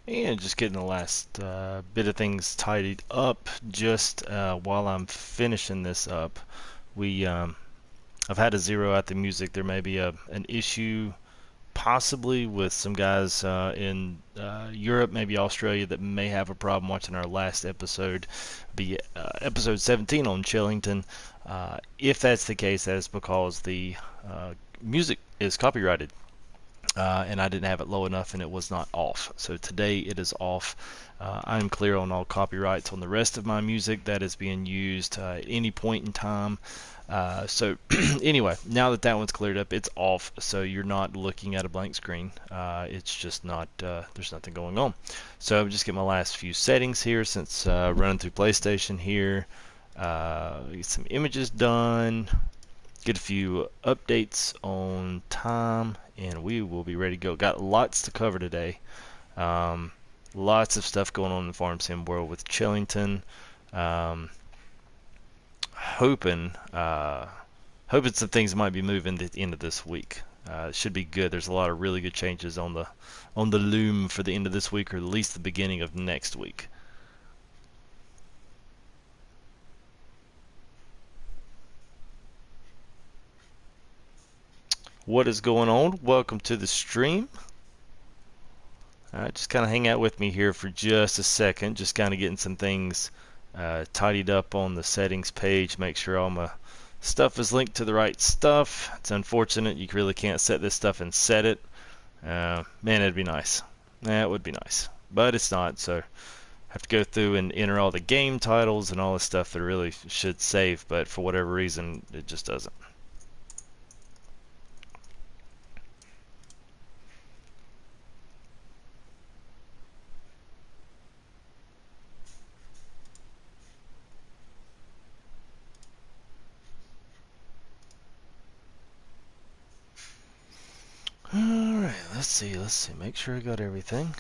And just getting the last bit of things tidied up. Just while I'm finishing this up, we I've had to zero out the music. There may be an issue possibly with some guys in Europe, maybe Australia, that may have a problem watching our last episode, be episode 17 on Chellington. If that's the case, that is because the music is copyrighted. And I didn't have it low enough and it was not off. So today it is off. I'm clear on all copyrights on the rest of my music that is being used at any point in time. So anyway, now that that one's cleared up, it's off. So you're not looking at a blank screen. It's just not, there's nothing going on. So I'll just get my last few settings here since running through PlayStation here. Get some images done. Get a few updates on time, and we will be ready to go. Got lots to cover today. Lots of stuff going on in the Farm Sim world with Chillington. Hoping some things might be moving at the end of this week. It should be good. There's a lot of really good changes on the loom for the end of this week, or at least the beginning of next week. What is going on? Welcome to the stream. Just kind of hang out with me here for just a second. Just kind of getting some things tidied up on the settings page. Make sure all my stuff is linked to the right stuff. It's unfortunate you really can't set this stuff and set it. Man, it'd be nice. That would be nice. But it's not, so I have to go through and enter all the game titles and all the stuff that really should save, but for whatever reason, it just doesn't. Alright, let's see, make sure I got everything.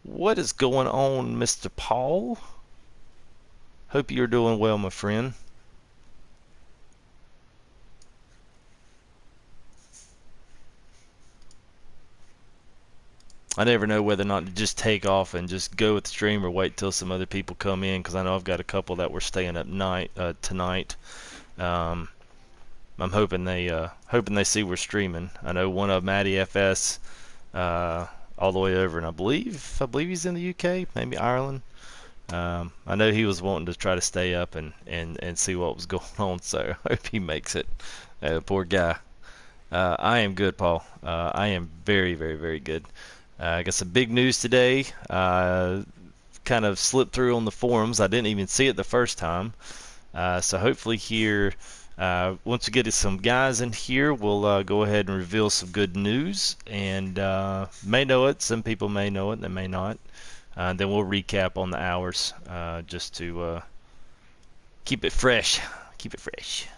What is going on, Mr. Paul? Hope you're doing well, my friend. I never know whether or not to just take off and just go with the stream or wait till some other people come in, because I know I've got a couple that were staying up tonight. I'm hoping they see we're streaming. I know one of them, Matty FS, all the way over, and I believe he's in the UK, maybe Ireland. I know he was wanting to try to stay up and see what was going on, so I hope he makes it. Poor guy. I am good, Paul. I am very, very, very good. I got some big news today. Kind of slipped through on the forums. I didn't even see it the first time. So hopefully here, once we get some guys in here, we'll go ahead and reveal some good news. And may know it. Some people may know it. They may not. Then we'll recap on the hours just to keep it fresh. Keep it fresh.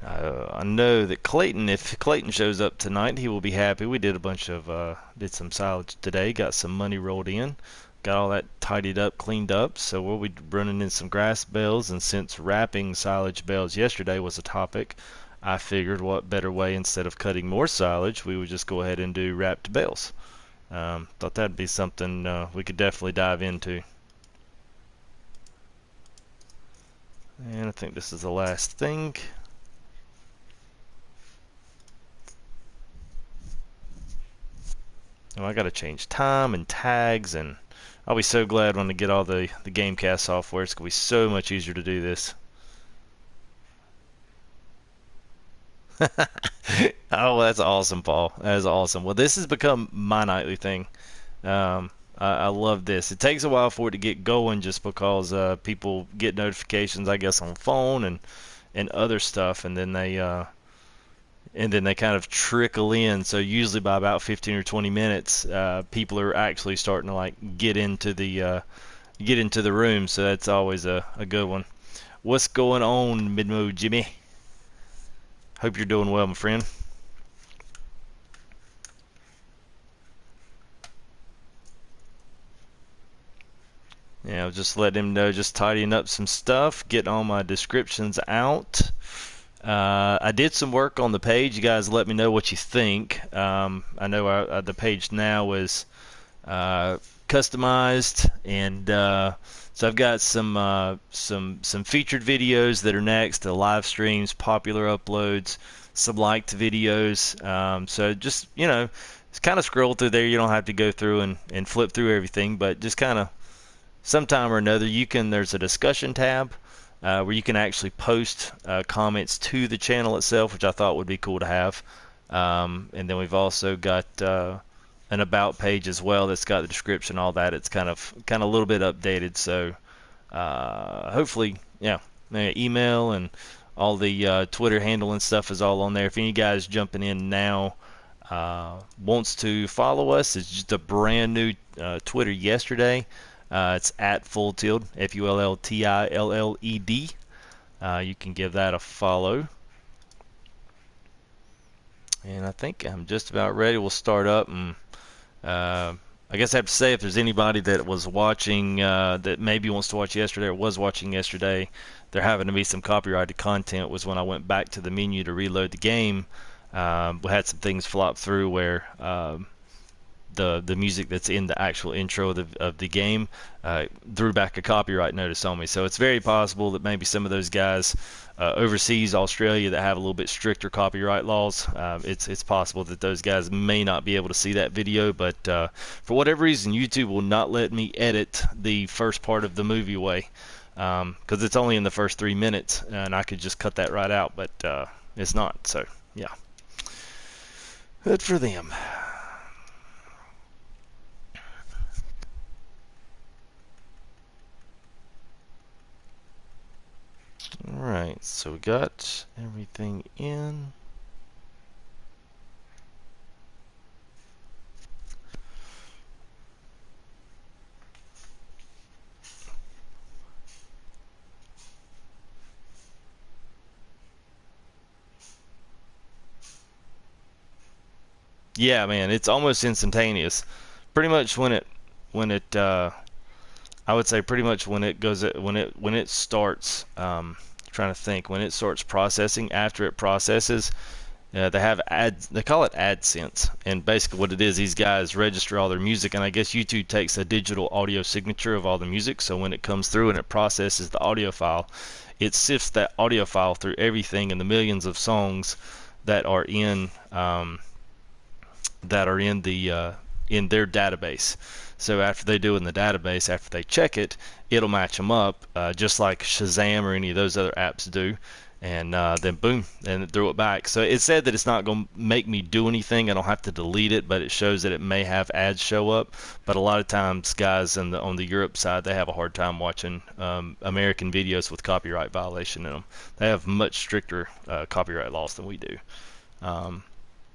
I know that Clayton, if Clayton shows up tonight, he will be happy. We did a bunch of, did some silage today, got some money rolled in, got all that tidied up, cleaned up. So we'll be running in some grass bales, and since wrapping silage bales yesterday was a topic, I figured what better way instead of cutting more silage, we would just go ahead and do wrapped bales. Thought that'd be something we could definitely dive into. And I think this is the last thing. Oh, I gotta change time and tags, and I'll be so glad when I get all the Gamecast software. It's gonna be so much easier to do this. Oh, that's awesome, Paul. That is awesome. Well, this has become my nightly thing. I love this. It takes a while for it to get going just because people get notifications, I guess, on phone and other stuff, and then they and then they kind of trickle in. So usually by about 15 or 20 minutes, people are actually starting to like get into the room. So that's always a good one. What's going on, Midmo Jimmy? Hope you're doing well, my friend. Yeah, I'll just let him know, just tidying up some stuff, getting all my descriptions out. I did some work on the page. You guys let me know what you think. I know the page now is customized, and so I've got some featured videos that are next, live streams, popular uploads, some liked videos. So just just kind of scroll through there. You don't have to go through and flip through everything, but just kind of sometime or another there's a discussion tab where you can actually post comments to the channel itself, which I thought would be cool to have. And then we've also got an about page as well that's got the description, all that. It's kind of a little bit updated, so hopefully, yeah, email and all the Twitter handle and stuff is all on there. If any guys jumping in now wants to follow us, it's just a brand new Twitter yesterday. It's at Fulltild, FULLTILLED. You can give that a follow. And I think I'm just about ready. We'll start up, and I guess I have to say, if there's anybody that was watching that maybe wants to watch yesterday or was watching yesterday, there having to be some copyrighted content. Was when I went back to the menu to reload the game. We had some things flop through where the music that's in the actual intro of the game threw back a copyright notice on me. So it's very possible that maybe some of those guys overseas, Australia, that have a little bit stricter copyright laws, it's possible that those guys may not be able to see that video. But for whatever reason, YouTube will not let me edit the first part of the movie away because it's only in the first 3 minutes, and I could just cut that right out, but it's not. So yeah, good for them. Alright, so we got everything in. Yeah, man, it's almost instantaneous. Pretty much when it I would say pretty much when it starts trying to think, when it starts processing, after it processes, they have ads. They call it AdSense, and basically what it is, these guys register all their music, and I guess YouTube takes a digital audio signature of all the music. So when it comes through and it processes the audio file, it sifts that audio file through everything and the millions of songs that are in in their database. So after they do in the database, after they check it, it'll match them up just like Shazam or any of those other apps do, and then boom, and it threw it back. So it said that it's not going to make me do anything. I don't have to delete it, but it shows that it may have ads show up. But a lot of times, guys on the Europe side, they have a hard time watching American videos with copyright violation in them. They have much stricter copyright laws than we do.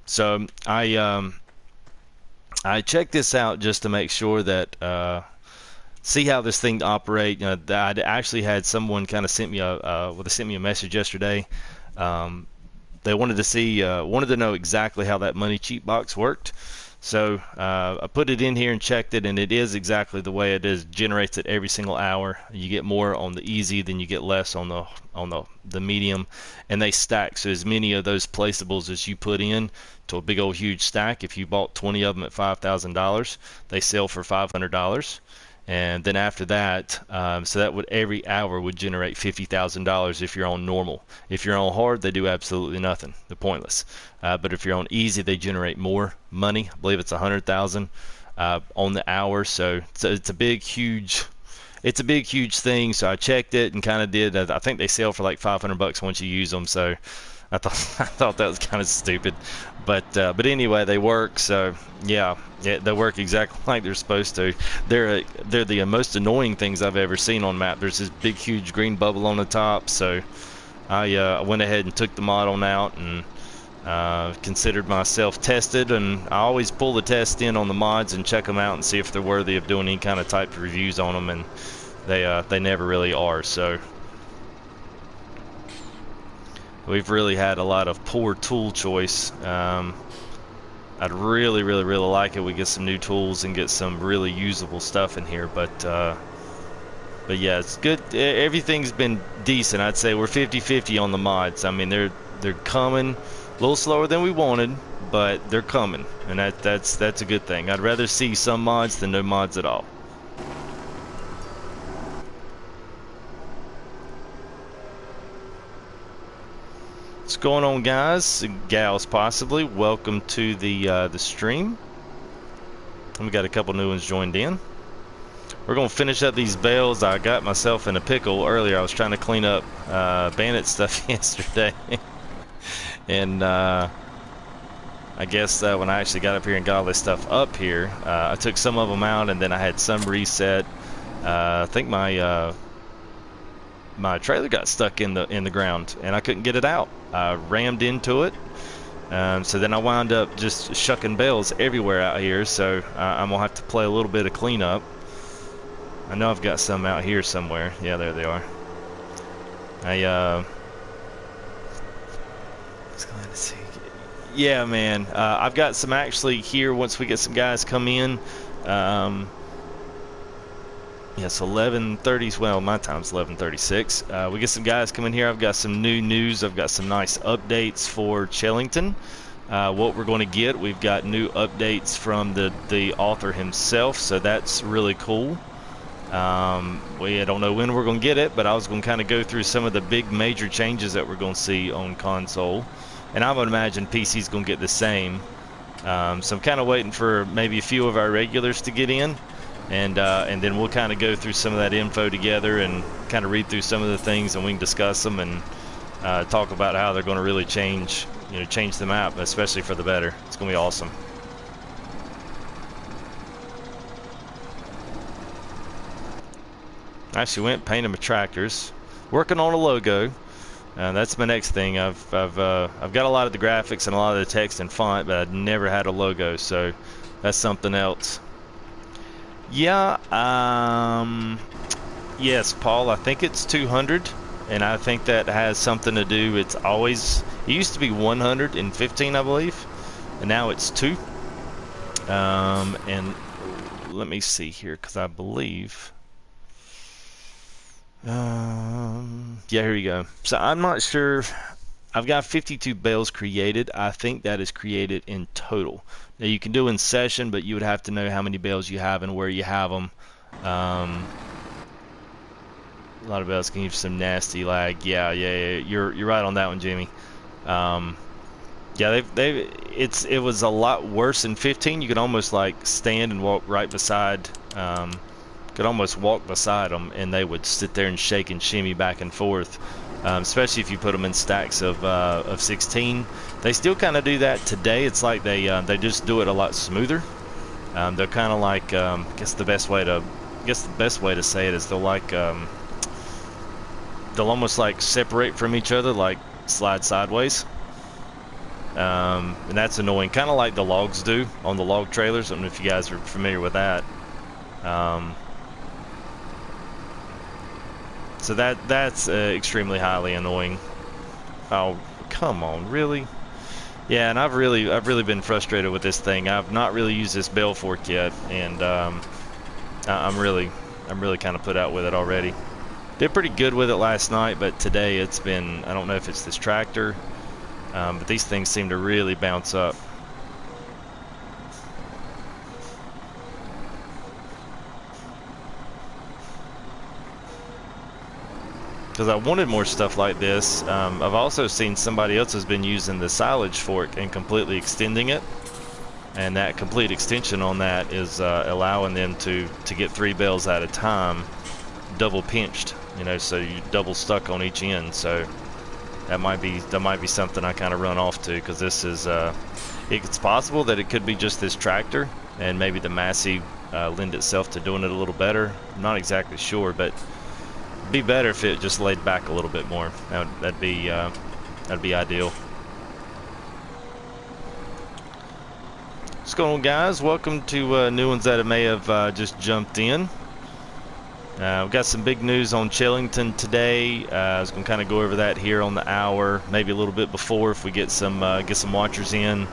So I checked this out just to make sure that see how this thing operates. I actually had someone kind of sent me a message yesterday. They wanted to know exactly how that money cheat box worked. So I put it in here and checked it, and it is exactly the way it is. Generates it every single hour. You get more on the easy than you get less on the medium, and they stack. So as many of those placeables as you put in to a big old huge stack, if you bought 20 of them at $5,000, they sell for $500. And then after that, so that would every hour would generate $50,000 if you're on normal. If you're on hard, they do absolutely nothing. They're pointless. But if you're on easy, they generate more money. I believe it's $100,000 on the hour. So it's a big, huge thing. So I checked it and kind of did. I think they sell for like $500 once you use them. So I thought that was kind of stupid. But anyway, they work. So yeah, they work exactly like they're supposed to. They're the most annoying things I've ever seen on map. There's this big, huge green bubble on the top. So I went ahead and took the mod on out and Considered myself tested, and I always pull the test in on the mods and check them out and see if they're worthy of doing any kind of type reviews on them, and they never really are. So we've really had a lot of poor tool choice. I'd really like it. We get some new tools and get some really usable stuff in here, but yeah, it's good. Everything's been decent. I'd say we're 50-50 on the mods. I mean, they're coming a little slower than we wanted, but they're coming, and that's a good thing. I'd rather see some mods than no mods at all. What's going on, guys, gals, possibly? Welcome to the stream. We got a couple new ones joined in. We're gonna finish up these bales. I got myself in a pickle earlier. I was trying to clean up Bandit stuff yesterday, and I guess when I actually got up here and got all this stuff up here, I took some of them out, and then I had some reset. I think my trailer got stuck in the ground, and I couldn't get it out. I rammed into it, so then I wound up just shucking bales everywhere out here. So I'm gonna have to play a little bit of cleanup. I know I've got some out here somewhere. Yeah, there they are. Let's see. Yeah, man. I've got some actually here. Once we get some guys come in. Yes, 11:30. Well, my time's 11:36. We get some guys coming here. I've got some new news. I've got some nice updates for Chellington. What we're going to get, we've got new updates from the author himself, so that's really cool. I don't know when we're going to get it, but I was going to kind of go through some of the big major changes that we're going to see on console, and I would imagine PC's going to get the same. So I'm kind of waiting for maybe a few of our regulars to get in. And then we'll kind of go through some of that info together and kind of read through some of the things, and we can discuss them and talk about how they're going to really change the map, especially for the better. It's going to be awesome. I actually went and painted my tractors, working on a logo. That's my next thing. I've got a lot of the graphics and a lot of the text and font, but I've never had a logo, so that's something else. Yeah, yes, Paul, I think it's 200, and I think that has something to do, it used to be 115, I believe, and now it's 2. And let me see here, because I believe, yeah, here you go. So I'm not sure. I've got 52 bales created. I think that is created in total. Now you can do in session, but you would have to know how many bales you have and where you have them. A lot of bales can give some nasty lag. Yeah, you're right on that one, Jimmy. Yeah, it was a lot worse in 15. You could almost like stand and walk right beside. Could almost walk beside them, and they would sit there and shake and shimmy back and forth. Especially if you put them in stacks of 16. They still kind of do that today. It's like they just do it a lot smoother. They're kind of like, I guess the best way to say it is they'll almost like separate from each other, like slide sideways. And that's annoying, kind of like the logs do on the log trailers. I don't know if you guys are familiar with that. So that's extremely highly annoying. Oh, come on, really? Yeah, and I've really been frustrated with this thing. I've not really used this bale fork yet, and I'm really kind of put out with it already. Did pretty good with it last night, but today it's been, I don't know if it's this tractor, but these things seem to really bounce up. Because I wanted more stuff like this. I've also seen somebody else has been using the silage fork and completely extending it, and that complete extension on that is allowing them to get 3 bales at a time, double pinched, so you double stuck on each end. So that might be something I kind of run off to, because this is it's possible that it could be just this tractor, and maybe the Massey lend itself to doing it a little better. I'm not exactly sure, but be better if it just laid back a little bit more. That'd be ideal. going on, guys? Welcome to new ones that may have just jumped in. We've got some big news on Chellington today. I was going to kind of go over that here on the hour, maybe a little bit before if we get some watchers in.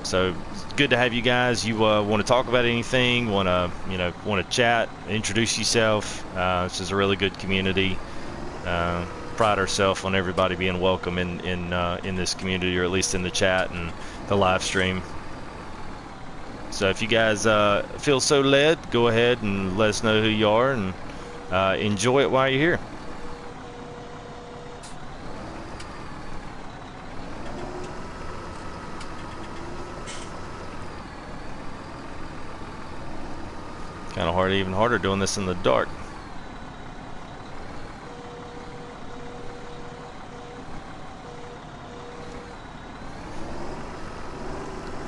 So good to have you guys. You want to talk about anything? Want to chat? Introduce yourself. This is a really good community. Pride ourselves on everybody being welcome in this community, or at least in the chat and the live stream. So if you guys feel so led, go ahead and let us know who you are and enjoy it while you're here. Kind of hard, even harder doing this in the dark.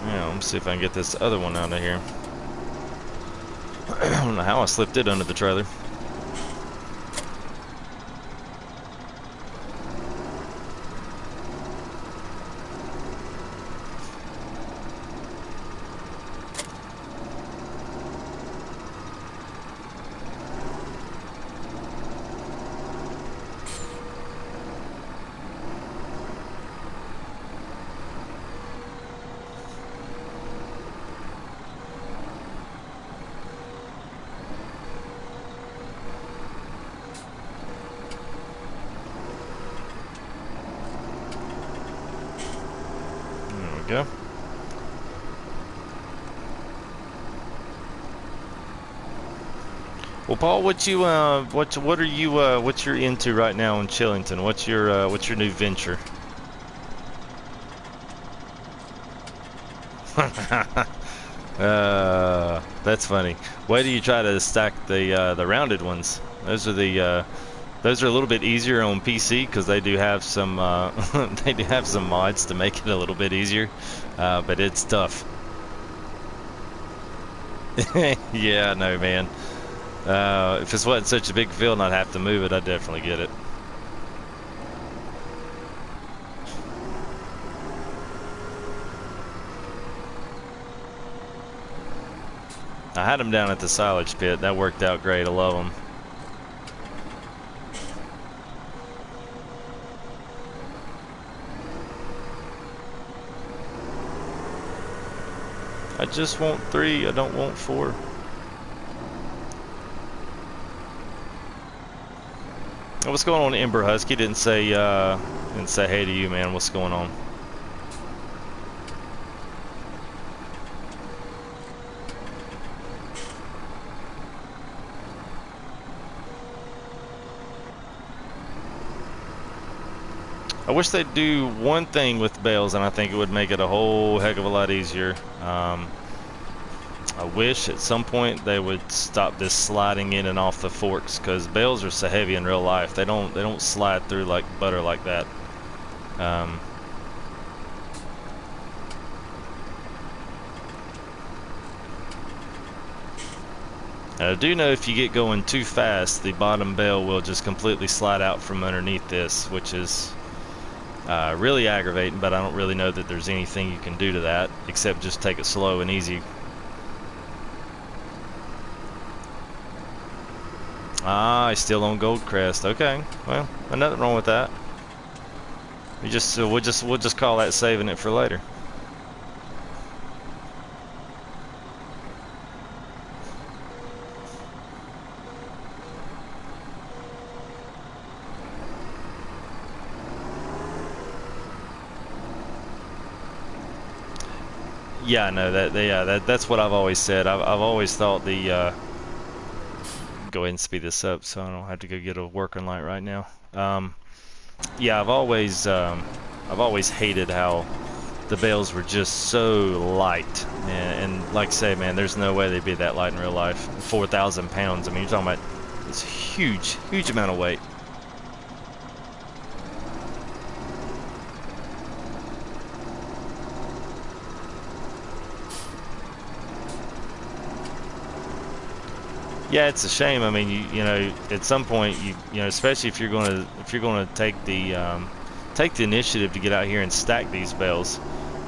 Yeah, let me see if I can get this other one out of here. I don't know how I slipped it under the trailer. Go. Well, Paul, what are you what you're into right now in Chillington? What's your new venture? That's funny. Why do you try to stack the rounded ones? Those are a little bit easier on PC because they do have some they do have some mods to make it a little bit easier, but it's tough. Yeah, no, man. If it wasn't such a big field and I'd have to move it, I'd definitely get it. I had them down at the silage pit. That worked out great. I love them. I just want 3, I don't want 4. What's going on, Ember Husky? Didn't say hey to you, man. What's going on? I wish they'd do one thing with bales, and I think it would make it a whole heck of a lot easier. I wish at some point they would stop this sliding in and off the forks, because bales are so heavy in real life. They don't slide through like butter like that. I do know if you get going too fast, the bottom bale will just completely slide out from underneath this, which is really aggravating, but I don't really know that there's anything you can do to that except just take it slow and easy. Ah, he's still on Goldcrest. Okay, well, nothing wrong with that. We'll just call that saving it for later. Yeah, no, that's what I've always said. I've always thought the go ahead and speed this up so I don't have to go get a working light right now. Yeah, I've always hated how the bales were just so light, and like I say, man, there's no way they'd be that light in real life. 4,000 pounds. I mean, you're talking about this huge amount of weight. Yeah, it's a shame. I mean, you know, at some point, you know, especially if you're going to take the initiative to get out here and stack these bales,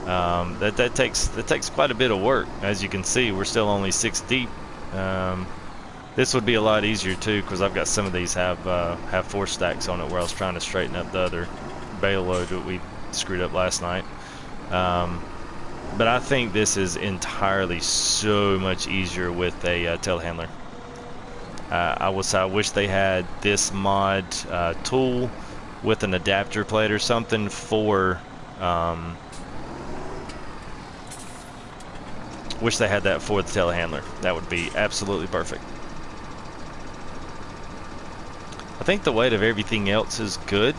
That takes quite a bit of work. As you can see, we're still only 6 deep. This would be a lot easier too, because I've got some of these have 4 stacks on it, where I was trying to straighten up the other bale load that we screwed up last night. But I think this is entirely so much easier with a telehandler. I wish they had this mod tool with an adapter plate or something for. Wish they had that for the telehandler. That would be absolutely perfect. I think the weight of everything else is good.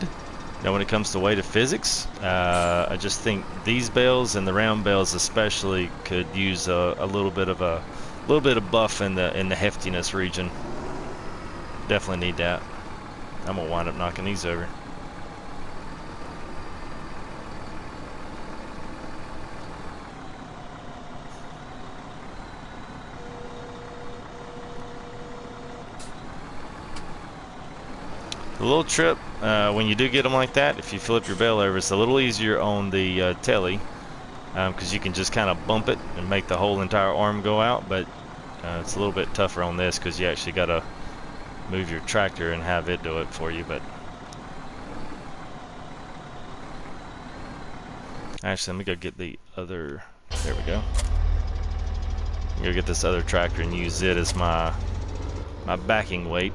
Now, when it comes to weight of physics, I just think these bales and the round bales especially could use a little bit of buff in the heftiness region. Definitely need that. I'm gonna wind up knocking these over. The little trip, when you do get them like that, if you flip your bale over, it's a little easier on the telly, because you can just kind of bump it and make the whole entire arm go out, but it's a little bit tougher on this because you actually got to move your tractor and have it do it for you. But actually, let me go get the other, there we go. Go get this other tractor and use it as my backing weight.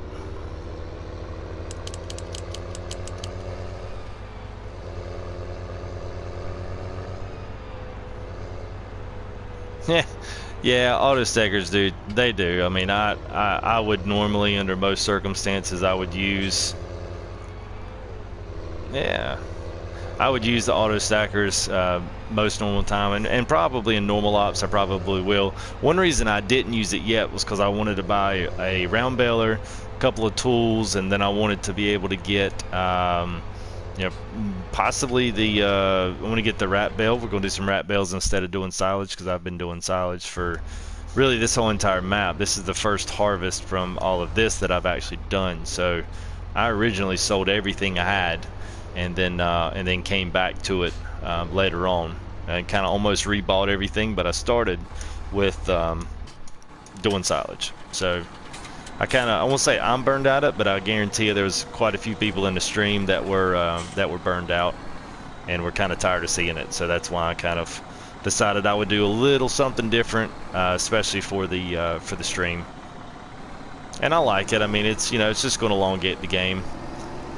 Yeah, auto stackers do. They do. I mean, I would normally, under most circumstances, I would use. Yeah, I would use the auto stackers most normal time, and probably in normal ops I probably will. One reason I didn't use it yet was because I wanted to buy a round baler, a couple of tools, and then I wanted to be able to get. You know, possibly I want to get the rat bale. We're going to do some rat bales instead of doing silage, because I've been doing silage for really this whole entire map. This is the first harvest from all of this that I've actually done. So I originally sold everything I had, and then came back to it later on and kind of almost rebought everything. But I started with doing silage. So I won't say I'm burned out of it, but I guarantee you there's quite a few people in the stream that were burned out and were kind of tired of seeing it. So that's why I kind of decided I would do a little something different, especially for the stream. And I like it. I mean, it's just going to elongate the game.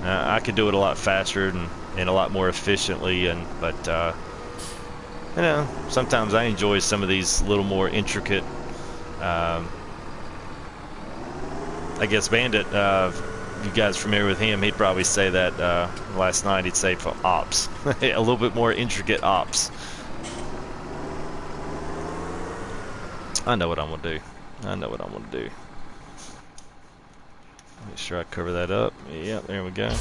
I could do it a lot faster and a lot more efficiently, but sometimes I enjoy some of these little more intricate. I guess Bandit, you guys familiar with him, he'd probably say that last night he'd say for ops. A little bit more intricate ops. I know what I'm going to do. I know what I'm going to do. Make sure I cover that up. Yep, there we go.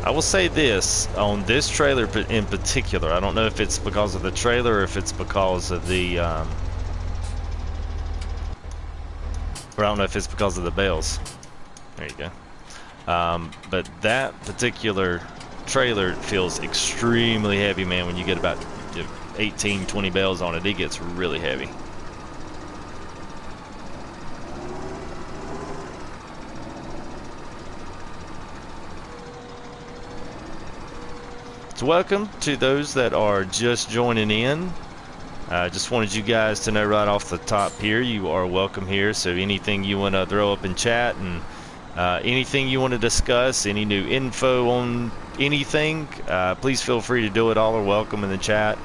I will say this, on this trailer in particular, I don't know if it's because of the trailer or if it's because of the, or I don't know if it's because of the bales. There you go. But that particular trailer feels extremely heavy, man. When you get about 18, 20 bales on it, it gets really heavy. So welcome to those that are just joining in. Just wanted you guys to know right off the top here, you are welcome here. So anything you want to throw up in chat, and anything you want to discuss, any new info on anything, please feel free to do it. All are welcome in the chat.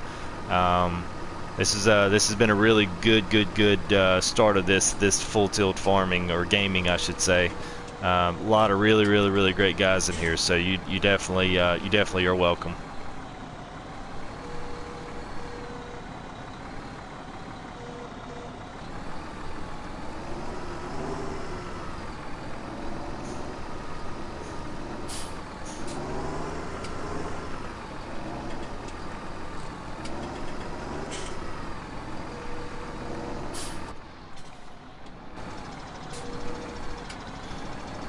This has been a really good start of this full tilt farming, or gaming I should say. A lot of really great guys in here, so you definitely are welcome.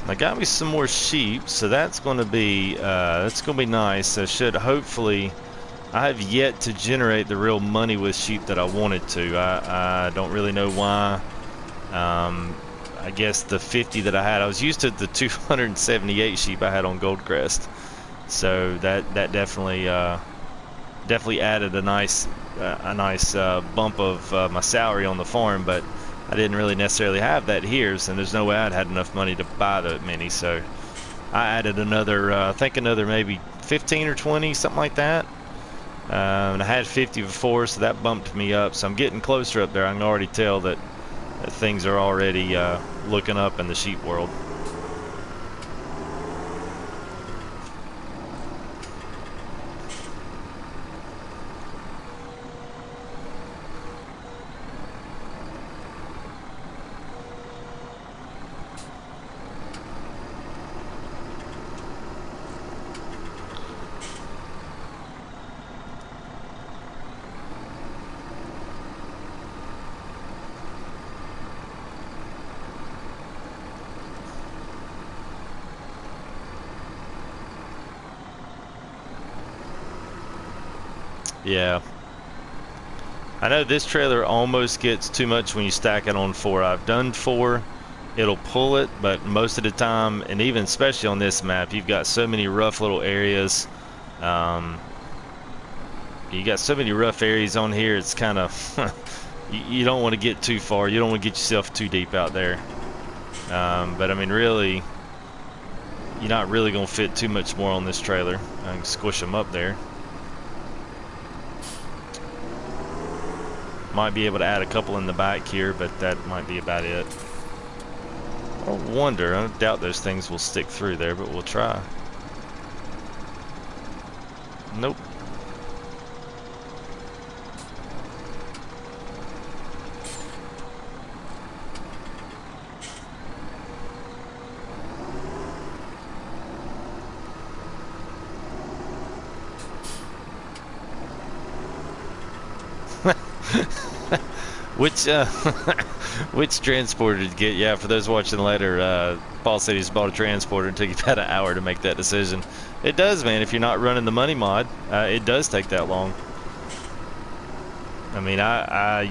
I got me some more sheep, so that's going to be nice. I should hopefully. I have yet to generate the real money with sheep that I wanted to. I don't really know why. I guess the 50 that I had, I was used to the 278 sheep I had on Goldcrest, so that definitely added a nice bump of my salary on the farm, but I didn't really necessarily have that here, and there's no way I'd had enough money to buy that many, so I added another, I think another maybe 15 or 20, something like that. And I had 50 before, so that bumped me up, so I'm getting closer up there. I can already tell that things are already looking up in the sheep world. Yeah. I know this trailer almost gets too much when you stack it on 4. I've done 4, it'll pull it, but most of the time, and even especially on this map, you've got so many rough little areas. You got so many rough areas on here, it's kind of, you don't want to get too far. You don't want to get yourself too deep out there. But I mean, really, you're not really going to fit too much more on this trailer. I can squish them up there. Might be able to add a couple in the back here, but that might be about it. I wonder, I doubt those things will stick through there, but we'll try. Nope. Which which transporter did you get? Yeah, for those watching later, Paul said he's bought a transporter and took about an hour to make that decision. It does, man. If you're not running the money mod, it does take that long. I mean,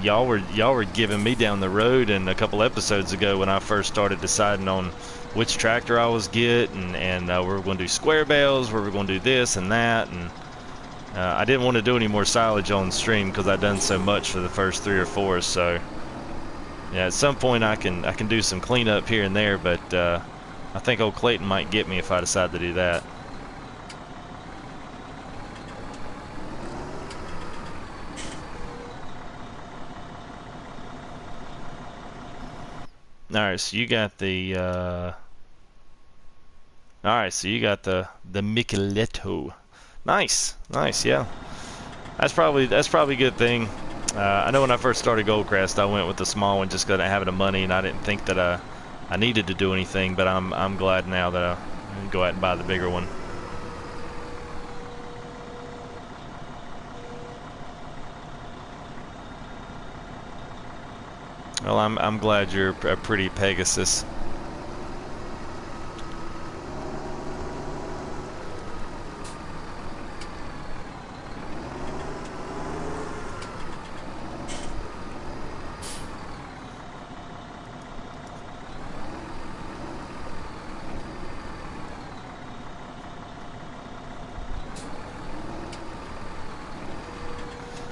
y'all were giving me down the road, and a couple episodes ago when I first started deciding on which tractor I was getting, and we were going to do square bales, we were going to do this and that, and I didn't want to do any more silage on stream because I'd done so much for the first 3 or 4. So yeah, at some point I can do some cleanup here and there, but I think old Clayton might get me if I decide to do that. All right, so you got the Micheletto. Nice, yeah. That's probably a good thing. I know when I first started Goldcrest, I went with the small one just because I didn't have the money, and I didn't think that I needed to do anything. But I'm glad now that I can go out and buy the bigger one. Well, I'm glad you're a pretty Pegasus.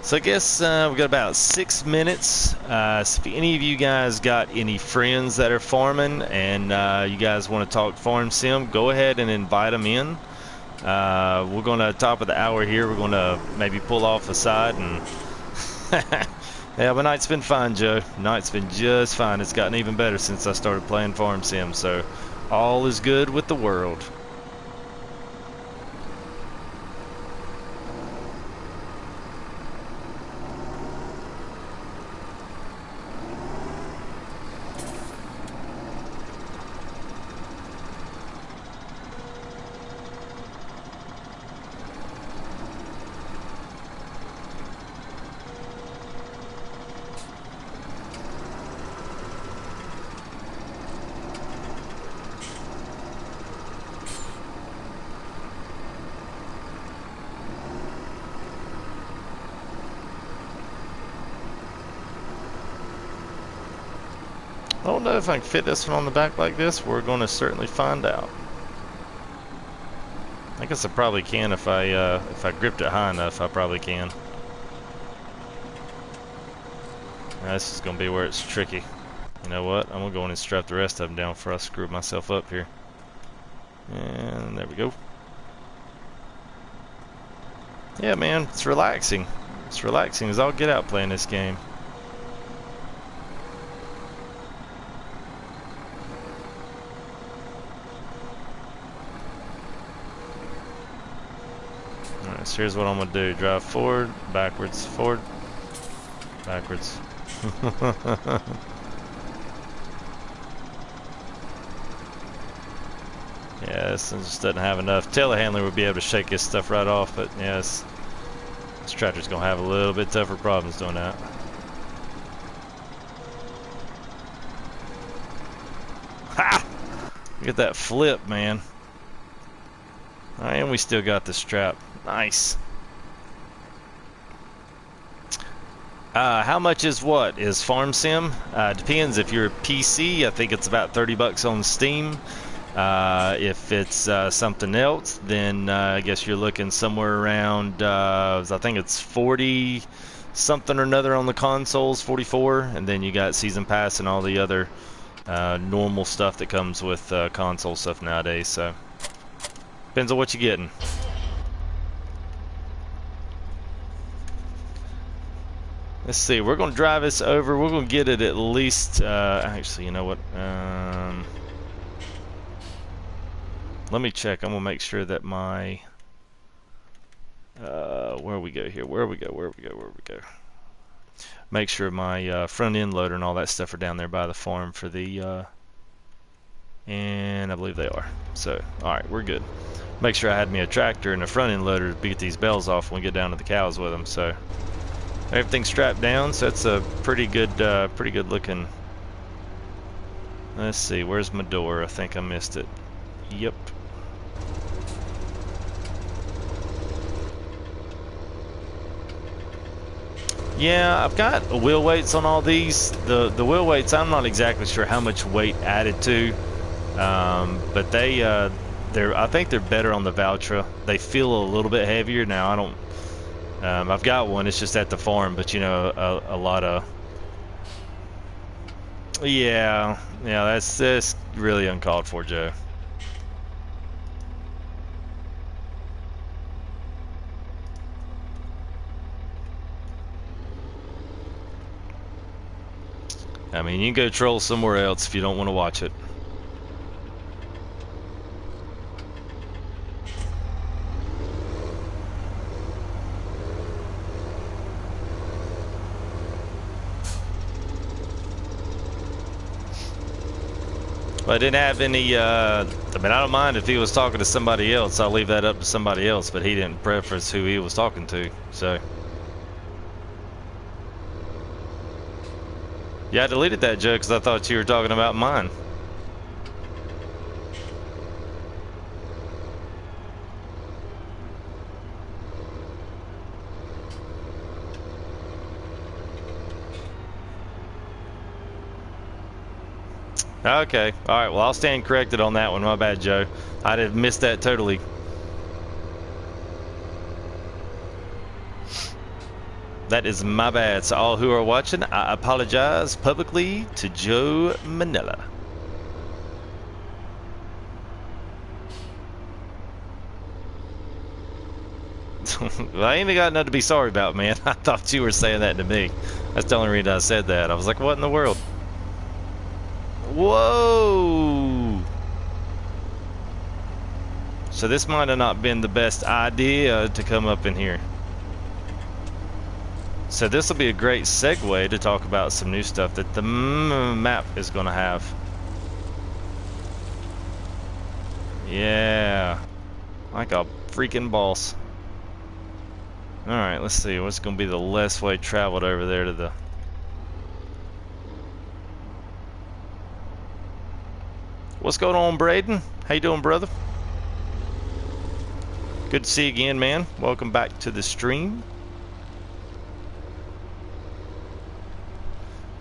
So I guess we've got about 6 minutes. So if any of you guys got any friends that are farming and you guys want to talk farm sim, go ahead and invite them in. We're going to, top of the hour here, we're going to maybe pull off aside and yeah, but night's been fine, Joe. Night's been just fine. It's gotten even better since I started playing farm sim, so all is good with the world. I don't know if I can fit this one on the back like this. We're going to certainly find out. I guess I probably can if I gripped it high enough. I probably can. Now, this is going to be where it's tricky. You know what? I'm going to go in and strap the rest of them down before I screw myself up here. And there we go. Yeah, man, it's relaxing. It's relaxing as I'll get out playing this game. Alright, so here's what I'm going to do. Drive forward, backwards, backwards. Yeah, this one just doesn't have enough. Telehandler would be able to shake this stuff right off, but yes, this tractor's gonna have a little bit tougher problems doing that. Ha! Look at that flip, man. Alright, and we still got the strap. Nice. How much is what? Is Farm Sim? Depends. If you're a PC, I think it's about 30 bucks on Steam. If it's something else, then I guess you're looking somewhere around, I think it's 40 something or another on the consoles, 44, and then you got Season Pass and all the other normal stuff that comes with console stuff nowadays, so depends on what you're getting. Let's see, we're going to drive this over, we're going to get it at least, actually, you know what, let me check. I'm gonna make sure that my where we go here, where we go. Make sure my front end loader and all that stuff are down there by the farm for the and I believe they are. So alright, we're good. Make sure I had me a tractor and a front end loader to get these bales off when we get down to the cows with them. So everything's strapped down, so that's a pretty good looking. Let's see, where's my door? I think I missed it. Yep. Yeah, I've got wheel weights on all these. The wheel weights, I'm not exactly sure how much weight added to, but I think they're better on the Valtra. They feel a little bit heavier now. I don't. I've got one. It's just at the farm, but you know, a lot of. Yeah, that's really uncalled for, Joe. I mean, you can go troll somewhere else if you don't want to watch it. But I didn't have any, I mean, I don't mind if he was talking to somebody else. I'll leave that up to somebody else, but he didn't preference who he was talking to, so. Yeah, I deleted that joke because I thought you were talking about mine. Okay, alright, well I'll stand corrected on that one. My bad, Joe. I'd have missed that totally. That is my bad. So all who are watching, I apologize publicly to Joe Manila. Well, I ain't got nothing to be sorry about, man. I thought you were saying that to me. That's the only reason I said that. I was like, what in the world? Whoa! So this might have not been the best idea to come up in here. So this will be a great segue to talk about some new stuff that the map is going to have. Yeah, like a freaking boss. Alright, let's see, what's going to be the less way traveled over there to the... What's going on, Braden? How you doing, brother? Good to see you again, man. Welcome back to the stream.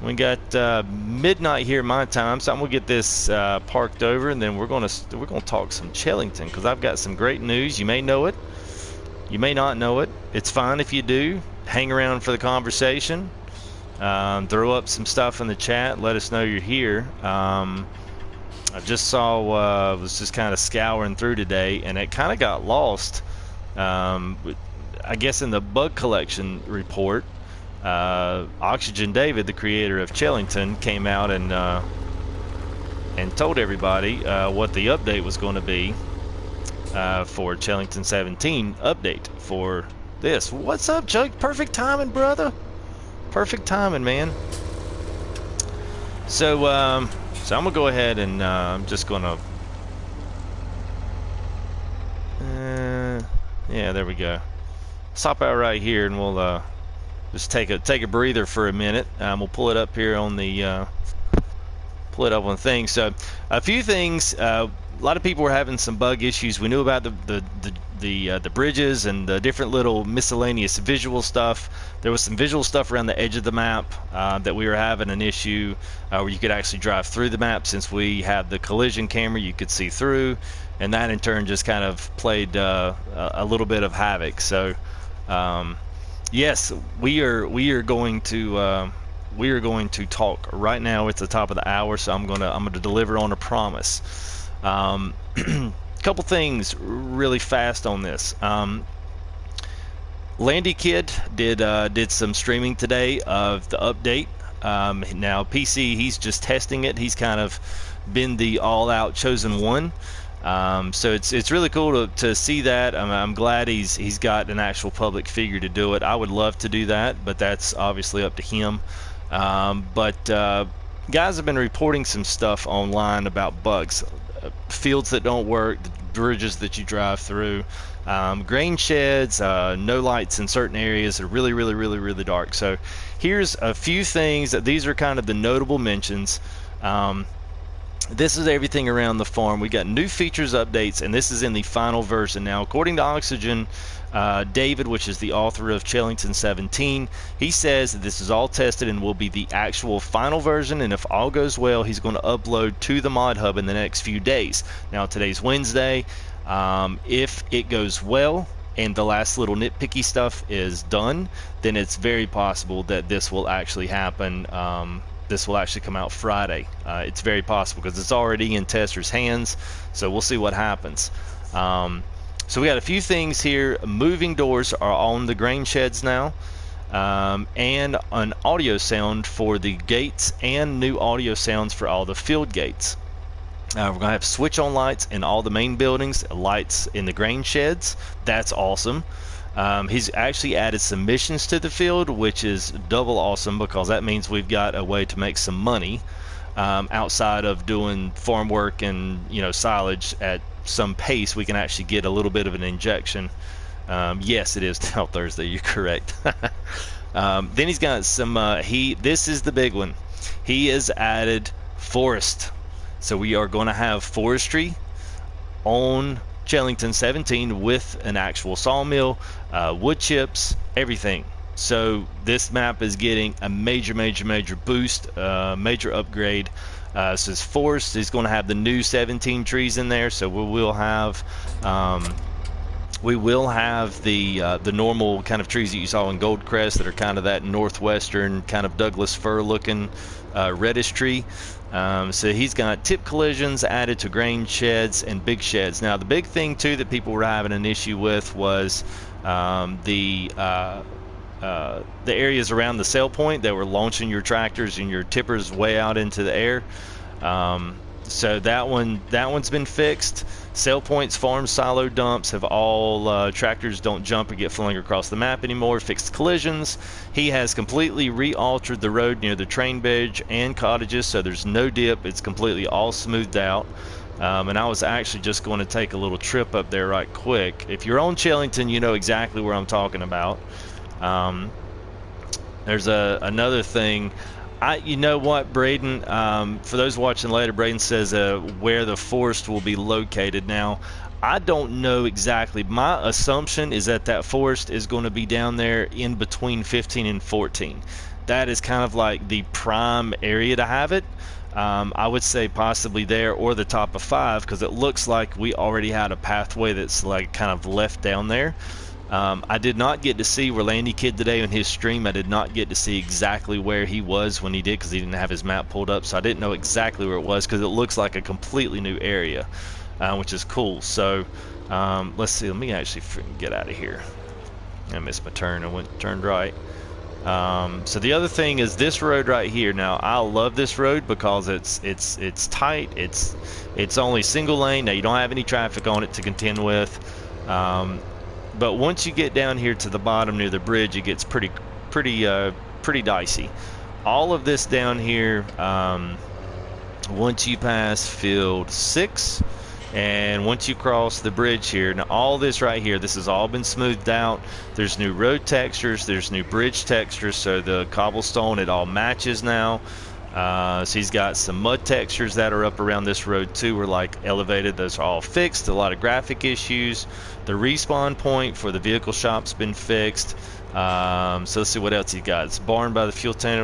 We got midnight here my time, so I'm gonna get this parked over, and then we're gonna talk some Chellington, because I've got some great news. You may know it, you may not know it. It's fine if you do. Hang around for the conversation. Throw up some stuff in the chat. Let us know you're here. I just saw, was just kind of scouring through today, and it kind of got lost. I guess in the bug collection report. Oxygen David, the creator of Chellington, came out and told everybody what the update was going to be for Chellington 17 update for this. What's up, Chuck? Perfect timing, brother. Perfect timing, man. So I'm gonna go ahead and I'm just gonna yeah, there we go. Stop out right here, and we'll just take a breather for a minute. We'll pull it up here on the thing. So a few things. A lot of people were having some bug issues. We knew about the bridges and the different little miscellaneous visual stuff. There was some visual stuff around the edge of the map that we were having an issue where you could actually drive through the map. Since we have the collision camera, you could see through, and that in turn just kind of played a little bit of havoc. So yes, we are going to talk right now. It's the top of the hour, so I'm gonna deliver on a promise. Couple things really fast on this. Landy Kid did some streaming today of the update. Now PC, he's just testing it. He's kind of been the all-out chosen one. So it's really cool to see that. I'm glad he's got an actual public figure to do it. I would love to do that, but that's obviously up to him. Guys have been reporting some stuff online about bugs, fields that don't work, the bridges that you drive through, grain sheds, no lights in certain areas are really dark. So here's a few things that these are kind of the notable mentions. This is everything around the farm. We got new features updates, and this is in the final version. Now, according to Oxygen David, which is the author of Chellington 17, he says that this is all tested and will be the actual final version, and if all goes well, he's going to upload to the mod hub in the next few days. Now, today's Wednesday. If it goes well and the last little nitpicky stuff is done, then it's very possible that this will actually happen. This will actually come out Friday. It's very possible because it's already in testers' hands, so we'll see what happens. So we got a few things here. Moving doors are on the grain sheds now, and an audio sound for the gates, and new audio sounds for all the field gates. We're going to have switch on lights in all the main buildings, lights in the grain sheds. That's awesome. He's actually added some missions to the field, which is double awesome because that means we've got a way to make some money outside of doing farm work and silage at some pace. We can actually get a little bit of an injection. Yes, it is now Thursday. You're correct. Then he's got some. This is the big one. He has added forest. So we are going to have forestry on Chellington 17 with an actual sawmill, wood chips, everything. So this map is getting a major boost, major upgrade. So this forest is going to have the new 17 trees in there. So we will have the normal kind of trees that you saw in Goldcrest that are kind of that northwestern kind of Douglas fir looking reddish tree. So he's got tip collisions added to grain sheds and big sheds. Now the big thing too that people were having an issue with was the areas around the sail point that were launching your tractors and your tippers way out into the air. So that one's been fixed. Sail points, farms, silo dumps have all tractors don't jump or get flung across the map anymore. Fixed collisions. He has completely re-altered the road near the train bridge and cottages, so there's no dip. It's completely all smoothed out. And I was actually just going to take a little trip up there right quick. If you're on Chellington, you know exactly where I'm talking about. There's another thing. You know what, Braden? For those watching later, Braden says where the forest will be located. Now, I don't know exactly. My assumption is that forest is going to be down there in between 15 and 14. that is kind of like the prime area to have it. I would say possibly there or the top of 5, because it looks like we already had a pathway that's like kind of left down there. I did not get to see where Landy Kid today in his stream. I did not get to see exactly where he was when he did, because he didn't have his map pulled up, so I didn't know exactly where it was, because it looks like a completely new area, which is cool. So let's see, let me actually get out of here. I missed my turn. I turned right. So the other thing is this road right here. Now I love this road because it's tight. It's only single lane. Now you don't have any traffic on it to contend with. But once you get down here to the bottom near the bridge, it gets pretty dicey. All of this down here, once you pass field 6, and once you cross the bridge here, now all this right here, this has all been smoothed out. There's new road textures, there's new bridge textures, so the cobblestone, it all matches now. So he's got some mud textures that are up around this road too, were like elevated. Those are all fixed. A lot of graphic issues. The respawn point for the vehicle shop's been fixed. So let's see what else he got. It's barn by the fuel tank,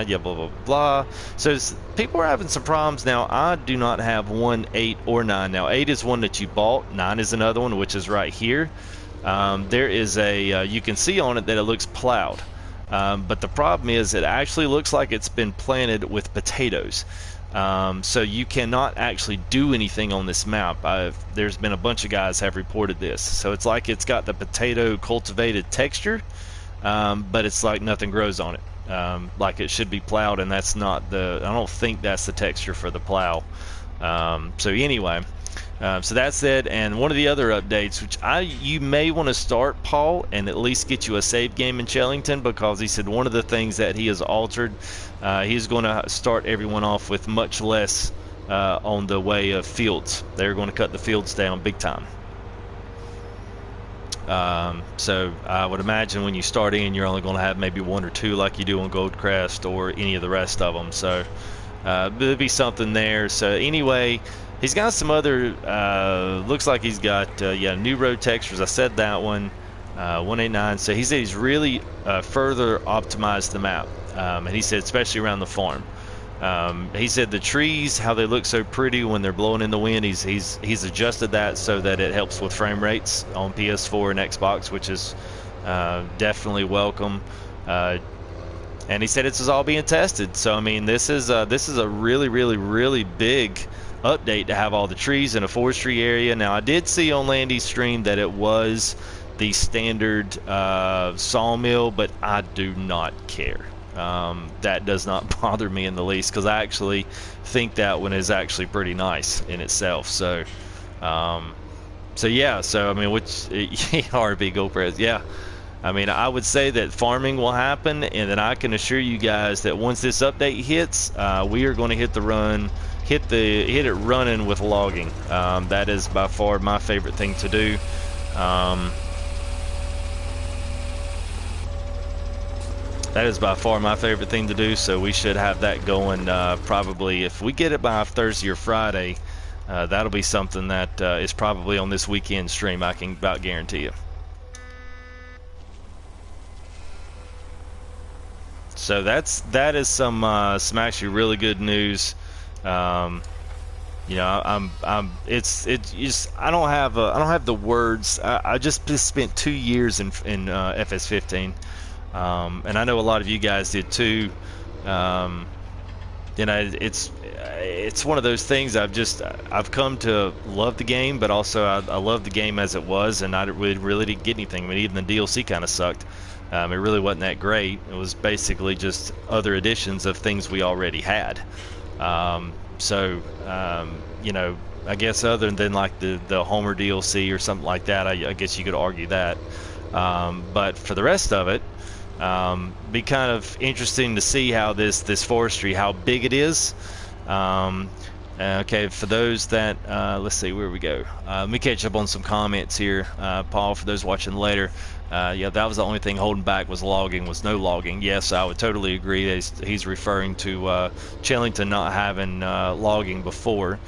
yeah, blah blah blah. So people are having some problems now. I do not have 1, 8, or 9. Now 8 is one that you bought. 9 is another one, which is right here. There is a you can see on it that it looks plowed. But the problem is it actually looks like it's been planted with potatoes. So you cannot actually do anything on this map. There's been a bunch of guys have reported this. So it's like it's got the potato cultivated texture, but it's like nothing grows on it. Like it should be plowed, and that's not I don't think that's the texture for the plow. So anyway, so that's it. And one of the other updates, which you may want to start, Paul, and at least get you a save game in Chellington, because he said one of the things that he has altered, he's going to start everyone off with much less on the way of fields. They're going to cut the fields down big time. So I would imagine when you start in, you're only going to have maybe 1 or 2 like you do on Goldcrest or any of the rest of them. So there'll be something there. So anyway, he's got some other, looks like he's got, new road textures. I said that one, 189. So he said he's really further optimized the map. And he said especially around the farm. He said the trees, how they look so pretty when they're blowing in the wind, he's adjusted that so that it helps with frame rates on PS4 and Xbox, which is definitely welcome. And he said it's all being tested. So I mean, this is a really big update to have all the trees in a forestry area. Now I did see on Landy's stream that it was the standard sawmill, but I do not care. That does not bother me in the least, because I actually think that one is actually pretty nice in itself. So yeah, so I mean, which RB Go Press, yeah. I mean, I would say that farming will happen, and then I can assure you guys that once this update hits, we are going to hit it running with logging. That is by far my favorite thing to do. That is by far my favorite thing to do, so we should have that going probably, if we get it by Thursday or Friday, that'll be something that is probably on this weekend stream, I can about guarantee you. So that is some actually really good news. You know, it's just I don't have the words. I just spent 2 years in FS15. And I know a lot of you guys did too. You know, it's one of those things. I've come to love the game, but also I love the game as it was, and I really didn't get anything. I mean, even the DLC kind of sucked. It really wasn't that great. It was basically just other editions of things we already had. You know, I guess other than like the Homer DLC or something like that, I guess you could argue that. But for the rest of it, be kind of interesting to see how this forestry, how big it is. Okay, for those that let's see where we go. Let me catch up on some comments here, Paul, for those watching later. Yeah, that was the only thing holding back was logging, was no logging. Yes, I would totally agree. He's referring to Chellington not having logging before.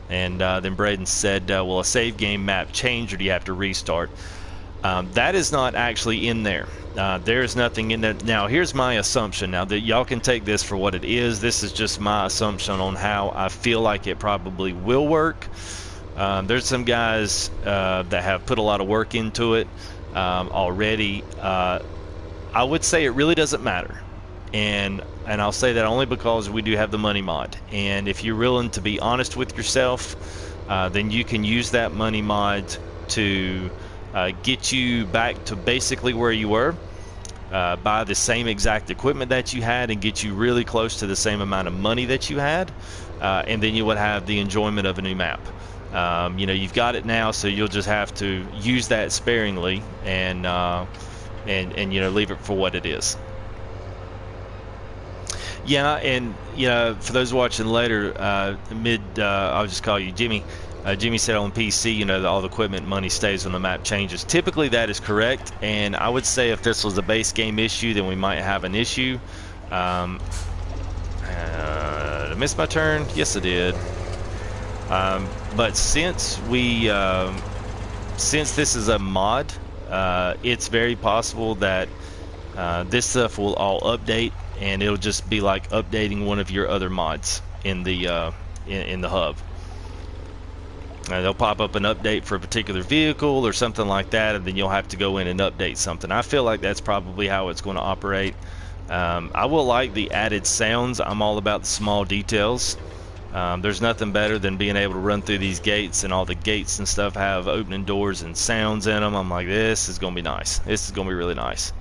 And then Braden said, will a save game map change, or do you have to restart? That is not actually in there. There is nothing in there. Now, here's my assumption. Now, that y'all can take this for what it is. This is just my assumption on how I feel like it probably will work. There's some guys that have put a lot of work into it already. I would say it really doesn't matter. And I'll say that only because we do have the money mod. And if you're willing to be honest with yourself, then you can use that money mod to get you back to basically where you were, buy the same exact equipment that you had, and get you really close to the same amount of money that you had, and then you would have the enjoyment of a new map. You know, you've got it now, so you'll just have to use that sparingly and you know, leave it for what it is. Yeah, and you know, for those watching later, I'll just call you Jimmy. Jimmy said on PC, you know, all the equipment money stays when the map changes. Typically, that is correct, and I would say if this was a base game issue, then we might have an issue. Did I miss my turn? Yes, I did. But since this is a mod, it's very possible that this stuff will all update, and it'll just be like updating one of your other mods in the in the hub. They'll pop up an update for a particular vehicle or something like that, and then you'll have to go in and update something. I feel like that's probably how it's going to operate. I will like the added sounds. I'm all about the small details. There's nothing better than being able to run through these gates, and all the gates and stuff have opening doors and sounds in them. I'm like, this is going to be nice. This is going to be really nice.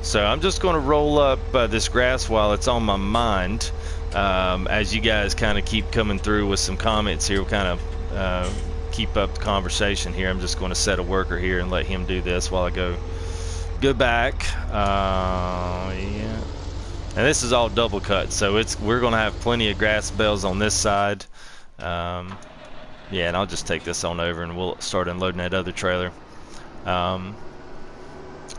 So I'm just going to roll up this grass while it's on my mind. As you guys kind of keep coming through with some comments here, we'll kind of keep up the conversation here. I'm just going to set a worker here and let him do this while I go back. Yeah. And this is all double cut, so we're going to have plenty of grass bales on this side. Yeah, and I'll just take this on over and we'll start unloading that other trailer.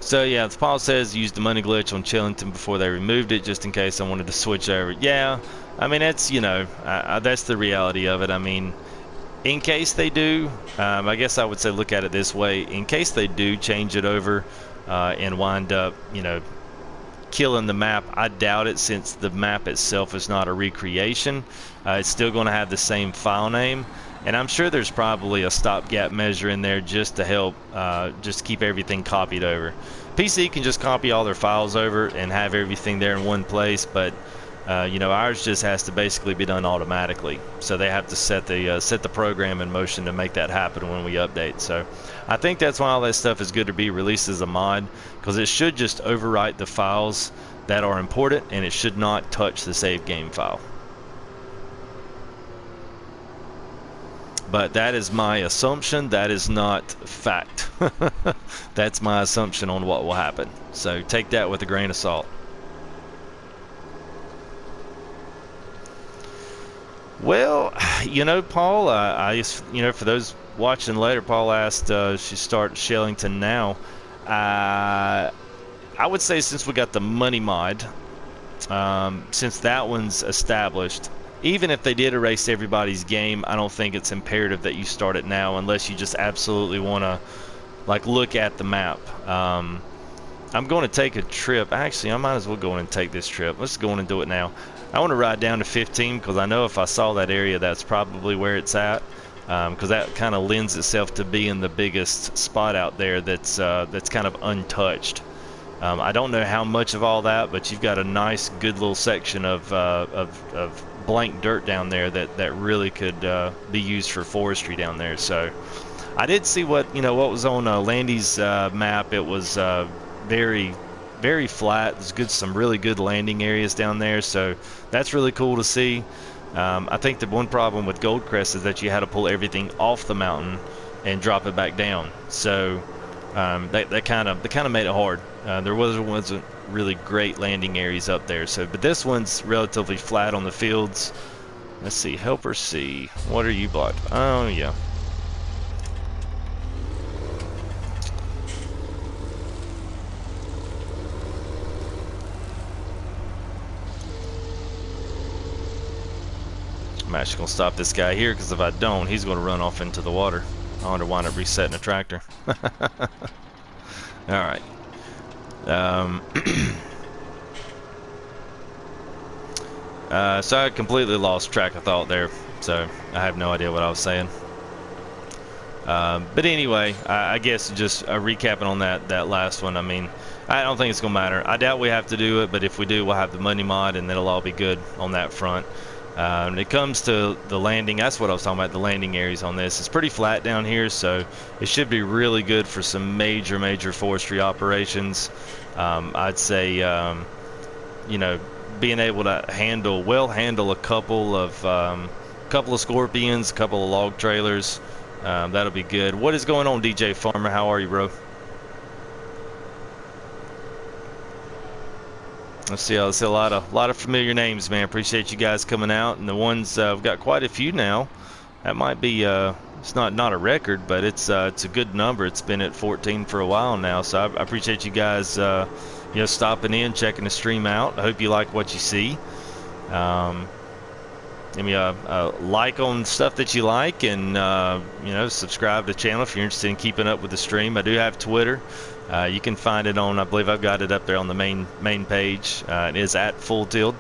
So yeah, Paul says use the money glitch on Chillington before they removed it, just in case I wanted to switch over. Yeah, I mean, that's, you know, that's the reality of it. I mean, in case they do, I guess I would say look at it this way: in case they do change it over and wind up, you know, killing the map, I doubt it, since the map itself is not a recreation. It's still going to have the same file name. And I'm sure there's probably a stopgap measure in there just to help just keep everything copied over. PC can just copy all their files over and have everything there in one place, but you know, ours just has to basically be done automatically. So they have to set the program in motion to make that happen when we update. So I think that's why all that stuff is good to be released as a mod, because it should just overwrite the files that are important, and it should not touch the save game file. But that is my assumption. That is not fact. That's my assumption on what will happen. So take that with a grain of salt. Well, you know, Paul, you know, for those watching later, Paul asked she start Chellington now. I would say since we got the money mod, since that one's established, even if they did erase everybody's game, I don't think it's imperative that you start it now, unless you just absolutely want to, like, look at the map. I'm going to take a trip. Actually, I might as well go in and take this trip. Let's go in and do it now. I want to ride down to 15, because I know if I saw that area, that's probably where it's at, because that kind of lends itself to being the biggest spot out there that's kind of untouched. I don't know how much of all that, but you've got a nice, good little section of blank dirt down there that really could be used for forestry down there. So I did see what was on Landy's map. It was very, very flat. There's some really good landing areas down there, so that's really cool to see. I think the one problem with Goldcrest is that you had to pull everything off the mountain and drop it back down. So that kind of made it hard. There wasn't really great landing areas up there. So, but this one's relatively flat on the fields. Let's see, helper C. What are you blocked? Oh yeah. I'm actually going to stop this guy here, because if I don't, he's going to run off into the water. I wonder why not resetting the tractor. Alright. So I completely lost track of thought there, so I have no idea what I was saying. But anyway, I guess just recapping on that last one. I mean, I don't think it's gonna matter. I doubt we have to do it, but if we do, we'll have the money mod, and it'll all be good on that front. When it comes to the landing, that's what I was talking about. The landing areas on this, it's pretty flat down here, so it should be really good for some major forestry operations. I'd say, you know, being able to handle a couple of scorpions, a couple of log trailers. That'll be good. What is going on, DJ Farmer? How are you, bro? Let's see a lot of familiar names, man. Appreciate you guys coming out, and the ones we've got quite a few now. That might be it's not a record, but it's a good number. It's been at 14 for a while now, so I appreciate you guys you know, stopping in, checking the stream out. I hope you like what you see. Give me a like on stuff that you like, and you know, subscribe to the channel if you're interested in keeping up with the stream. I do have Twitter. You can find it on, I believe I've got it up there on the main page. It is at Full Tilt.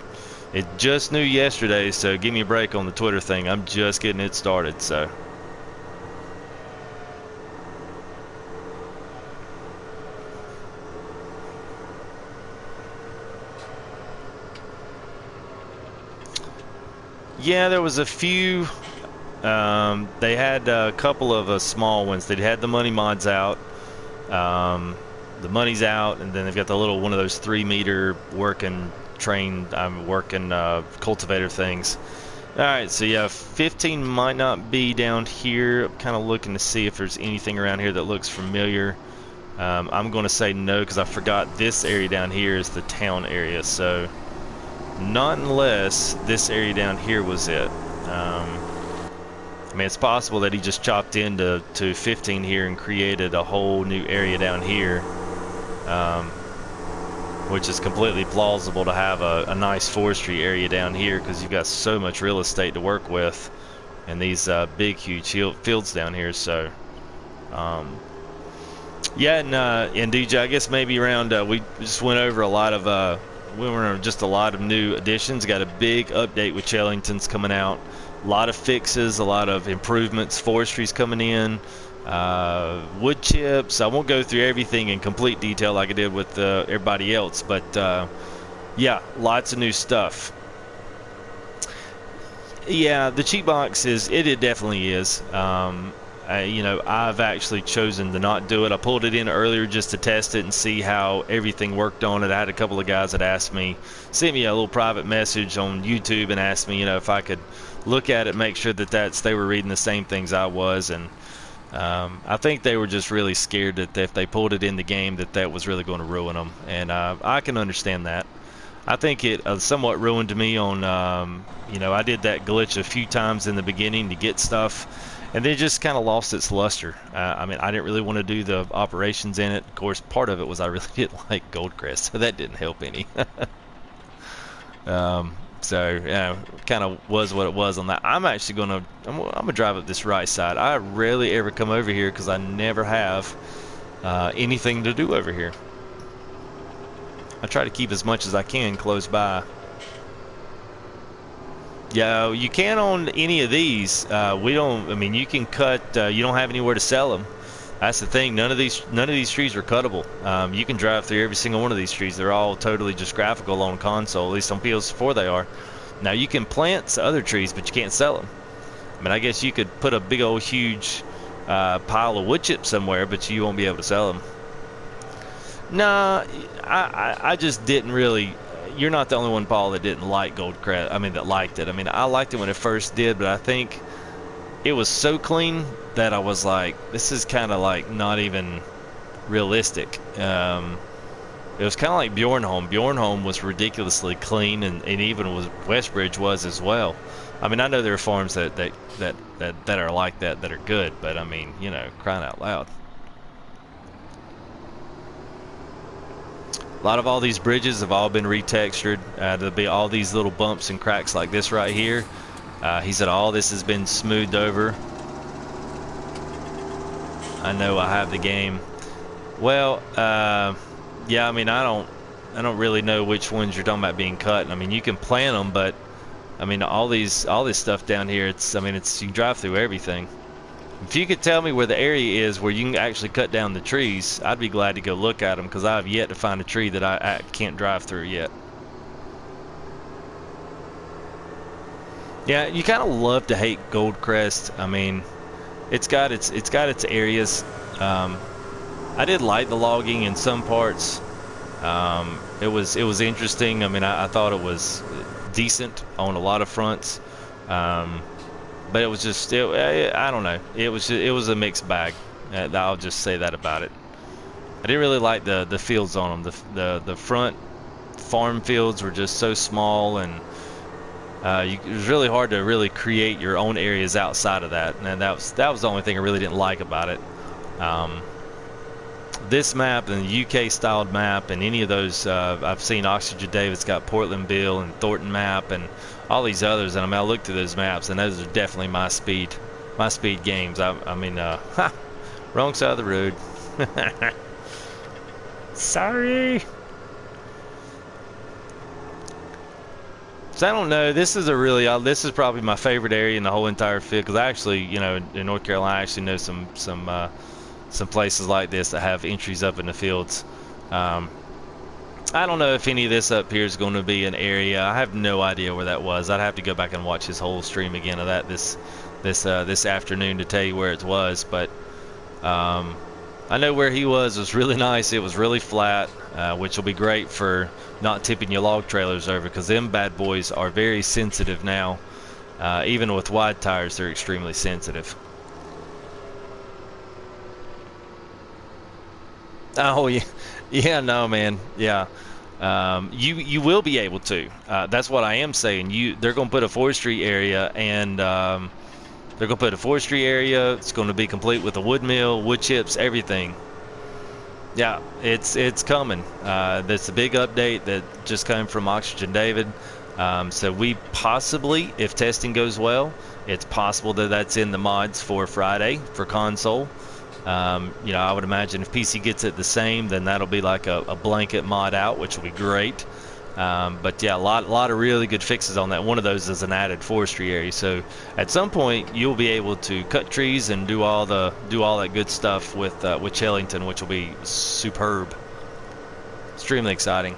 It just new yesterday, so give me a break on the Twitter thing. I'm just getting it started, so. Yeah, there was a few. They had a couple of small ones. They had the money mods out. The money's out, and then they've got the little one of those 3-meter working cultivator things. All right, so yeah, 15 might not be down here. I'm kind of looking to see if there's anything around here that looks familiar. I'm going to say no, because I forgot this area down here is the town area, so not unless this area down here was it. I mean, it's possible that he just chopped into 15 here and created a whole new area down here, which is completely plausible to have a nice forestry area down here, because you've got so much real estate to work with, and these big huge fields down here. So yeah, and DJ, I guess maybe around we just went over a lot of just a lot of new additions. Got a big update with Chellington's coming out. A lot of fixes, a lot of improvements. Forestry's coming in. Wood chips. I won't go through everything in complete detail like I did with everybody else, but yeah, lots of new stuff. Yeah, the cheat box it definitely is. You know, I've actually chosen to not do it. I pulled it in earlier just to test it and see how everything worked on it. I had a couple of guys that asked me, sent me a little private message on YouTube and asked me, you know, if I could look at it, make sure that they were reading the same things I was, and I think they were just really scared that if they pulled it in the game that was really going to ruin them, and I can understand that. I think it somewhat ruined me on, you know, I did that glitch a few times in the beginning to get stuff, and then it just kind of lost its luster. I mean, I didn't really want to do the operations in it. Of course, part of it was I really didn't like Goldcrest, so that didn't help any. So yeah, kind of was what it was on that. I'm actually I'm gonna drive up this right side. I rarely ever come over here because I never have anything to do over here. I try to keep as much as I can close by. Yeah, you can on any of these. We don't. I mean, you can cut. You don't have anywhere to sell them. That's the thing. None of these trees are cuttable. You can drive through every single one of these trees. They're all totally just graphical on console. At least on PS4 they are. Now you can plant other trees, but you can't sell them. I mean, I guess you could put a big old huge pile of wood chips somewhere, but you won't be able to sell them. Nah, I just didn't really. You're not the only one, Paul, that didn't like Goldcrest. I mean, that liked it. I mean, I liked it when it first did, but I think it was so clean that I was like, this is kind of like not even realistic. It was kind of like Bjornholm. Bjornholm was ridiculously clean, and even Westbridge was as well. I mean, I know there are farms that are like that are good, but I mean, you know, crying out loud. A lot of all these bridges have all been retextured. There'll be all these little bumps and cracks like this right here. He said all this has been smoothed over. I know I have the game. Well, yeah, I mean, I don't really know which ones you're talking about being cut. I mean, you can plant them, but I mean, all this stuff down here, I mean, you can drive through everything. If you could tell me where the area is where you can actually cut down the trees, I'd be glad to go look at them, because I have yet to find a tree that I can't drive through yet. Yeah, you kind of love to hate Goldcrest. I mean, it's got its areas. I did like the logging in some parts. It was interesting. I mean, I thought it was decent on a lot of fronts. But it was just, I don't know. It was a mixed bag. I'll just say that about it. I didn't really like the fields on them. The front farm fields were just so small, and it was really hard to really create your own areas outside of that. And that was the only thing I really didn't like about it. This map and the UK styled map and any of those, I've seen Oxygen David's got Portland Bill and Thornton map and all these others, and I mean, I looked through those maps, and those are definitely my speed games. I mean, wrong side of the road. Sorry. So I don't know. This is this is probably my favorite area in the whole entire field, because I actually, you know, in North Carolina, I actually know some places like this that have entries up in the fields. I don't know if any of this up here is going to be an area. I have no idea where that was. I'd have to go back and watch his whole stream again of that this afternoon to tell you where it was. But I know where he was really nice. It was really flat, which will be great for not tipping your log trailers over, because them bad boys are very sensitive now. Even with wide tires, they're extremely sensitive. Oh yeah, yeah, no man, yeah. You will be able to. That's what I am saying. They're going to put a forestry area, and they're going to put a forestry area. It's going to be complete with a wood mill, wood chips, everything. Yeah, it's coming. That's a big update that just came from Oxygen David. So we possibly, if testing goes well, it's possible that that's in the mods for Friday for console. You know, I would imagine if PC gets it the same, then that'll be like a blanket mod out, which will be great. But yeah, a lot of really good fixes on that. One of those is an added forestry area. So at some point you'll be able to cut trees and do all that good stuff with Chellington, which will be superb. Extremely exciting.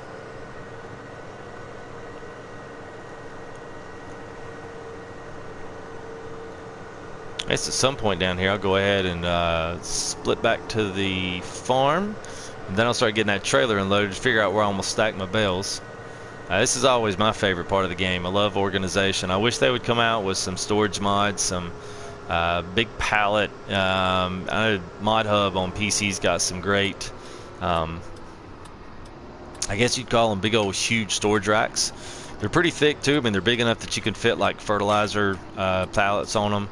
I guess at some point down here I'll go ahead and split back to the farm, and then I'll start getting that trailer unloaded to figure out where I'm going to stack my bales. This is always my favorite part of the game. I love organization. I wish they would come out with some storage mods, some big pallet. I know Mod Hub on PC's got some great, I guess you'd call them big old huge storage racks. They're pretty thick too. I mean, they're big enough that you can fit like fertilizer pallets on them.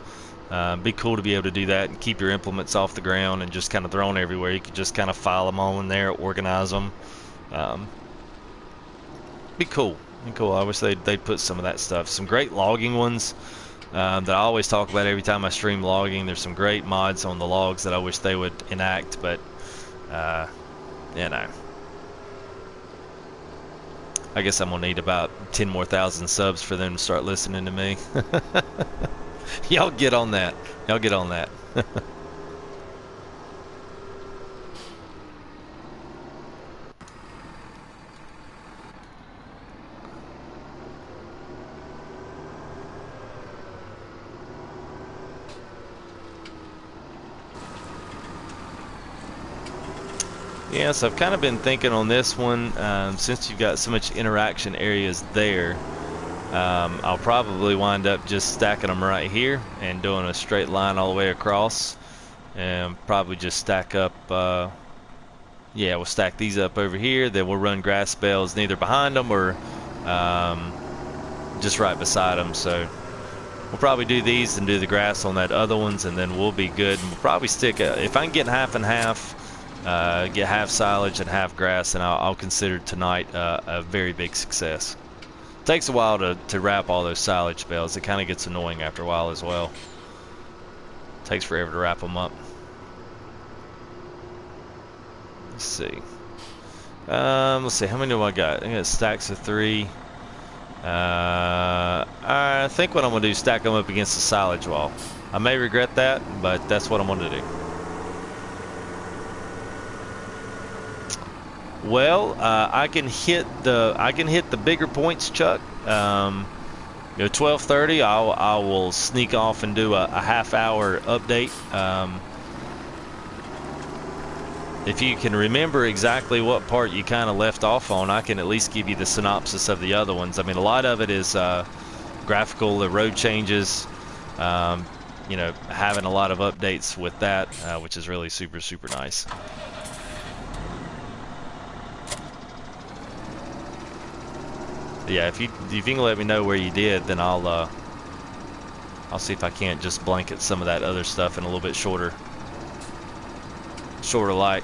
Be cool to be able to do that and keep your implements off the ground and just kind of thrown everywhere. You could just kind of file them all in there, organize them. Be cool. I wish they'd put some of that stuff. Some great logging ones that I always talk about every time I stream logging. There's some great mods on the logs that I wish they would enact, but you know, I guess I'm gonna need about 10 more thousand subs for them to start listening to me. Y'all get on that. Y'all get on that. Yeah, so I've kind of been thinking on this one, since you've got so much interaction areas there, I'll probably wind up just stacking them right here and doing a straight line all the way across, and probably just stack up, yeah, we'll stack these up over here, then we'll run grass bales neither behind them or just right beside them. So we'll probably do these and do the grass on that other ones, and then we'll be good. And we'll probably stick, if I can get half and half, get half silage and half grass, and I'll consider tonight a very big success. Takes a while to wrap all those silage bales. It kind of gets annoying after a while as well. Takes forever to wrap them up. Let's see. Let's see. How many do I got? I got stacks of 3. I think what I'm gonna do is stack them up against the silage wall. I may regret that, but that's what I'm gonna do. Well, I can hit the bigger points, Chuck. 12:30. I will sneak off and do a half-hour update. If you can remember exactly what part you kind of left off on, I can at least give you the synopsis of the other ones. I mean, a lot of it is graphical, the road changes. Having a lot of updates with that, which is really super, super nice. Yeah, if you can let me know where you did, then I'll see if I can't just blanket some of that other stuff in a little bit shorter light.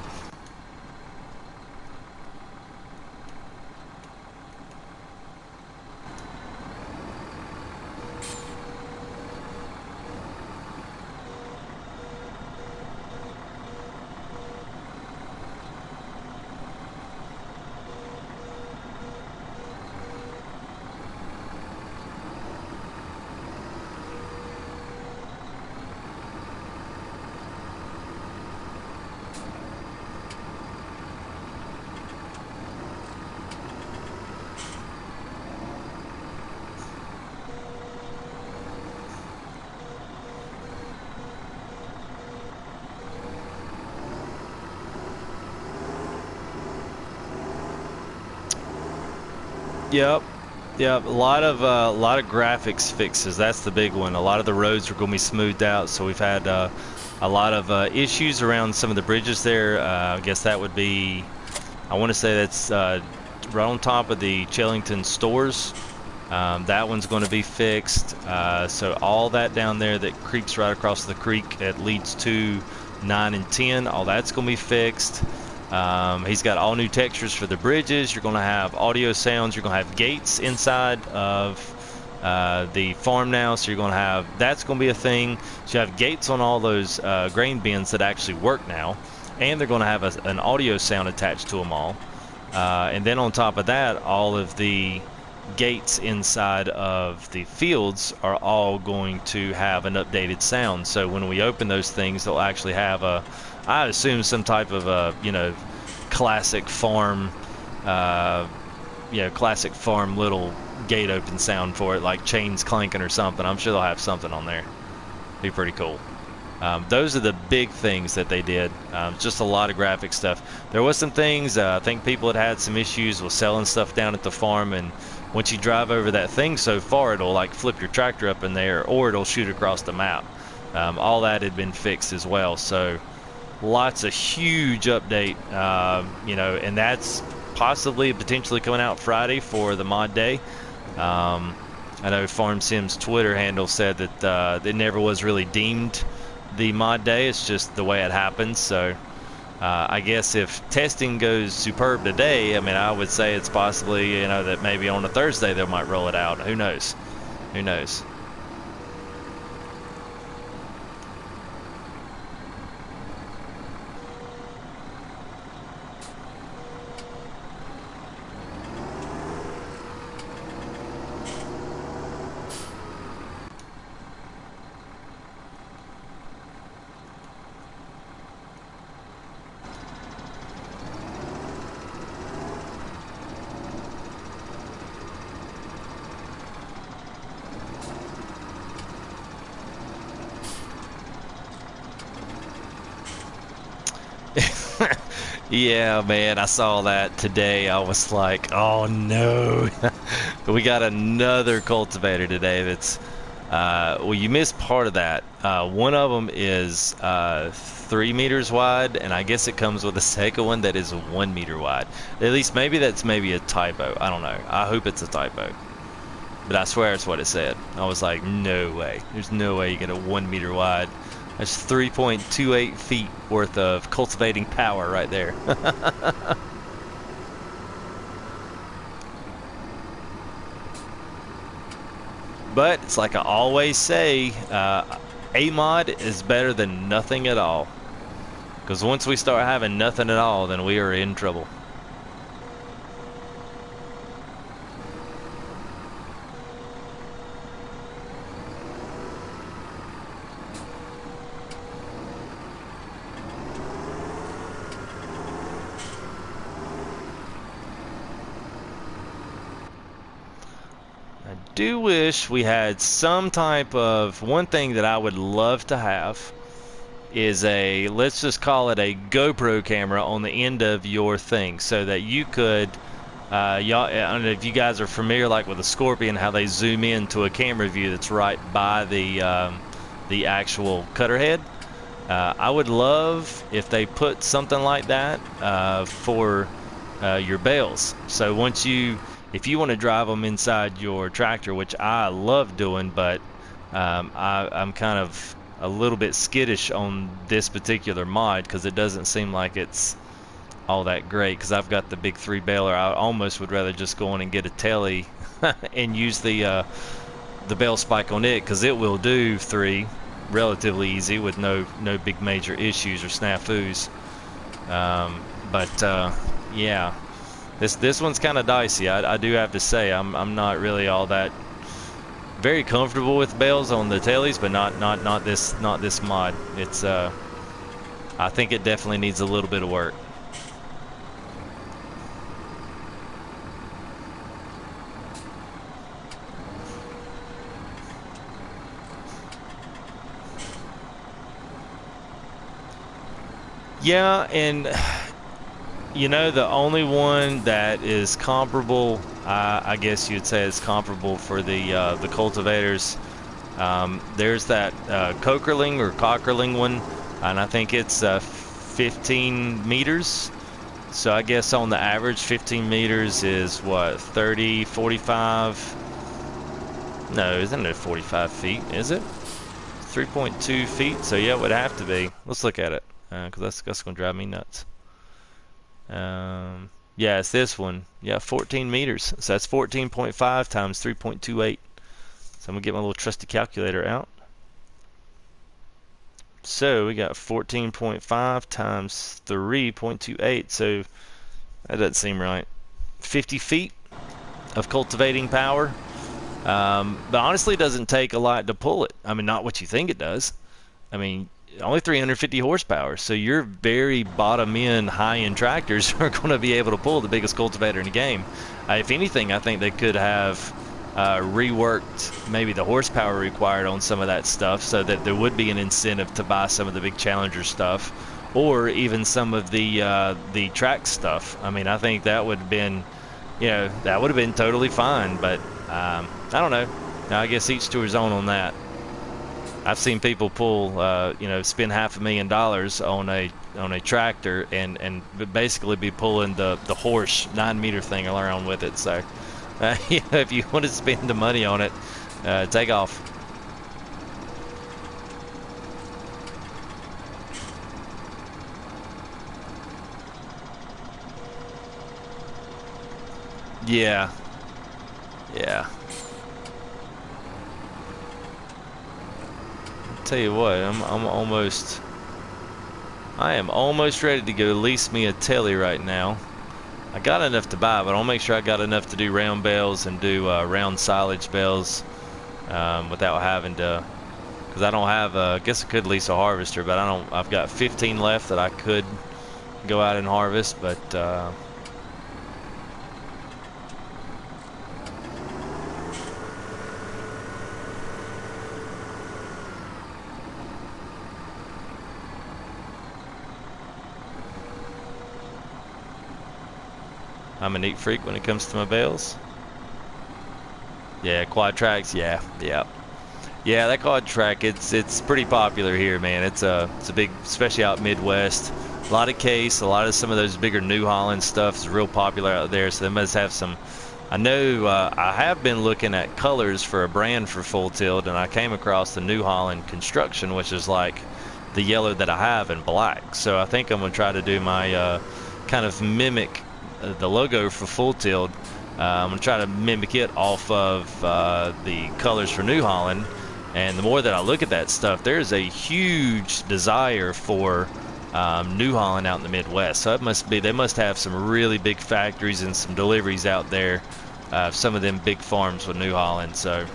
Yep. A lot of graphics fixes. That's the big one. A lot of the roads are going to be smoothed out. So we've had a lot of issues around some of the bridges there. I guess that would be, I want to say that's right on top of the Chellington stores. That one's going to be fixed. So all that down there that creeps right across the creek that leads to 9 and 10, all that's going to be fixed. He's got all new textures for the bridges. You're going to have audio sounds. You're going to have gates inside of the farm now. So you're going to have, that's going to be a thing. So you have gates on all those grain bins that actually work now. And they're going to have an audio sound attached to them all. And then on top of that, all of the gates inside of the fields are all going to have an updated sound. So when we open those things, they'll actually have I assume some type of classic farm, classic farm little gate open sound for it, like chains clanking or something. I'm sure they'll have something on there. Be pretty cool. Those are the big things that they did. Just a lot of graphic stuff. There was some things, I think people had some issues with selling stuff down at the farm, and once you drive over that thing so far, it'll like flip your tractor up in there, or it'll shoot across the map. All that had been fixed as well. So lots of huge update, and that's potentially coming out Friday for the mod day. I know Farm Sim's Twitter handle said that it never was really deemed the mod day. It's just the way it happens. So I guess if testing goes superb today, I mean, I would say it's possibly, that maybe on a Thursday they might roll it out. Who knows? Who knows? Yeah, man, I saw that today. I was like, oh no. We got another cultivator today that's, well, you missed part of that. One of them is 3 meters wide, and I guess it comes with a second one that is 1 meter wide. At least maybe that's a typo. I don't know. I hope it's a typo. But I swear it's what it said. I was like, no way. There's no way you get a 1 meter wide. That's 3.28 feet worth of cultivating power right there. But it's like I always say, a mod is better than nothing at all. Because once we start having nothing at all, then we are in trouble. I do wish we had some type of, one thing that I would love to have is a, let's just call it a GoPro camera on the end of your thing, so that you could, y'all, I don't know if you guys are familiar, like with a Scorpion, how they zoom into a camera view that's right by the actual cutter head. I would love if they put something like that for your bales. So once you, if you want to drive them inside your tractor, which I love doing, but I'm kind of a little bit skittish on this particular mod because it doesn't seem like it's all that great, because I've got the big 3 baler. I almost would rather just go on and get a telly and use the bale spike on it, because it will do 3 relatively easy with no big major issues or snafus. Yeah, this one's kind of dicey. I do have to say I'm not really all that very comfortable with bales on the tellies, but not this mod. It's I think it definitely needs a little bit of work. Yeah, and you know, the only one that is comparable, I guess you'd say is comparable for the cultivators. There's that Cokerling or Cockerling one, and I think it's 15 meters. So I guess on the average, 15 meters is what, 30, 45? No, isn't it 45 feet? Is it? 3.2 feet. So yeah, it would have to be. Let's look at it, because that's going to drive me nuts. Yeah, it's this one. Yeah, 14 meters. So that's 14.5 times 3.28. So I'm gonna get my little trusty calculator out. So we got 14.5 times 3.28. So that doesn't seem right. 50 feet of cultivating power. But honestly, it doesn't take a lot to pull it. I mean, not what you think it does. I mean, only 350 horsepower, so your very bottom end high end tractors are going to be able to pull the biggest cultivator in the game. If anything, I think they could have reworked maybe the horsepower required on some of that stuff, so that there would be an incentive to buy some of the big Challenger stuff, or even some of the track stuff. I mean, I think that would have been, you know, that would have been totally fine. But I don't know. I guess each to his own on that. I've seen people pull, you know, spend $500,000 on a tractor and basically be pulling the horse 9-meter thing around with it. So, you know, if you want to spend the money on it, take off. Yeah. Yeah. Tell you what, I am almost ready to go lease me a telly right now. I got enough to buy, but I'll make sure I got enough to do round bales and do round silage bales without having to, because I don't have I guess I could lease a harvester, but I've got 15 left that I could go out and harvest, but I'm a neat freak when it comes to my bales. Yeah, quad tracks. Yeah. That quad track. It's pretty popular here, man. It's a big, especially out Midwest. A lot of case, a lot of some of those bigger New Holland stuff is real popular out there. So they must have some. I know I have been looking at colors for a brand for full tilt, and I came across the New Holland Construction, which is like the yellow that I have in black. So I think I'm gonna try to do my kind of mimic the logo for full tilt, I'm going to try to mimic it off of the colors for New Holland. And the more that I look at that stuff, there's a huge desire for New Holland out in the Midwest. So it must be, they must have some really big factories and some deliveries out there. Some of them big farms with New Holland. So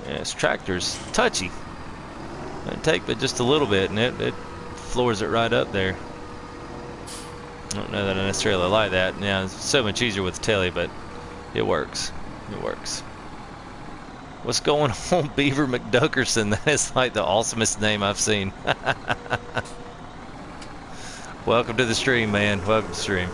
yeah, this tractor's touchy. It'd take but just a little bit, and it floors it right up there. I don't know that I necessarily like that. Yeah, it's so much easier with the telly, but it works. It works. What's going on, Beaver McDuckerson? That is like the awesomest name I've seen. Welcome to the stream, man. Welcome to the stream.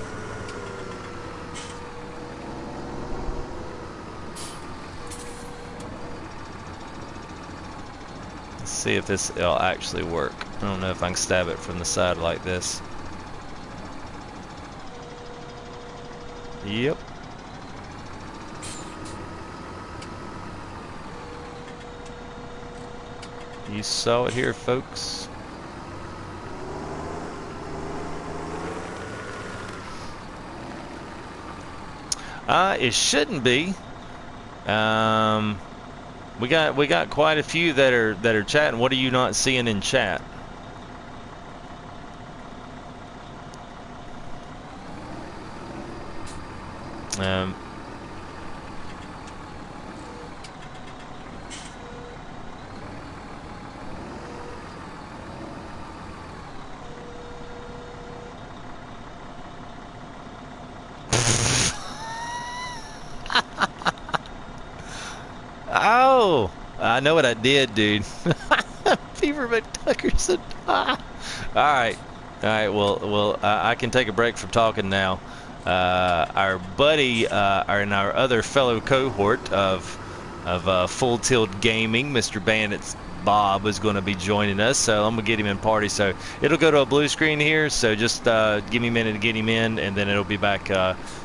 Let's see if this will actually work. I don't know if I can stab it from the side like this. Yep. You saw it here, folks. It shouldn't be. We got quite a few that are chatting. What are you not seeing in chat? Oh, I know what I did, dude. Beaver McDuckerson. All right. Well, I can take a break from talking now. Our buddy, and our other fellow cohort of Full Tilt Gaming, Mr. Bandit's Bob, is going to be joining us. So I'm gonna get him in party. So it'll go to a blue screen here. So just give me a minute to get him in, and then it'll be back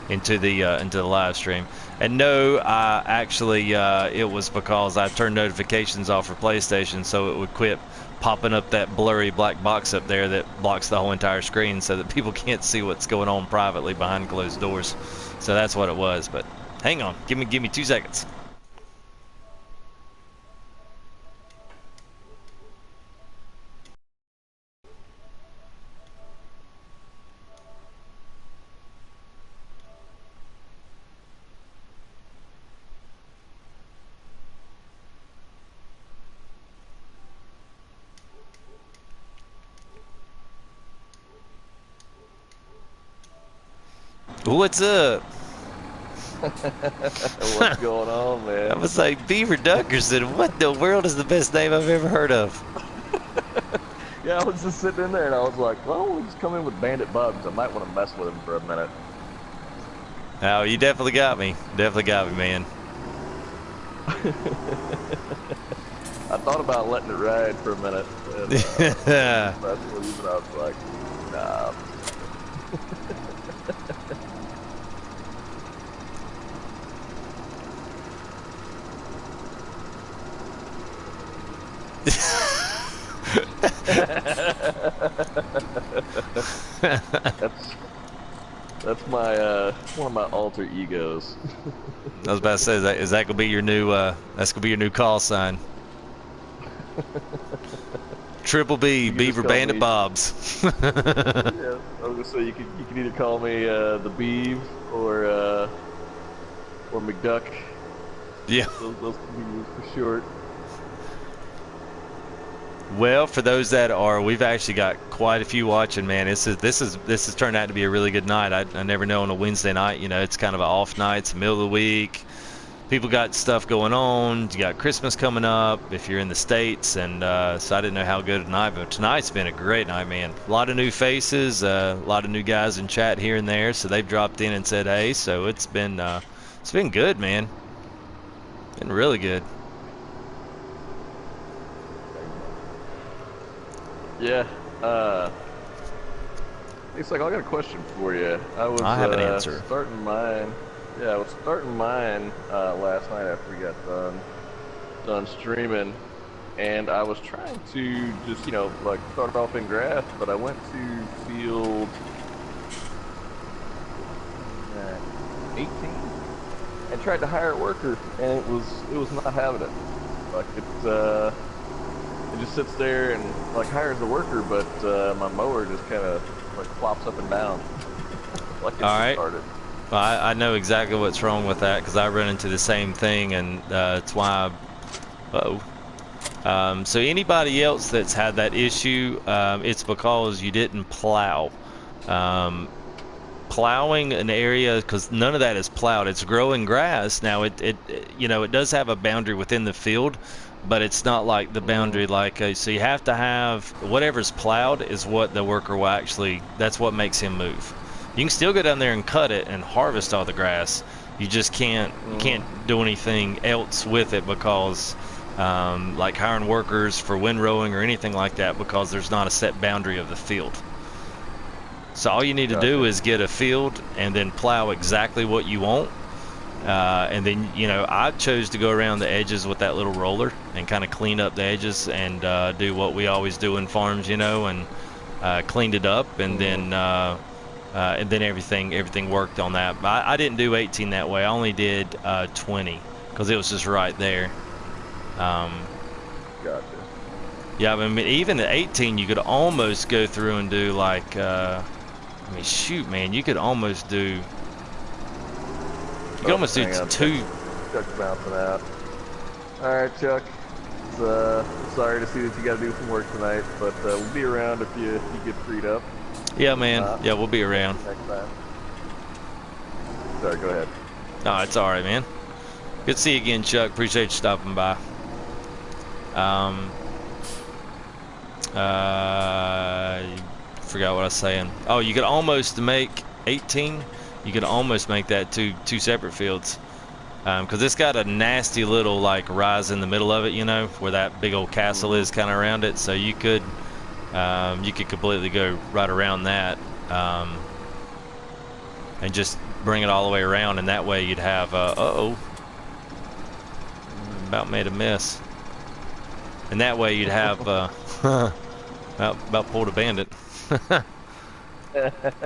into the live stream. And no, actually, it was because I turned notifications off for PlayStation, so it would quit popping up that blurry black box up there that blocks the whole entire screen, so that people can't see what's going on privately behind closed doors. So that's what it was. But hang on, give me 2 seconds. What's up? What's going on, man? I was like, Beaver Duckerson, what the world is the best name I've ever heard of? Yeah, I was just sitting in there and I was like, well, we'll just come in with Bandit Bugs. I might want to mess with him for a minute. Oh, you definitely got me. Definitely got me, man. I thought about letting it ride for a minute. And, that's what I was like, nah. That's my one of my alter egos. I was about to say, is that gonna be your new that's gonna be your new call sign? Triple B, Beaver Bandit Bobs. Yeah, I was gonna say you can either call me the Beav or McDuck. Yeah. Those can be used for short. Well, for those that are, we've actually got quite a few watching, man. This has turned out to be a really good night. I never know on a Wednesday night, you know, it's kind of an off night, it's the middle of the week. People got stuff going on. You got Christmas coming up if you're in the States, and so I didn't know how good tonight, but tonight's been a great night, man. A lot of new faces, a lot of new guys in chat here and there, so they've dropped in and said hey. So it's been good, man. Been really good. Yeah. It's like I got a question for you. I have an answer. Starting mine. Yeah, I was starting mine last night after we got done streaming, and I was trying to just like start off in grass, but I went to field 18 and tried to hire a worker, and it was not having it. Like it just sits there and like hires a worker, but my mower just kind of like flops up and down. Like it's All right. started. Well, I know exactly what's wrong with that because I run into the same thing, and it's why. So anybody else that's had that issue, it's because you didn't plow. Plowing an area, because none of that is plowed. It's growing grass. Now it does have a boundary within the field, but it's not like the boundary so you have to have whatever's plowed is what the worker will actually. That's what makes him move. You can still go down there and cut it and harvest all the grass. You just can't do anything else with it because like hiring workers for windrowing or anything like that, because there's not a set boundary of the field. So all you need to do is get a field and then plow exactly what you want. And then, I chose to go around the edges with that little roller and kind of clean up the edges and do what we always do in farms, and cleaned it up, and then everything worked on that. I didn't do 18 that way. I only did 20 because it was just right there. Gotcha. Yeah, I mean, even at 18, you could almost go through and do like, shoot, man, you could almost do. You could almost do two. Chuck's bouncing out. All right, Chuck. Sorry to see that you got to do some work tonight, but we'll be around if you get freed up. Yeah, man. Yeah, we'll be around. Next time. Sorry, go ahead. No, it's all right, man. Good to see you again, Chuck. Appreciate you stopping by. Forgot what I was saying. Oh, you could almost make 18. You could almost make that two separate fields, because it's got a nasty little like rise in the middle of it, where that big old castle is kind of around it. So you could completely go right around that, and just bring it all the way around, and that way you'd have. About made a mess. And that way you'd have about pulled a bandit.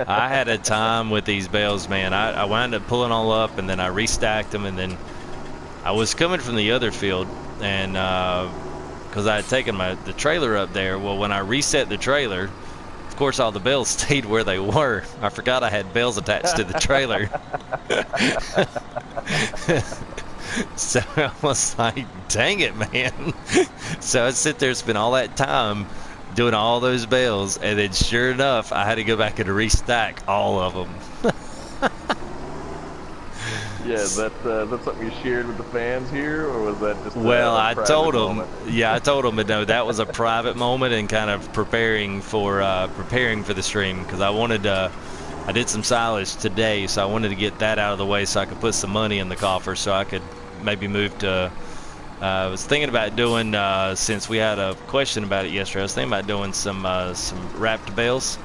I had a time with these bales, man. I wound up pulling all up, and then I restacked them, and then I was coming from the other field, and because I had taken the trailer up there. Well, when I reset the trailer, of course all the bales stayed where they were. I forgot I had bales attached to the trailer. So I was like, dang it, man. So I'd sit there and spend all that time doing all those bales, and then sure enough, I had to go back and restack all of them. Yeah, that's something you shared with the fans here, or was that just well, I told them, moment? Yeah, I told them, but no, that was a private moment and kind of preparing for the stream, because I did some silage today, so I wanted to get that out of the way so I could put some money in the coffer so I could maybe move to. I was thinking about doing, since we had a question about it yesterday, I was thinking about doing some wrapped bales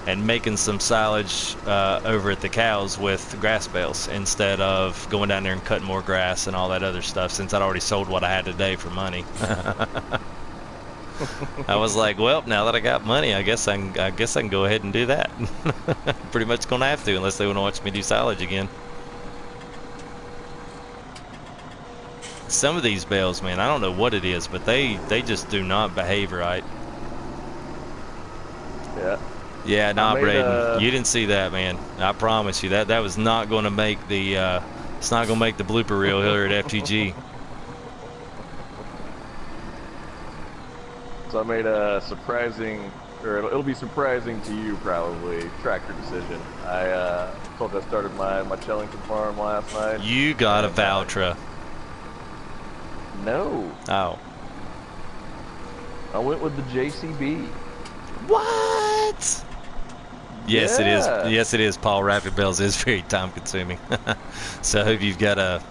and making some silage over at the cows with grass bales instead of going down there and cutting more grass and all that other stuff, since I'd already sold what I had today for money. I was like, well, now that I got money, I guess I can go ahead and do that. Pretty much gonna have to, unless they want to watch me do silage again. Some of these bales, man, I don't know what it is, but they just do not behave right. Yeah. Yeah, nah, Braden, you didn't see that, man. I promise you that was not going to make the it's not going to make the blooper reel here at FTG. So I made a surprising, or it'll be surprising to you probably, tractor decision. I told you I started my Chellington farm last night. You got a Valtra. No. Oh. I went with the JCB. What? Yes, yeah. It is. Yes, it is. Paul, rapid bales is very time consuming. So I hope you've got a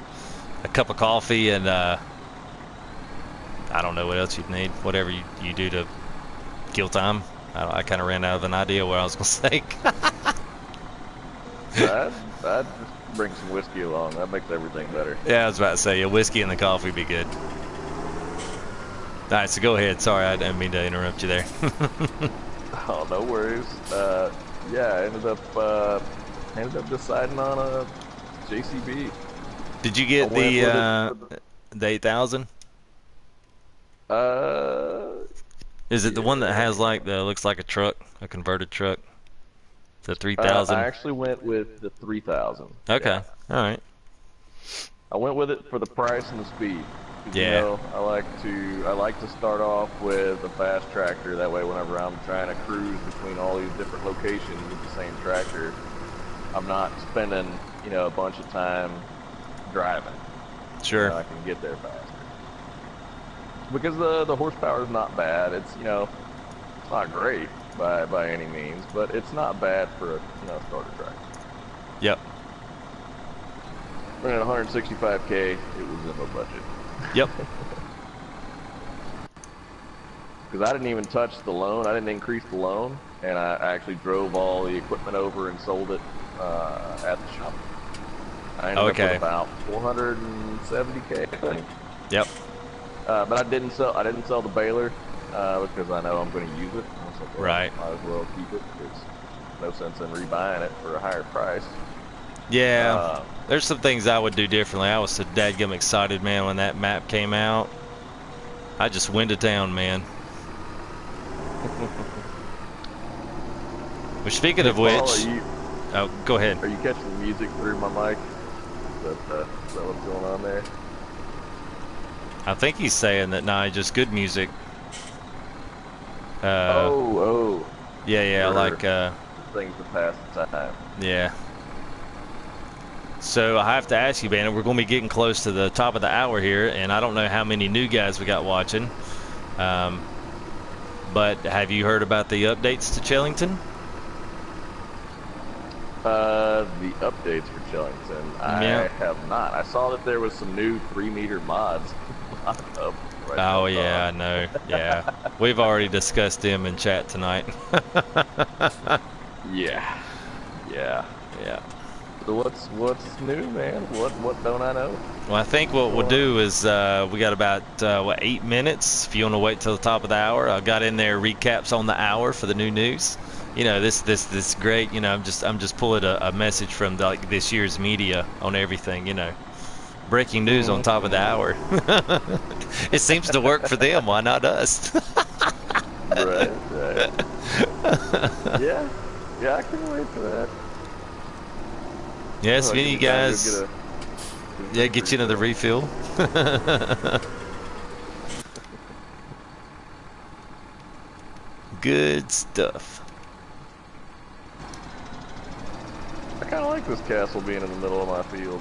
a cup of coffee, and I don't know what else you'd need. Whatever you do to kill time. I kind of ran out of an idea what I was gonna say. I'd just bring some whiskey along. That makes everything better. Yeah, I was about to say, a whiskey and the coffee would be good. All right, so go ahead. Sorry, I didn't mean to interrupt you there. Oh, no worries. Yeah, I ended up deciding on a JCB. Did you get the 8,000? Is it the one that has like looks like a truck, a converted truck? The 3,000. I actually went with the 3,000. Okay, Yeah. all right. I went with it for the price and the speed. Yeah. You know, I like to start off with a fast tractor. That way, whenever I'm trying to cruise between all these different locations with the same tractor, I'm not spending, you know, a bunch of time driving. Sure. You know, I can get there faster. Because the horsepower is not bad. It's, you know, it's not great by any means, but it's not bad for a, you know, starter tractor. Yep. Running 165K, it was in my budget. Yep. Because I didn't even touch the loan. I didn't increase the loan, and I actually drove all the equipment over and sold it at the shop. I ended up with about 470K, I think. Yep. But I didn't sell the baler because I know I'm going to use it. I was like, well, Right. might as well keep it because no sense in rebuying it for a higher price. Yeah. There's some things I would do differently. I was so dadgum excited, man, when that map came out. I just went to town, man. Well, speaking of which, oh, go ahead. Are you catching the music through my mic? Is that what's going on there? I think he's saying that just good music. Oh. Yeah, Sure. like Things to pass the time. yeah. So I have to ask you, Bandit, we're going to be getting close to the top of the hour here, and I don't know how many new guys we got watching. But have you heard about the updates to Chellington? The updates for Chellington, I have not. I saw that there was some new 3-meter mods popped up. Oh yeah, I know. Yeah, we've already discussed them in chat tonight. Yeah. So what's new, man? What don't I know? Well, I think what we'll do is we got about 8 minutes. If you want to wait till the top of the hour, I got in there recaps on the hour for the new news. You know, this great. You know, I'm just pulling a message from like this year's media on everything. You know, breaking news on top of the hour. It seems to work for them. Why not us? Right. Yeah, I can wait for that. Yes, any of you guys. Yeah, get you another refill. Good stuff. I kind of like this castle being in the middle of my field.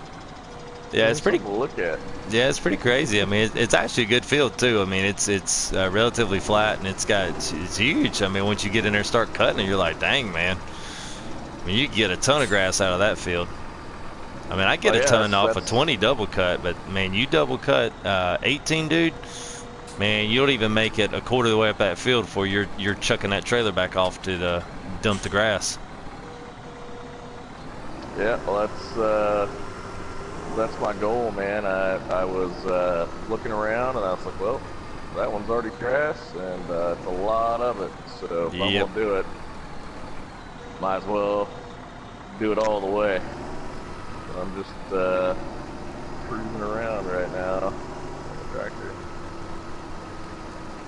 Yeah, it's pretty. To look at. Yeah, it's pretty crazy. I mean, it's actually a good field too. I mean, it's relatively flat and it's huge. I mean, once you get in there and start cutting it, you're like, dang, man. I mean, you can get a ton of grass out of that field. I mean, I get a ton off a 20 double cut, but man, you double cut 18, dude. Man, you don't even make it a quarter of the way up that field before you're chucking that trailer back off to dump the grass. Yeah, well, that's my goal, man. I was looking around and I was like, well, that one's already grass and it's a lot of it. So if I'm gonna do it, might as well do it all the way. So I'm just cruising around right now on the tractor.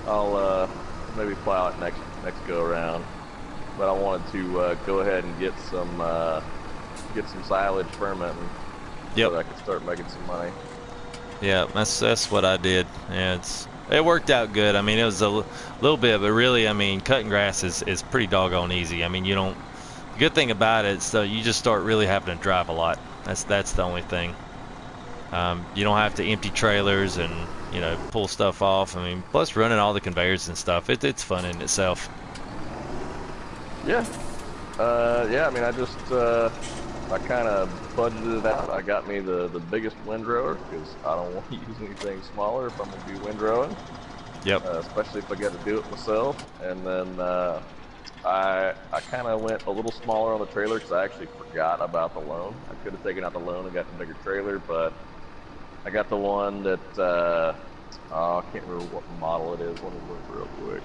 I'll maybe plow it next go around, but I wanted to go ahead and get some silage fermenting. Yep. So that I could start making some money. Yeah, that's what I did. Yeah, it worked out good. I mean, it was a little bit, but really, I mean, cutting grass is pretty doggone easy. I mean, you don't. The good thing about it is you just start really having to drive a lot. That's the only thing. You don't have to empty trailers and pull stuff off. I mean, plus running all the conveyors and stuff. It's fun in itself. Yeah. Yeah. I mean, I just I kind of budgeted it out. I got me the biggest windrower because I don't want to use anything smaller if I'm going to be windrowing, Yep. especially if I got to do it myself. And then I kind of went a little smaller on the trailer because I actually forgot about the loan. I could have taken out the loan and got the bigger trailer, but I got the one that I can't remember what model it is. Let me look real quick.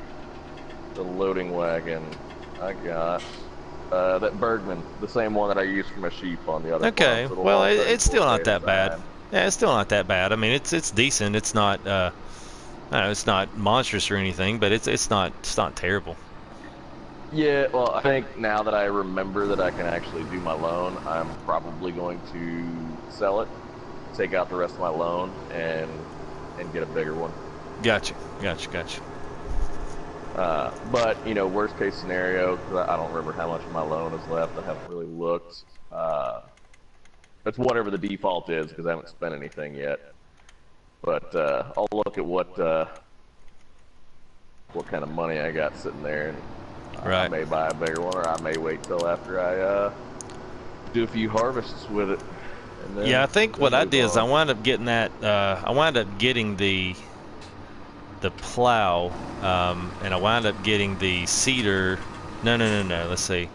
The loading wagon I got. That Bergman, the same one that I used for my sheep on the other Okay. farm. So Well, it's still not that bad. design. Yeah, it's still not that bad. I mean, it's decent. It's not I don't know, it's not monstrous or anything, but it's not terrible. Yeah, well, I think now that I remember that I can actually do my loan, I'm probably going to sell it, take out the rest of my loan, and get a bigger one. Gotcha. But you know, worst case scenario, because I don't remember how much of my loan is left. I haven't really looked. It's whatever the default is because I haven't spent anything yet. But I'll look at what kind of money I got sitting there, and Right. I may buy a bigger one, or I may wait till after I do a few harvests with it. And then, Yeah, I think what I did is I wound up getting that. I wound up getting the plow, and I wound up getting the seeder. No. Let's see.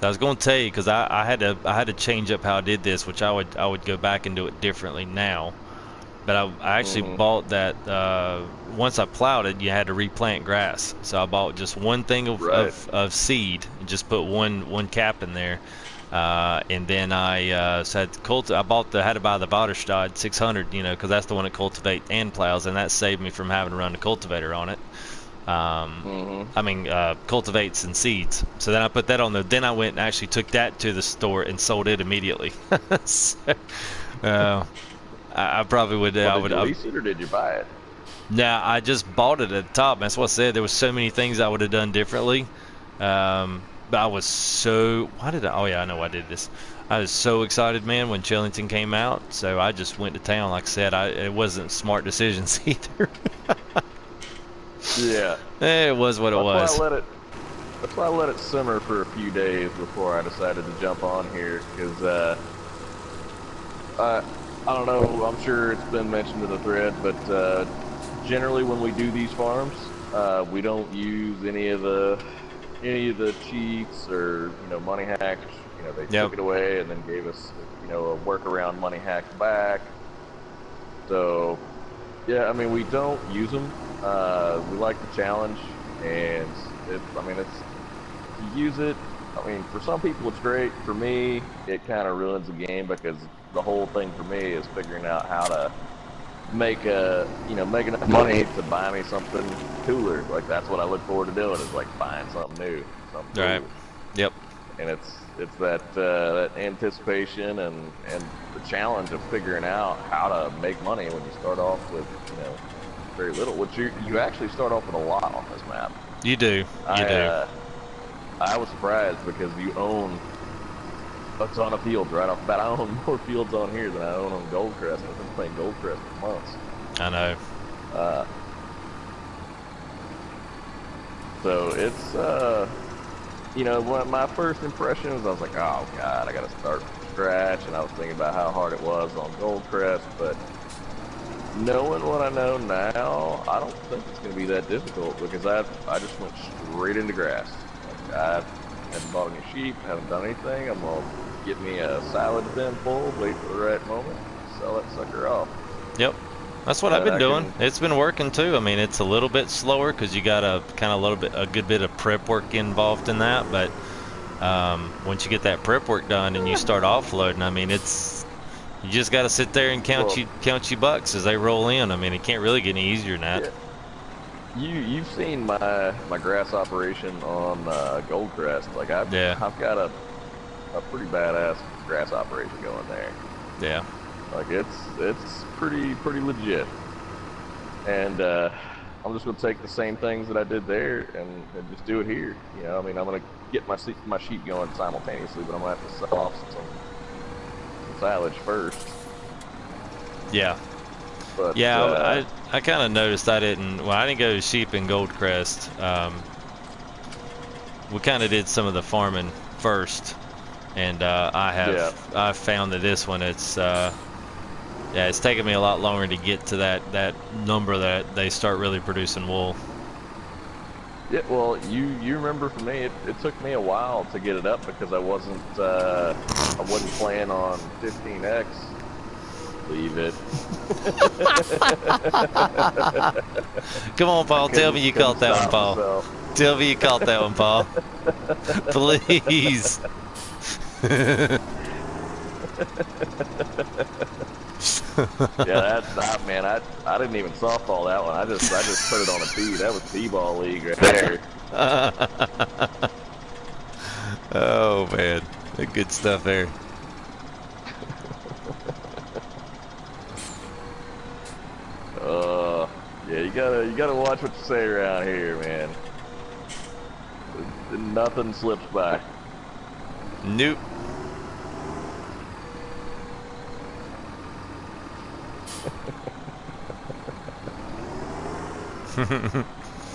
I was going to tell you because I had to change up how I did this, which I would go back and do it differently now. But I actually bought that. Once I plowed it, you had to replant grass. So I bought just one thing of seed and just put one cap in there. And then I had to buy the Vaderstad 600, you know, because that's the one that cultivates and plows, and that saved me from having to run the cultivator on it. I mean, cultivates and seeds. So then I put that on there. Then I went and actually took that to the store and sold it immediately. So, I probably would. Well, I did would. you lease it or did you buy it? Nah, I just bought it at the top. That's what I said. There was so many things I would have done differently. But I was so. Why did I? Oh yeah, I know why I did this. I was so excited, man, when Chellington came out. So I just went to town. Like I said, it wasn't smart decisions either. Yeah. It was what it was. That's why I let it simmer for a few days before I decided to jump on here, because I don't know, I'm sure it's been mentioned in the thread, but generally when we do these farms, we don't use any of the cheats or money hacks. They took it away and then gave us a workaround money hacks back. So yeah, I mean, we don't use them. We like the challenge, and it's you use it. I mean, for some people it's great. For me, it kind of ruins the game because the whole thing for me is figuring out how to make enough money to buy me something cooler. Like, that's what I look forward to doing, is like buying something new, something Right. cool. Yep. And it's that anticipation and the challenge of figuring out how to make money when you start off with very little. Which you actually start off with a lot on this map. You do. I was surprised because you own a ton of fields right off the bat. I own more fields on here than I own on Goldcrest. I've been playing Goldcrest for months. I know. So it's my first impression was, I was like, oh god, I gotta start from scratch, and I was thinking about how hard it was on Goldcrest, but knowing what I know now, I don't think it's gonna be that difficult, because I just went straight into grass. Like, I haven't bought any sheep, haven't done anything. I'm gonna get me a silage bin full, wait for the right moment, sell that sucker off. Yep. That's what I've been doing. It's been working too. I mean, it's a little bit slower because you got a good bit of prep work involved in that. But once you get that prep work done and you start offloading, I mean, you just got to sit there and count your bucks as they roll in. I mean, it can't really get any easier than that. Yeah. You've seen my grass operation on Goldcrest. Like, I've got a pretty badass grass operation going there. Yeah. Like, it's pretty legit. And I'm just gonna take the same things that I did there and just do it here. I mean, I'm gonna get my sheep going simultaneously, but I'm gonna have to sell off some silage first. Yeah. But yeah, I kind of noticed I didn't go to sheep in Goldcrest. We kind of did some of the farming first. and Yeah. I've found that this one yeah, it's taken me a lot longer to get to that number that they start really producing wool. Yeah, well, you remember for me, it took me a while to get it up because I wasn't playing on 15x. Leave it. Come on, I Paul. Tell me you couldn't caught that one, stop Paul. myself. Tell me you caught that one, Paul. Please. Yeah, man, I didn't even softball that one. I just put it on a tee. That was t-ball league right there. Oh man, good stuff there. Yeah, you gotta watch what you say around here, man. Nothing slips by. Nope.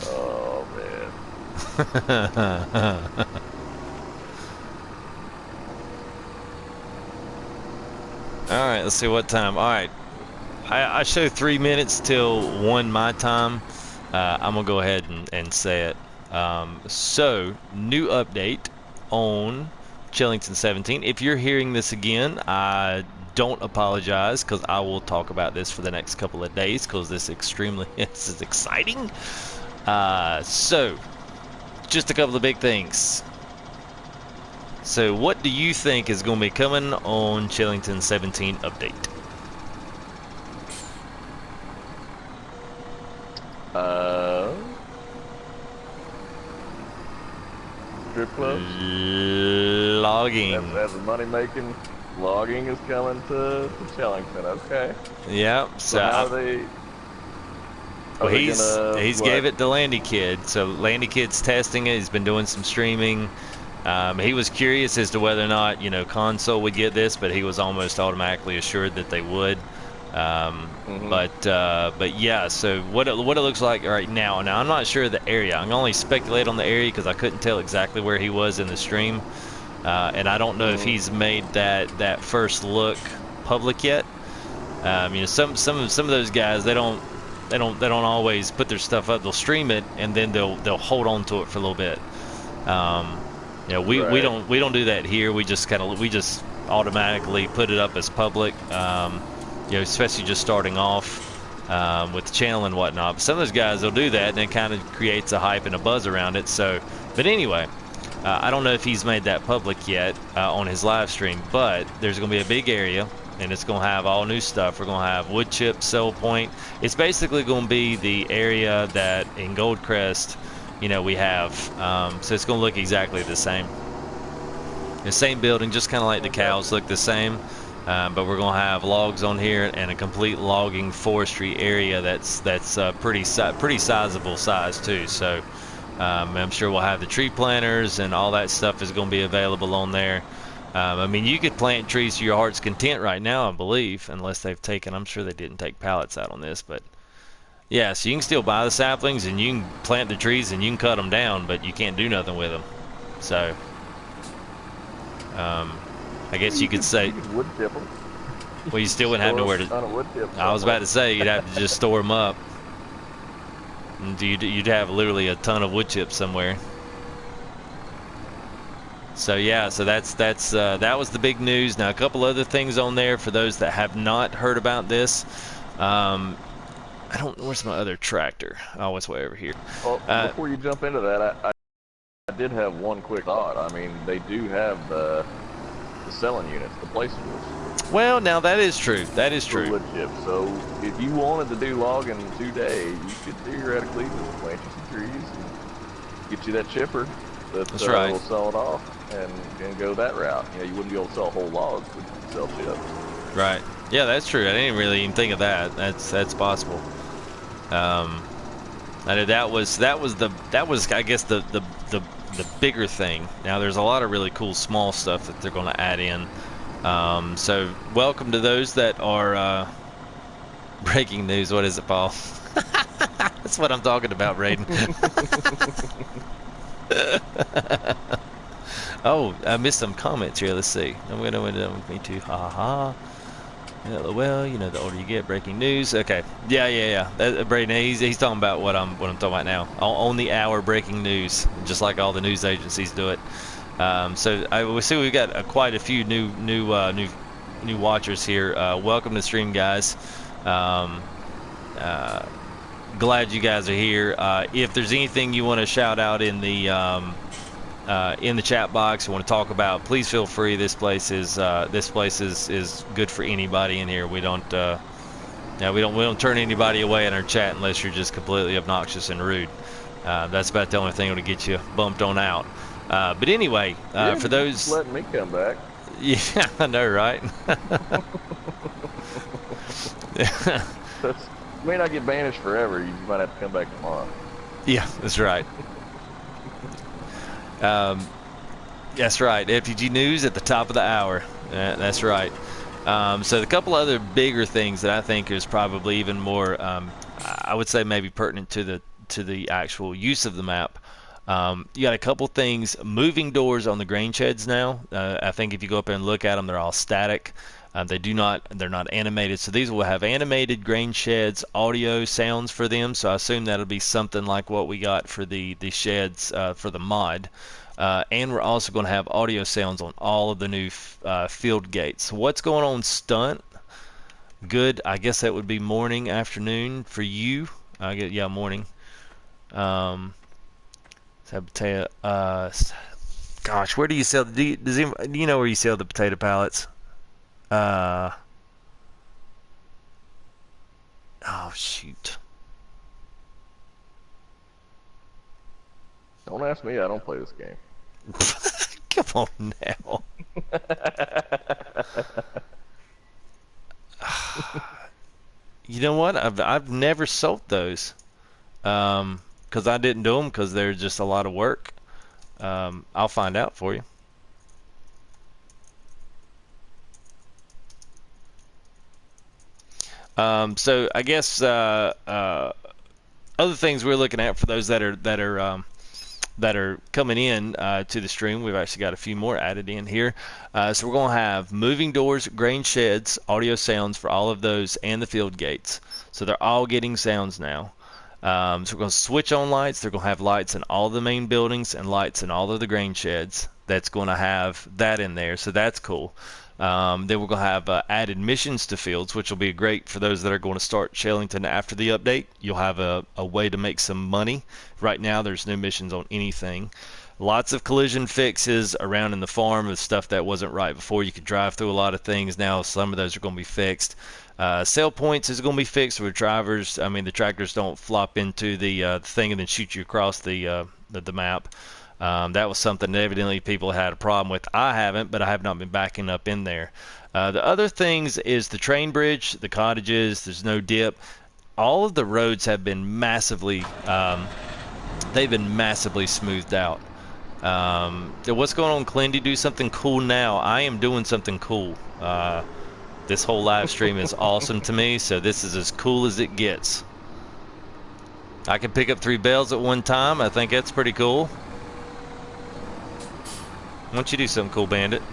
Oh man. All right, let's see what time. All right, I show 3 minutes till 1 my time. I'm gonna go ahead and say it. So, new update on Chillington 17. If you're hearing this again, I don't apologize because I will talk about this for the next couple of days because this is exciting. So, just a couple of big things. So, what do you think is going to be coming on Chillington 17 update? Strip clubs? Logging. As a money making, logging is coming to Chellington. Okay. Yeah. So how are they? Well, he's what? gave it to Landy Kid. So Landy Kid's testing it. He's been doing some streaming. He was curious as to whether or not console would get this, but he was almost automatically assured that they would. But yeah. So what it looks like right now. Now I'm not sure of the area. I can only speculate on the area because I couldn't tell exactly where he was in the stream, and I don't know if he's made that first look public yet. Some of those guys they don't always put their stuff up. They'll stream it and then they'll hold on to it for a little bit. We don't do that here. We just automatically put it up as public. Especially just starting off with the channel and whatnot. But some of those guys will do that and it kind of creates a hype and a buzz around it. So, but anyway, I don't know if he's made that public yet on his live stream. But there's going to be a big area. And it's going to have all new stuff. We're going to have wood chip, sell point. It's basically going to be the area that in Goldcrest, we have. So it's going to look exactly the same. The same building, just kind of like the cows look the same. But we're going to have logs on here and a complete logging forestry area that's pretty sizable size too. So I'm sure we'll have the tree planters and all that stuff is going to be available on there. You could plant trees to your heart's content right now, I believe, unless they've taken. I'm sure they didn't take pallets out on this, but yeah. So you can still buy the saplings and you can plant the trees and you can cut them down, but you can't do nothing with them. So, I guess you could say. You could wood chip them. Well, you still wouldn't have nowhere to. I was about to say you'd have to just store them up. And you'd have literally a ton of wood chips somewhere. So yeah, so that was the big news. Now a couple other things on there for those that have not heard about this. I don't. Where's my other tractor? Oh, it's way over here. Well, before you jump into that, I did have one quick thought. I mean, they do have the selling units, the placeables. Well, now that is true. That is true. Wood chip. So if you wanted to do logging today, you could theoretically just plant you some trees and get you that chipper. That's right. Will sell it off and go that route. You wouldn't be able to sell whole logs, but you could sell chips. Right. Yeah, that's true. I didn't really even think of that. That's possible. I know that was I guess the bigger thing. Now there's a lot of really cool small stuff that they're going to add in. So welcome to those that are breaking news. What is it, Paul? That's what I'm talking about, Braden. Oh, I missed some comments here. Let's see. I'm gonna me too. Ha ha ha. Well, you know, the older you get, breaking news. Okay, yeah. Braden, he's talking about what I'm talking about now. On the hour breaking news, just like all the news agencies do it. So we see we've got quite a few new watchers here. Welcome to the stream, guys. Um, Glad you guys are here. If there's anything you want to shout out in the chat box, you want to talk about, please feel free. This place is good for anybody in here. We don't turn anybody away in our chat unless you're just completely obnoxious and rude. That's about the only thing that'll get you bumped on out. But anyway, yeah, for those just letting me come back. Yeah, I know, right? You may not get banished forever. You might have to come back tomorrow. Yeah, that's right. That's right. FTG news at the top of the hour. That's right. So a couple other bigger things that I think is probably even more, I would say maybe pertinent to the actual use of the map. You got a couple things. Moving doors on the grain sheds now. I think if you go up and look at them, they're all static. They're not animated. So these will have animated grain sheds, audio sounds for them. So I assume that'll be something like what we got for the sheds for the mod. And we're also going to have audio sounds on all of the new field gates. So what's going on, stunt? Good. I guess that would be morning, afternoon for you. Yeah, morning. Gosh, where do you sell? Do you know where you sell the potato pallets? Oh shoot! Don't ask me. I don't play this game. Come on now. You know what? I've never sold those. Because I didn't do them because they're just a lot of work. I'll find out for you. So I guess other things we're looking at for those that are coming in to the stream, we've actually got a few more added in here. So we're going to have moving doors, grain sheds, audio sounds for all of those, and the field gates. So they're all getting sounds now. So we're going to switch on lights. They're going to have lights in all the main buildings and lights in all of the grain sheds. That's going to have that in there, so that's cool. Then we're going to have added missions to fields, which will be great for those that are going to start Chellington after the update. You'll have a way to make some money. Right now, there's no missions on anything. Lots of collision fixes around in the farm of stuff that wasn't right before. You could drive through a lot of things. Now some of those are going to be fixed. Sell points is going to be fixed where drivers, the tractors don't flop into the thing and then shoot you across the map. That was something that evidently people had a problem with. I haven't, but I have not been backing up in there. The other things is the train bridge, the cottages, there's no dip. All of the roads have been massively smoothed out. What's going on, Clindy? Do something cool now. I am doing something cool. This whole live stream is awesome to me, so this is as cool as it gets. I can pick up 3 bales at one time. I think that's pretty cool. Why don't you do something cool, Bandit?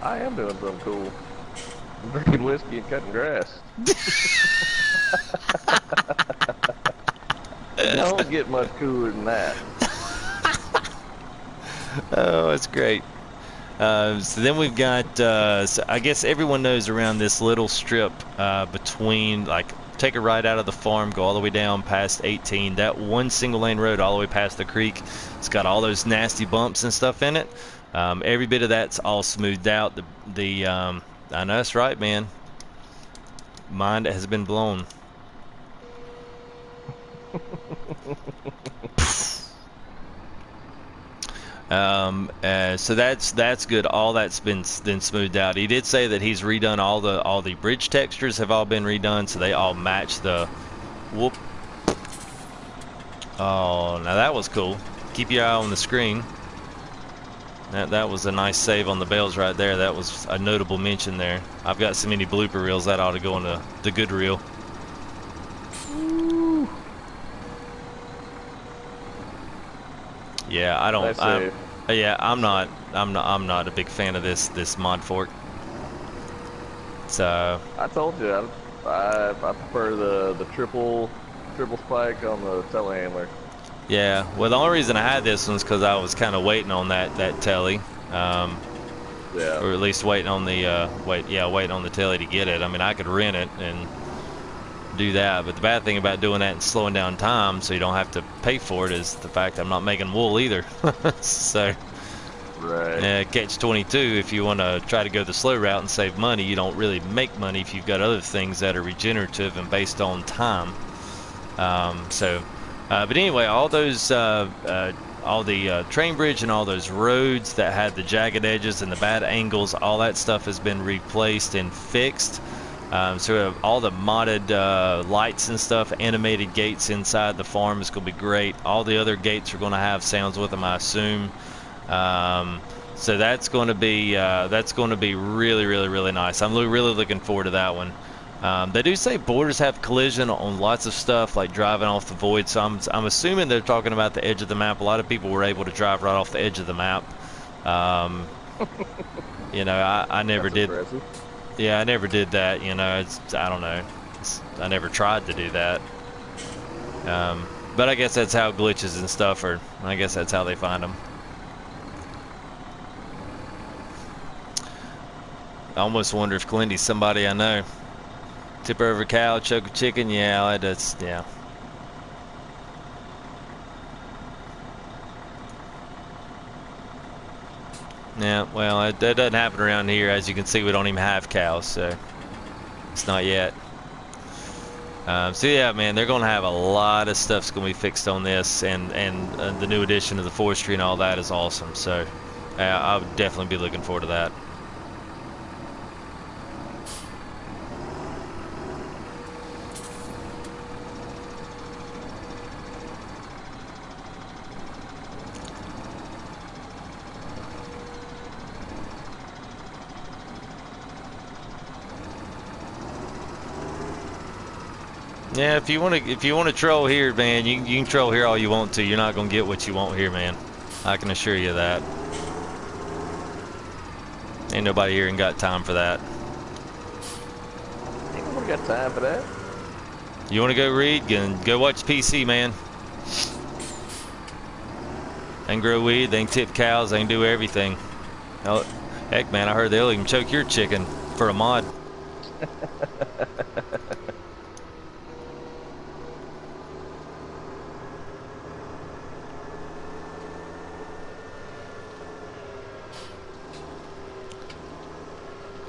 I am doing something cool. I'm drinking whiskey and cutting grass. Don't get much cooler than that. Oh, that's great. So then we've got, so I guess everyone knows around this little strip between, like, take a right out of the farm, go all the way down past 18. That one single lane road all the way past the creek, it's got all those nasty bumps and stuff in it. Every bit of that's all smoothed out. I know that's right, man. Mind has been blown. So that's good. All that's been smoothed out. He did say that he's redone all the bridge textures have all been redone, so they all match the whoop. Oh, now that was cool. Keep your eye on the screen. That was a nice save on the bales right there. That was a notable mention there. I've got so many blooper reels that ought to go into the good reel. Yeah, I don't. Yeah, So I'm not a big fan of this mod fork. So I told you I prefer the triple spike on the telehandler. yeah, well, the only reason I had this one's because I was kind of waiting on that telly, Yeah, or at least waiting on the waiting on the telly to get it. I mean, I could rent it and do that, but the bad thing about doing that and slowing down time so you don't have to pay for it is the fact I'm not making wool either. So right. catch 22, if you want to try to go the slow route and save money, you don't really make money if you've got other things that are regenerative and based on time. But anyway, all the train bridge and all those roads that had the jagged edges and the bad angles, all that stuff has been replaced and fixed. So all the modded lights and stuff, animated gates inside the farm is going to be great. All the other gates are going to have sounds with them, I assume. So that's going to be really, really, really nice. I'm really looking forward to that one. They do say borders have collision on lots of stuff, like driving off the void. So I'm assuming they're talking about the edge of the map. A lot of people were able to drive right off the edge of the map. Um, I never That's did. impressive. Yeah, I never did that. I don't know. I never tried to do that. But I guess that's how glitches and stuff are. I guess that's how they find them. I almost wonder if Glendy's somebody I know. Tip over a cow, choke a chicken. Yeah, that's yeah. Yeah, well, that doesn't happen around here. As you can see, we don't even have cows, so it's not yet. So yeah, man, they're gonna have a lot of stuff's gonna be fixed on this, and the new addition of the forestry and all that is awesome. So I would definitely be looking forward to that. Yeah, if you want to troll here, man, you can troll here all you want to. You're not gonna get what you want here, man. I can assure you that. Ain't nobody here ain't got time for that. Ain't nobody got time for that. You want to go read? Go watch PC, man. They can grow weed, they can tip cows, they can do everything. Hell, heck, man, I heard they'll even choke your chicken for a mod.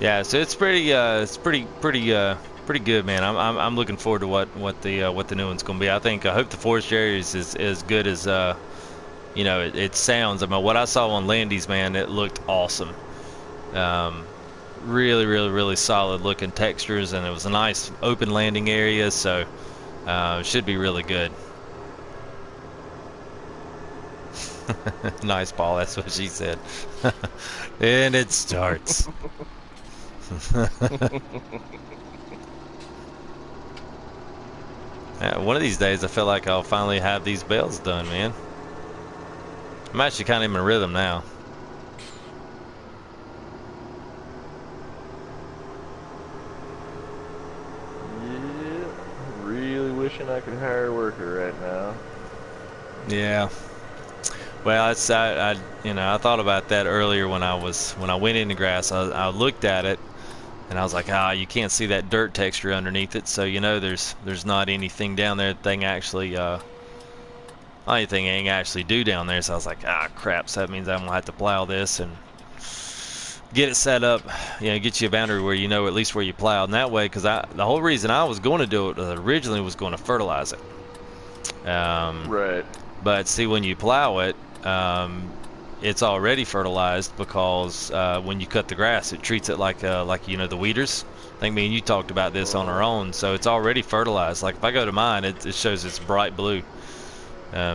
Yeah, so it's pretty good, man. I'm looking forward to what the new one's gonna be. I hope the forest area is as good as it sounds. I mean, what I saw on Landy's, man, it looked awesome. Really, really, really solid looking textures, and it was a nice open landing area, so it should be really good. Nice, Paul. That's what she said. And it starts. Yeah, one of these days, I feel like I'll finally have these bales done, man. I'm actually kind of in rhythm now. Yeah, really wishing I could hire a worker right now. Yeah. Well, I thought about that earlier when I went into grass. I looked at it and I was like, you can't see that dirt texture underneath it, so there's not anything down there that thing actually anything ain't actually do down there. So I was like, crap, so that means I'm gonna have to plow this and get it set up, get you a boundary where you know at least where you plowed. And that way, because the whole reason I was going to do it originally was going to fertilize it. Right. But see, when you plow it, it's already fertilized because when you cut the grass, it treats it like the weeders. I think me and you talked about this on our own. So it's already fertilized. Like if I go to mine, it shows it's bright blue.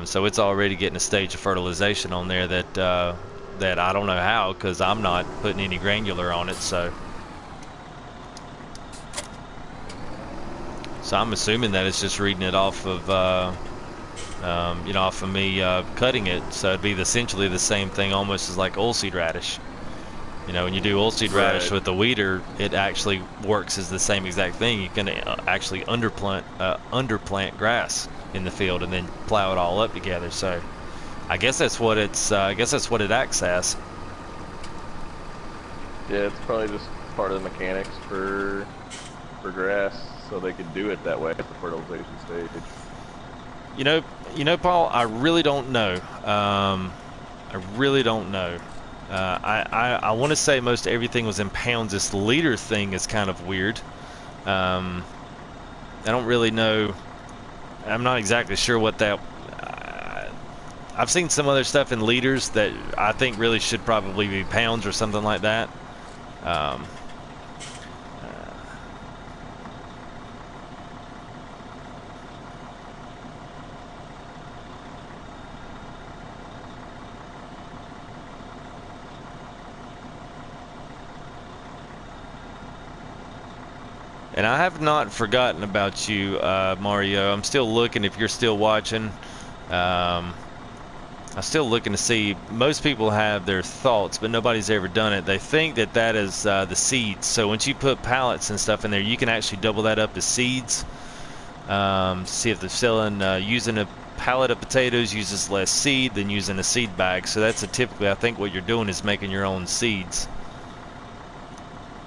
So it's already getting a stage of fertilization on there that I don't know how, because I'm not putting any granular on it. So I'm assuming that it's just reading it off of you know, off of me cutting it. So it'd be essentially the same thing, almost as like oilseed radish. You know, when you do oilseed radish Right. with the weeder, it actually works as the same exact thing. You can actually underplant grass in the field and then plow it all up together. So I guess that's what it's. I guess that's what it acts as. Yeah, it's probably just part of the mechanics for grass, so they could do it that way at the fertilization stage. Paul, I really don't know. I really don't know. I want to say most everything was in pounds. This liter thing is kind of weird. Um, I don't really know. I'm not exactly sure what that. I've seen some other stuff in liters that I think really should probably be pounds or something like that. Um, And I have not forgotten about you, Mario. I'm still looking if you're still watching. Um, I'm still looking to see. Most people have their thoughts, but nobody's ever done it. They think that that is the seeds. So once you put pallets and stuff in there, you can actually double that up as seeds. See if they're selling using a pallet of potatoes uses less seed than using a seed bag. So that's typically, I think, what you're doing is making your own seeds.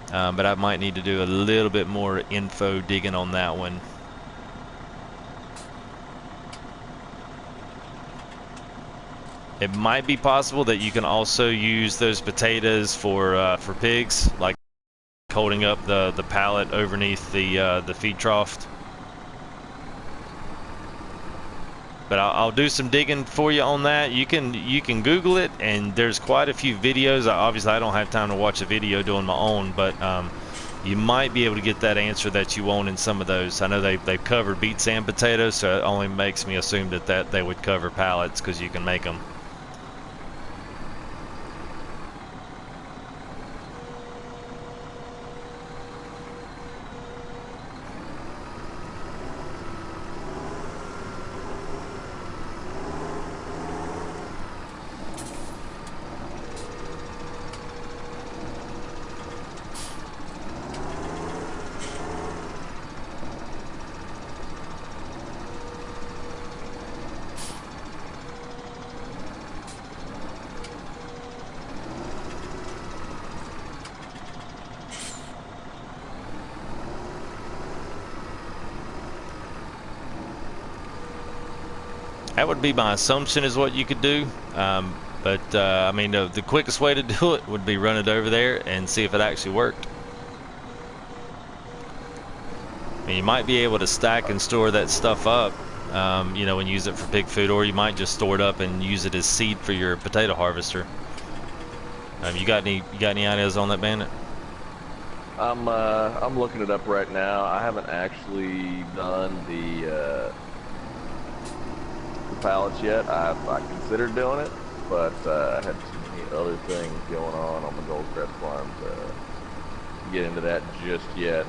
But I might need to do a little bit more info digging on that one. It might be possible that you can also use those potatoes for pigs, like holding up the pallet underneath the feed trough. But I'll do some digging for you on that. You can Google it, and there's quite a few videos. Obviously, I don't have time to watch a video doing my own, but you might be able to get that answer that you want in some of those. I know they've covered beets and potatoes, so it only makes me assume that they would cover pallets because you can make them. That would be my assumption is what you could do. But I mean, the quickest way to do it would be run it over there and see if it actually worked. I mean, you might be able to stack and store that stuff up, and use it for pig food, or you might just store it up and use it as seed for your potato harvester. You got any ideas on that, Bandit? I'm looking it up right now. I haven't actually done the pallets yet. I considered doing it, but I had too many other things going on the Goldcrest farm to get into that just yet.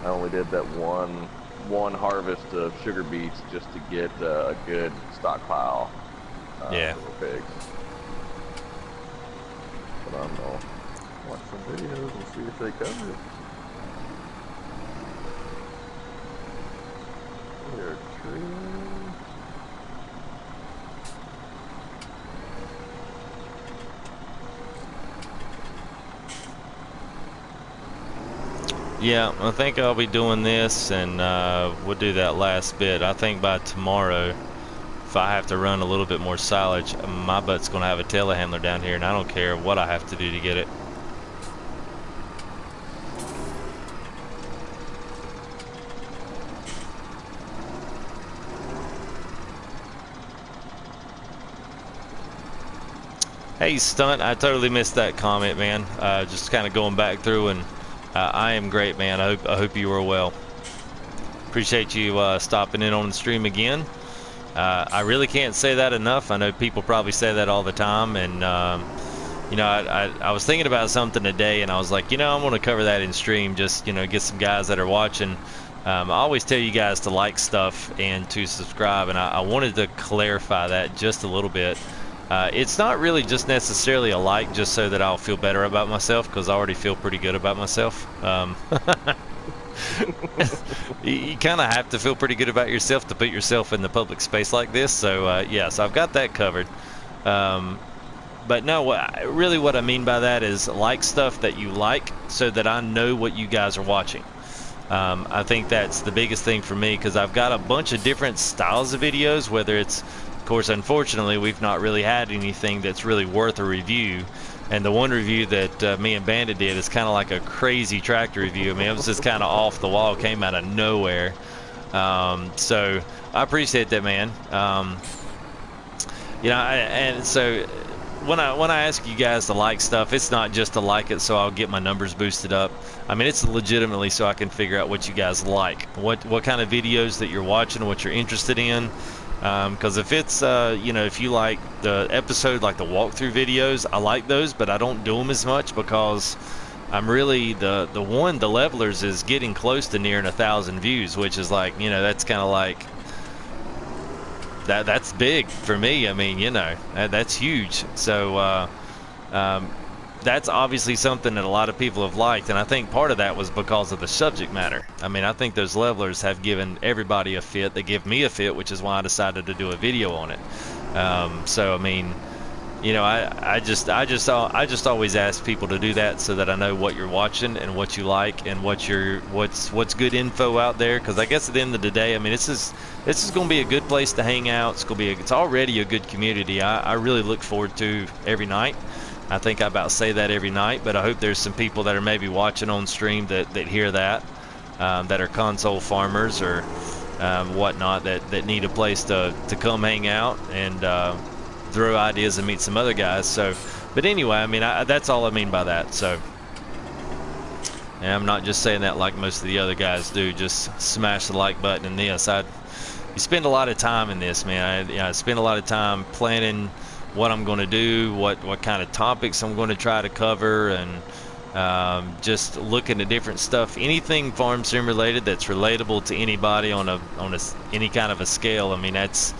I only did that one harvest of sugar beets just to get a good stockpile Yeah. for the pigs. But I'm gonna watch some videos and see if they cover it. There, tree. Yeah, I think I'll be doing this, and we'll do that last bit. I think by tomorrow, if I have to run a little bit more silage, my butt's going to have a telehandler down here, and I don't care what I have to do to get it. Hey, Stunt, I totally missed that comment, man. Just kind of going back through, and I am great, man. I hope you are well. Appreciate you stopping in on the stream again. I really can't say that enough. I know people probably say that all the time, and I was thinking about something today, and I was like, I'm going to cover that in stream. Just get some guys that are watching I always tell you guys to like stuff and to subscribe, and I wanted to clarify that just a little bit. It's not really just necessarily a like just so that I'll feel better about myself, because I already feel pretty good about myself. You kind of have to feel pretty good about yourself to put yourself in the public space like this. So yeah, so I've got that covered. But no, really what I mean by that is like stuff that you like so that I know what you guys are watching. I think that's the biggest thing for me, because I've got a bunch of different styles of videos, whether it's, of course, unfortunately, we've not really had anything that's really worth a review. And the one review that me and Bandit did is kind of like a crazy tractor review. I mean, it was just kind of off the wall, came out of nowhere. So I appreciate that, man. You know, and so when I ask you guys to like stuff, it's not just to like it so I'll get my numbers boosted up. I mean, it's legitimately so I can figure out what you guys like, what kind of videos that you're watching, what you're interested in. Because if it's you know, if you like the episode, like the walkthrough videos, I like those, but I don't do them as much because I'm really the levelers is getting close to nearing 1,000 views, which is like, you know, that's kind of like that's big for me. I mean, you know, that's huge. So that's obviously something that a lot of people have liked, and I think part of that was because of the subject matter. I mean, I think those levelers have given everybody a fit. They give me a fit, which is why I decided to do a video on it. So I mean, you know, I just always ask people to do that so that I know what you're watching and what you like and what's good info out there. Because I guess at the end of the day, I mean, this is going to be a good place to hang out. It's already a good community. I really look forward to every night. I think I about say that every night, but I hope there's some people that are maybe watching on stream that hear that, that are console farmers or whatnot, that need a place to come hang out and throw ideas and meet some other guys. So, but anyway, I mean, that's all I mean by that. So, and I'm not just saying that like most of the other guys do, just smash the like button in this. You spend a lot of time in this, man. I spend a lot of time planning what I'm going to do, what kind of topics I'm going to try to cover, and just looking at different stuff, anything farm sim related that's relatable to anybody on any kind of a scale. I mean, that's,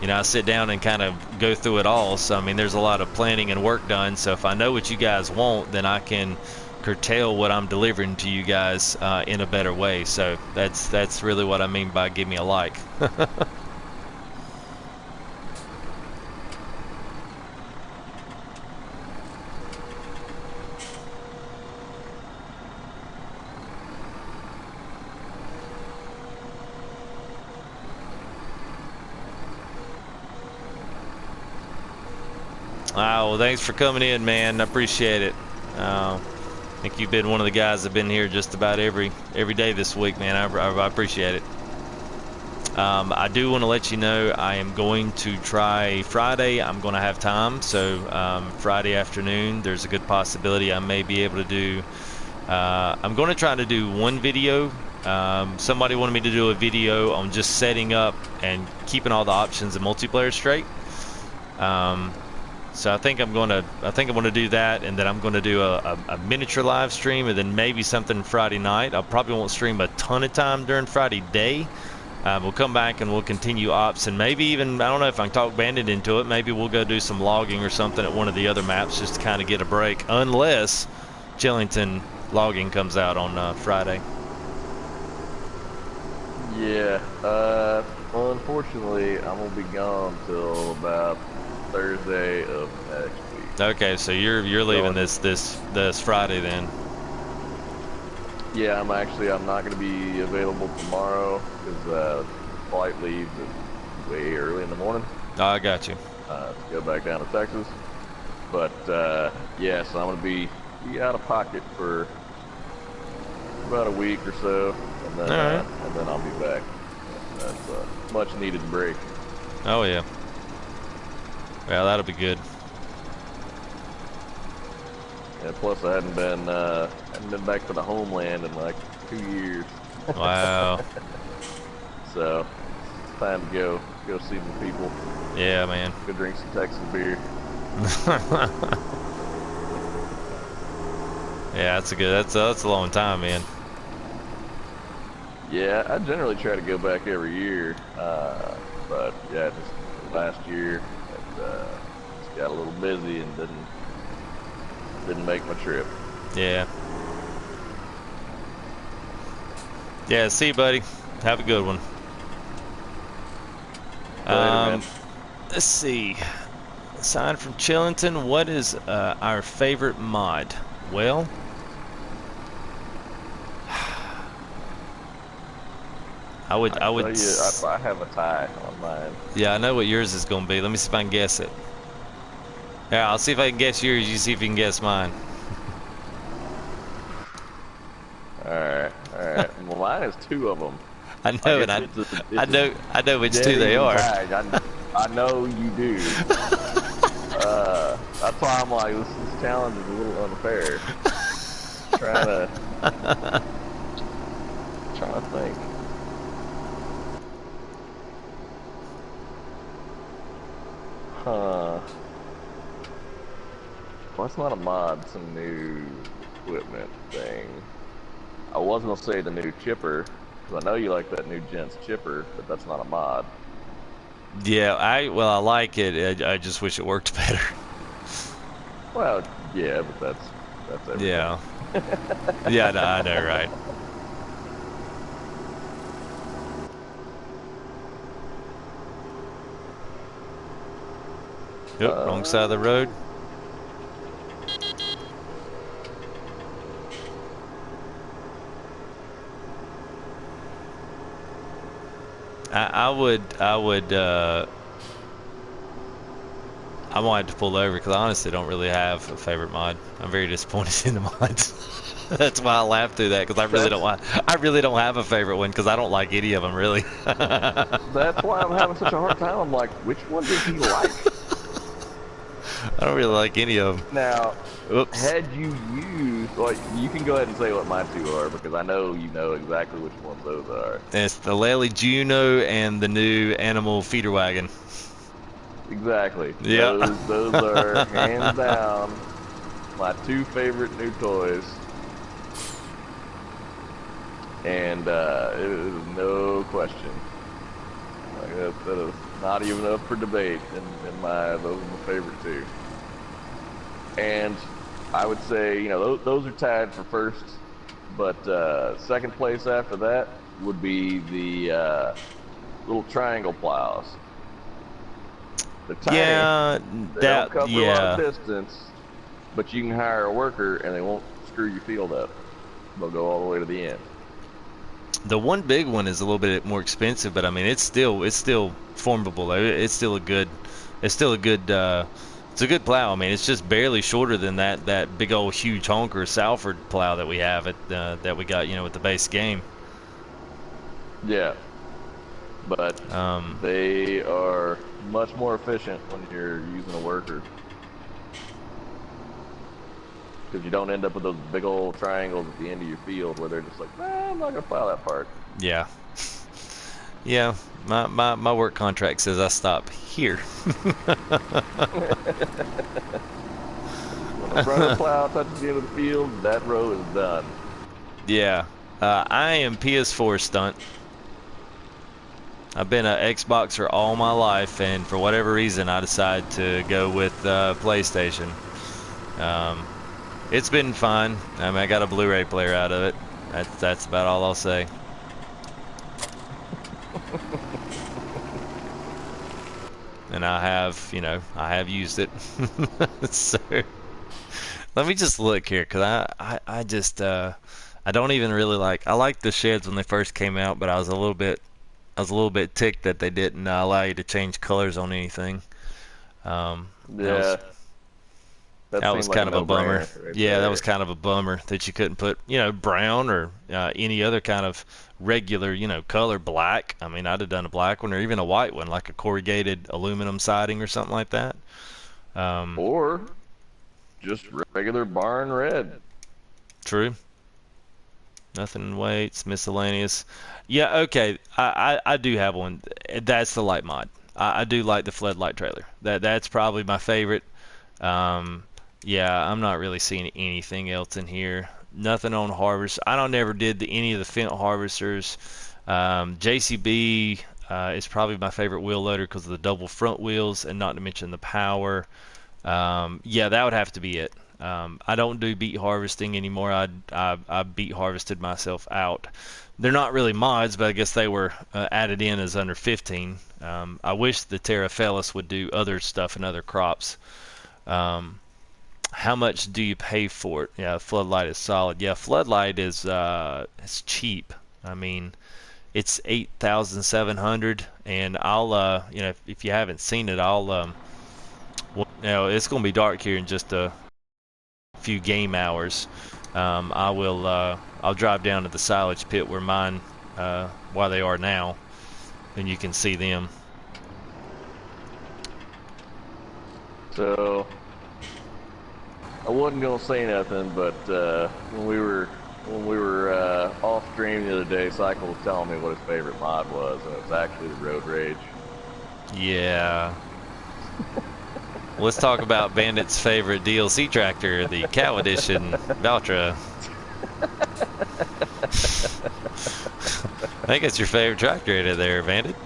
you know, I sit down and kind of go through it all. So I mean, there's a lot of planning and work done. So if I know what you guys want, then I can curtail what I'm delivering to you guys in a better way. So that's really what I mean by give me a like. Well, thanks for coming in, man. I appreciate it. I think you've been one of the guys that have been here just about every day this week, man. I appreciate it. I do want to let you know I am going to try Friday. I'm going to have time, so Friday afternoon, there's a good possibility I may be able to do. I'm going to try to do one video. Somebody wanted me to do a video on just setting up and keeping all the options in multiplayer straight. So I think I'm going to do that, and then I'm going to do a miniature live stream, and then maybe something Friday night. I probably won't stream a ton of time during Friday day. We'll come back and we'll continue ops, and maybe even, I don't know if I can talk Bandit into it, maybe we'll go do some logging or something at one of the other maps just to kind of get a break, unless Chillington logging comes out on Friday. Yeah, unfortunately, I'm going to be gone till about Thursday of next week. Okay, so you're leaving this Friday then. Yeah, I'm not going to be available tomorrow because flight leaves way early in the morning. Oh, I got you. To go back down to Texas. But yeah, so I'm going to be out of pocket for about a week or so, and then I'll be back. That's a much needed break. Oh yeah. Well, that'll be good. And plus, I hadn't been back to the homeland in like 2 years. Wow. So it's time to go see some people. Yeah, man. Go drink some Texas beer. Yeah, that's a long time, man. Yeah, I generally try to go back every year, but yeah, just last year it just got a little busy and didn't make my trip. Yeah. Yeah, see you, buddy. Have a good one. Later, man. Let's see. Aside from Chillington, what is our favorite mod? Well, I I can would, tell you, I have a tie on mine. yeah, I know what yours is gonna be. Let me see if I can guess it. Yeah, I'll see if I can guess yours. You see if you can guess mine. All right, all right. Well, mine has two of them. I Like know, and it's a I know which dead two they even are. tag. I know you do. That's why I'm like, this challenge is a little unfair. Trying to trying to think. Huh. Well, it's not a mod, it's a new equipment thing. I was gonna say the new chipper, because I know you like that new gent's chipper, but that's not a mod. Yeah, I like it. I just wish it worked better. Well, yeah, but that's everything. Yeah. Yeah, I know, right? Yep, wrong side of the road. Uh, I might have to pull over because I honestly don't really have a favorite mod. I'm very disappointed in the mods. That's why I laughed through that because that's I really don't have a favorite one because I don't like any of them really. that's why I'm having such a hard time. I'm like, which one did he like? I don't really like any of them. Now, Oops. had you used, like, you can go ahead and say what my two are because I know you know exactly which ones those are. It's the Lely Juno and the new animal feeder wagon. Exactly. Yeah. Those are hands down my two favorite new toys. And it is no question. Like that is not even up for debate in my those are my favorite two. And I would say, you know, those are tied for first, but second place after that would be the little triangle plows. They're tiny. Yeah, They don't cover a lot of yeah. distance, but you can hire a worker and they won't screw your field up. They'll go all the way to the end. The one big one is a little bit more expensive, but I mean it's still formidable. It's still a good it's a good plow. I mean it's just barely shorter than that big old huge honker Salford plow that we have at that we got with the base game. Yeah, but Um, they are much more efficient when you're using a worker because you don't end up with those big old triangles at the end of your field where they're just like, nah, I'm not gonna plow that part. yeah, yeah. My work contract says I stop here. When the front of the plow touches the end of the field, that row is done. Yeah, I am PS4 stunt. I've been an Xboxer all my life, and for whatever reason, I decided to go with PlayStation. Um, it's been fun. I mean, I got a Blu-ray player out of it. That's about all I'll say. And I have, I have used it. So let me just look here, cause I just I don't even really like. I liked the sheds when they first came out, but I was a little bit ticked that they didn't allow you to change colors on anything. Um, that was Yeah, that that was seemed like a kind of a bummer. no-brainer right Yeah, that was there. kind of a bummer that you couldn't put, brown or any other kind of regular, color, black. I mean, I'd have done a black one or even a white one, like a corrugated aluminum siding or something like that. Um, Or just regular barn red. True. Nothing in weights, miscellaneous. Yeah, okay. I do have one. That's the light mod. I do like the floodlight trailer. That's probably my favorite. Um, yeah, I'm not really seeing anything else in here Nothing on harvest. I don't never did any of the Fent harvesters. JCB is probably my favorite wheel loader because of the double front wheels, and not to mention the power. Yeah, that would have to be it. I don't do beet harvesting anymore. I beet harvested myself out. They're not really mods, but I guess they were added in as under 15. I wish the Terra Fellis would do other stuff and other crops. How much do you pay for it? Yeah, Floodlight is solid. Yeah, Floodlight is it's cheap. I mean, it's 8,700, and I'll you know, if you haven't seen it, I'll well, you know, it's gonna be dark here in just a few game hours. I'll drive down to the silage pit where mine where they are now, and you can see them. So I wasn't gonna say nothing, but when we were off stream the other day, Cycle was telling me what his favorite mod was, and it was actually the Road Rage. Yeah. Let's talk about Bandit's favorite DLC tractor, the Cow Edition Valtra. I think it's your favorite tractor in there, Bandit.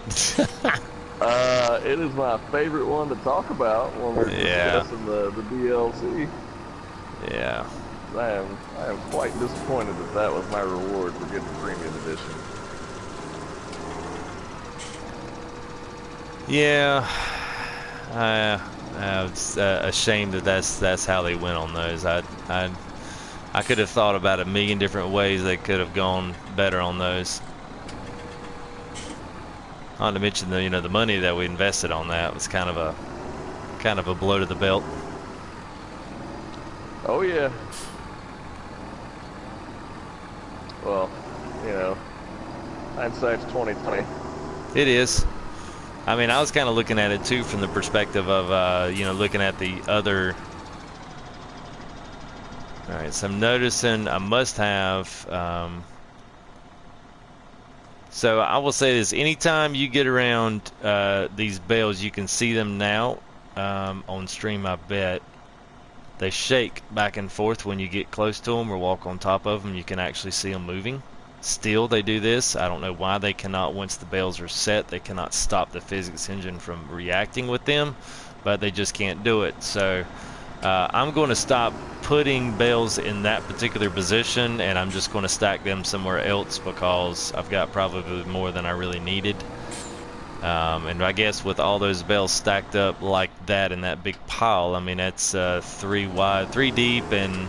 It is my favorite one to talk about when we're discussing the DLC. Yeah. I am quite disappointed that was my reward for getting the premium edition. Yeah. It's a shame that that's how they went on those. I could have thought about a million different ways they could have gone better on those. Not to mention the money that we invested on that was kind of a blow to the belt. Oh yeah. Well, hindsight's 20/20. It is. I mean, I was kind of looking at it too from the perspective of looking at the other. All right, so I'm noticing a must-have. So I will say this: anytime you get around these bales, you can see them now on stream. I bet they shake back and forth when you get close to them or walk on top of them. You can actually see them moving. Still, they do this. I don't know why they cannot. Once the bales are set, they cannot stop the physics engine from reacting with them, but they just can't do it. So I'm going to stop putting bales in that particular position, and I'm just going to stack them somewhere else because I've got probably more than I really needed. And I guess with all those bales stacked up like that in that big pile, I mean, that's 3 wide, 3 deep, and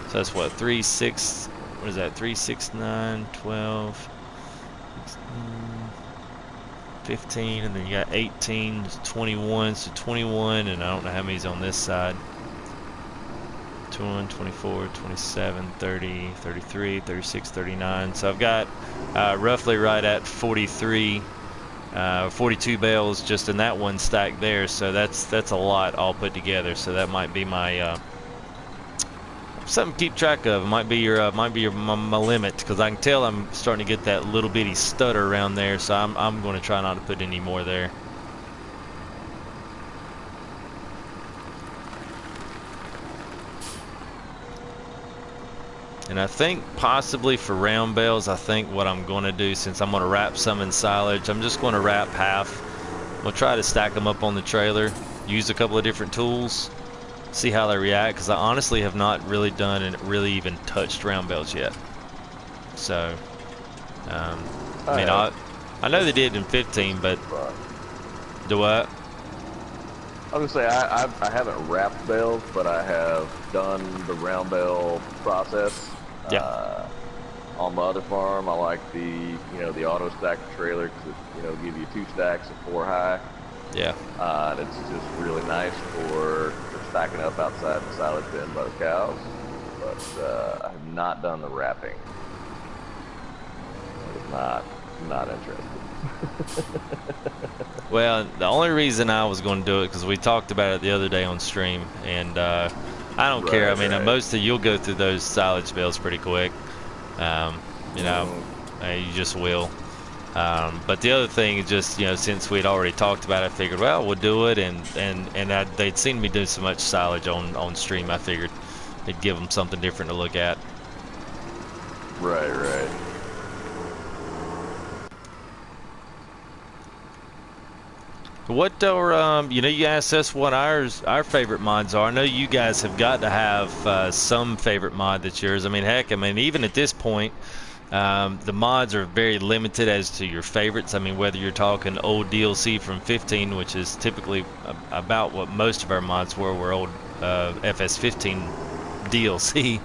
so that's what, 3, 6, what is that, 3, 6, 9, 12, 15, and then you got 18, 21, so 21, and I don't know how many's on this side. 21, 24, 27, 30, 33, 36, 39. So I've got roughly right at 43, 42 bales just in that one stack there. So that's a lot all put together. So that might be my something to keep track of. It might be my limit, because I can tell I'm starting to get that little bitty stutter around there. So I'm going to try not to put any more there. And I think possibly for round bales, I think what I'm going to do, since I'm going to wrap some in silage, I'm just going to wrap half. We'll try to stack them up on the trailer, use a couple of different tools, see how they react, because I honestly have not really done and really even touched round bales yet. So, I mean, I know they did in 15, but do what? I was gonna say I haven't wrapped bales, but I have done the round bale process. Yeah. On my other farm, I like the the auto stack trailer because it give you 2 stacks of 4 high. Yeah. And it's just really nice for stacking up outside the silage bin by the cows. But I have not done the wrapping. Not interested. Well, the only reason I was going to do it because we talked about it the other day on stream, and I don't care. I mean, most of you'll go through those silage bales pretty quick. You just will. But the other thing is just since we'd already talked about it, I figured, well, we'll do it, and they'd seen me do so much silage on stream. I figured it'd give them something different to look at. Right, right. What are you know, you asked us what our favorite mods are. I know you guys have got to have some favorite mod that's yours. I mean, heck, I mean, even at this point, the mods are very limited as to your favorites. I mean, whether you're talking old DLC from 15, which is typically about what most of our mods were old FS15 DLC,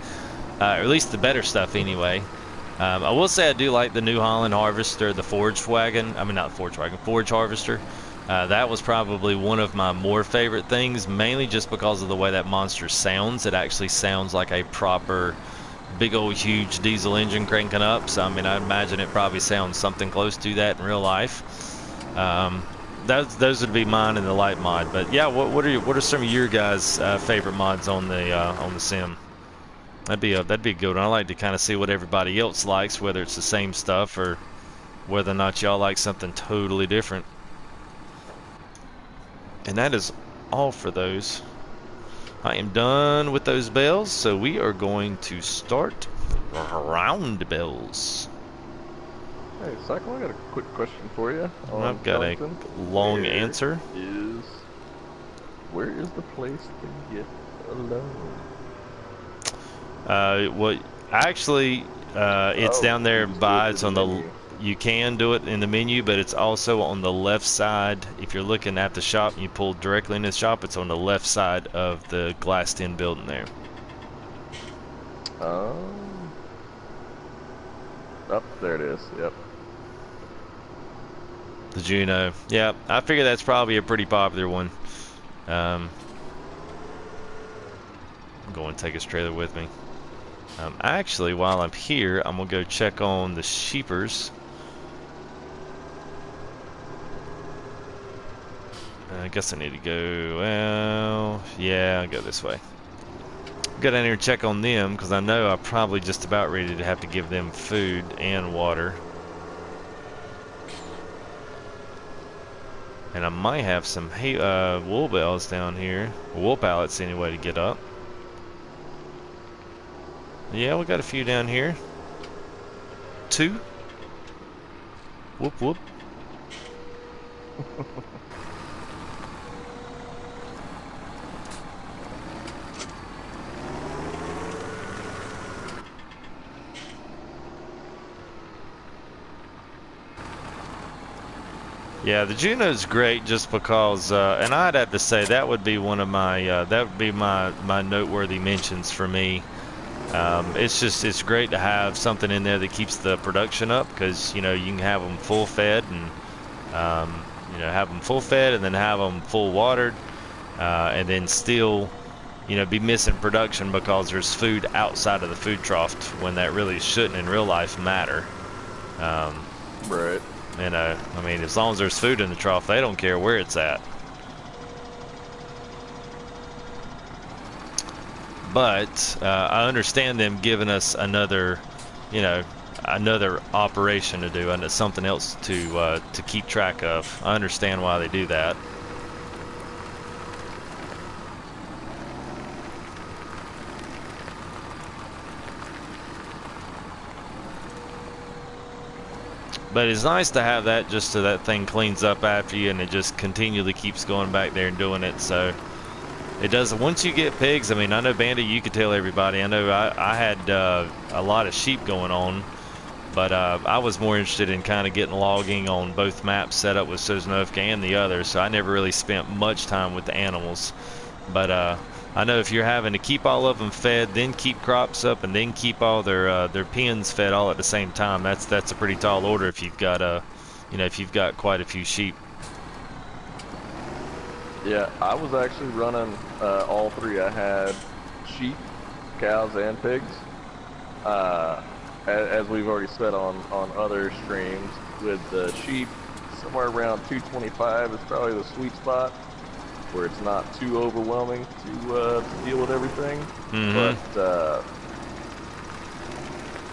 or at least the better stuff anyway. I will say I do like the New Holland Harvester, the Forge Wagon. I mean, not Forge Wagon, Forge Harvester. That was probably one of my more favorite things, mainly just because of the way that monster sounds. It actually sounds like a proper big old huge diesel engine cranking up. So I mean, I imagine it probably sounds something close to that in real life. Those would be mine in the light mod. But yeah, what are some of your guys' favorite mods on the sim? That'd be a good one. I like to kind of see what everybody else likes, whether it's the same stuff or whether or not y'all like something totally different. And that is all for those. I am done with those bells, so we are going to start round bells. Hey, Cycle, I got a quick question for you. I've got Chellington. a long answer. Where is the place to get alone? What actually, it's down there by. It's on the. You can do it in the menu, but it's also on the left side. If you're looking at the shop and you pull directly in the shop, it's on the left side of the glassed in building there. Oh, there it is. Yep. The Juno. Yeah, I figure that's probably a pretty popular one. I'm going to take his trailer with me. Actually, while I'm here, I'm going to go check on the sheepers. I guess I need to go, well, yeah, I'll go this way. Go down here and check on them, because I know I'm probably just about ready to have to give them food and water. And I might have some wool bales down here, wool pallets anyway to get up. Yeah, we got a few down here. 2. Whoop, whoop. Yeah, the Juno's great just because, and I'd have to say that would be one of my, my noteworthy mentions for me. It's great to have something in there that keeps the production up, because you know you can have them full fed and you know, have them full fed and then have them full watered, and then still, you know, be missing production because there's food outside of the food trough when that really shouldn't in real life matter. Right. You know, I mean, as long as there's food in the trough, they don't care where it's at. But I understand them giving us another, you know, another operation to do, and something else to keep track of. I understand why they do that. But it's nice to have that, just so that thing cleans up after you, and it just continually keeps going back there and doing it. So it does. Once you get pigs, I mean, I know Bandit, you could tell everybody. I know I had a lot of sheep going on, but I was more interested in kind of getting logging on both maps set up with Sosnovka and the other, so I never really spent much time with the animals. But I know if you're having to keep all of them fed, then keep crops up, and then keep all their pens fed all at the same time, that's a pretty tall order if you've got you know, if you've got quite a few sheep. Yeah, I was actually running all 3. I had sheep, cows, and pigs. As we've already said on other streams, with the sheep, somewhere around 225 is probably the sweet spot, where it's not too overwhelming to deal with everything. But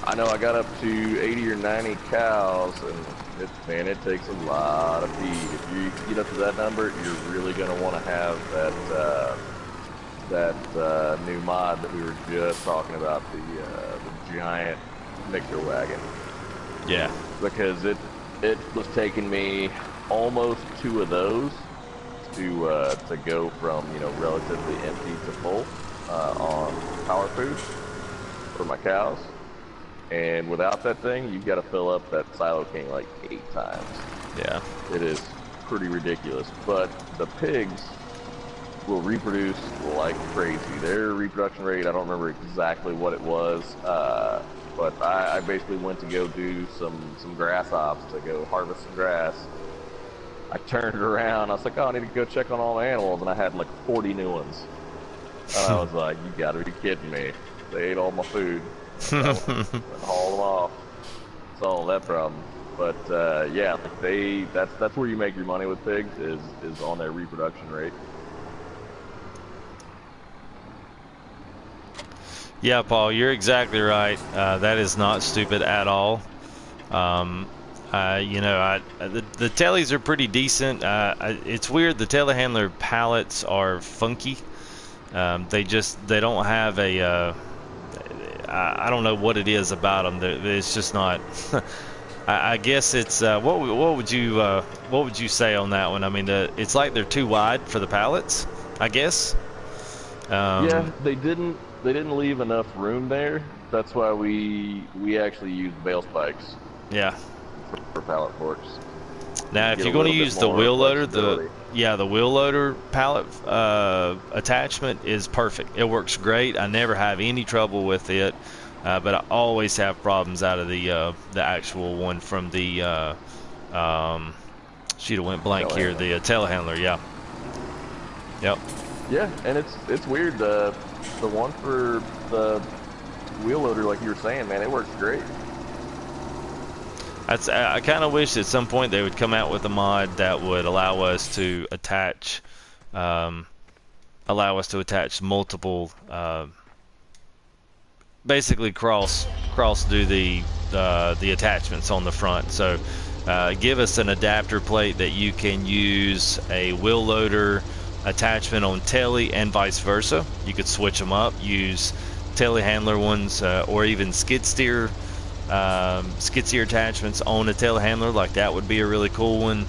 I know I got up to 80 or 90 cows, and man, it takes a lot of feed. If you get up to that number, you're really going to want to have that new mod that we were just talking about, the giant mixer wagon. Yeah. Because it was taking me almost 2 of those to go from, you know, relatively empty to full on power food for my cows. And without that thing, you've got to fill up that Silo King like 8 times. Yeah. It is pretty ridiculous. But the pigs will reproduce like crazy. Their reproduction rate, I don't remember exactly what it was, but I basically went to go do some grass ops, to go harvest some grass. I turned around, I was like, oh, I need to go check on all the animals, and I had like 40 new ones. And I was like, you gotta be kidding me. They ate all my food. I went and hauled them off. Solved that problem. But yeah, that's where you make your money with pigs, is on their reproduction rate. Yeah, Paul, you're exactly right. That is not stupid at all. You know, the tellies are pretty decent. It's weird. The telehandler pallets are funky. They don't have a. I don't know what it is about them. It's just not. I guess it's what would you say on that one? I mean, it's like they're too wide for the pallets, I guess. Yeah, they didn't leave enough room there. That's why we actually used bale spikes. Yeah. For pallet forks. Now, if you're going to use the wheel loader, the wheel loader pallet attachment is perfect. It works great. I never have any trouble with it, but I always have problems out of the actual one from the sheet went blank here. The telehandler, yeah. Yep. Yeah, and it's weird. The one for the wheel loader, like you were saying, man, it works great. I kind of wish at some point they would come out with a mod that would allow us to attach multiple, basically cross do the attachments on the front. So give us an adapter plate that you can use a wheel loader attachment on telly and vice versa. You could switch them up, use telehandler ones, or even skid steer attachments on a telehandler. Like that would be a really cool one.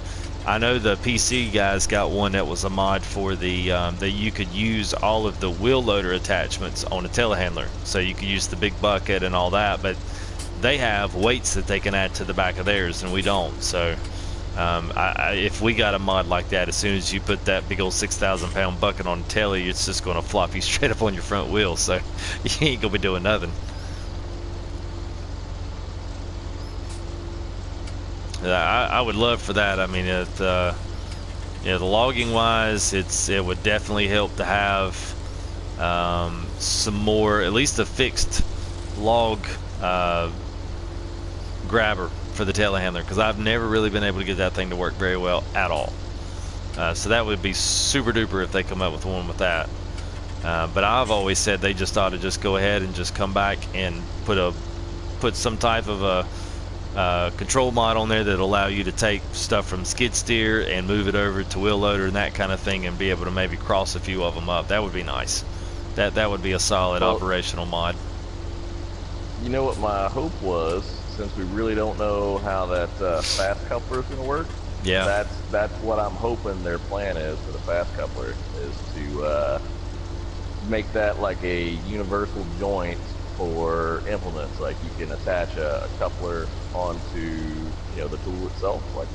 I know the PC guys got one that was a mod for the that you could use all of the wheel loader attachments on a telehandler, so you could use the big bucket and all that, but they have weights that they can add to the back of theirs and we don't. So if we got a mod like that, as soon as you put that big old 6,000 pound bucket on a telly, it's just going to flop you straight up on your front wheel, so you ain't gonna be doing nothing. I would love for that. I mean, the logging wise, it would definitely help to have some more, at least a fixed log grabber for the telehandler, because I've never really been able to get that thing to work very well at all. So that would be super duper if they come up with one with that. But I've always said they just ought to just go ahead and just come back and put some type of a control mod on there that'll allow you to take stuff from skid steer and move it over to wheel loader and that kind of thing, and be able to maybe cross a few of them up. That would be nice. That would be a solid operational mod. You know what my hope was, since we really don't know how that fast coupler is going to work. Yeah. That's what I'm hoping their plan is for the fast coupler, is to make that like a universal joint for implements. Like you can attach a coupler onto the tool itself, like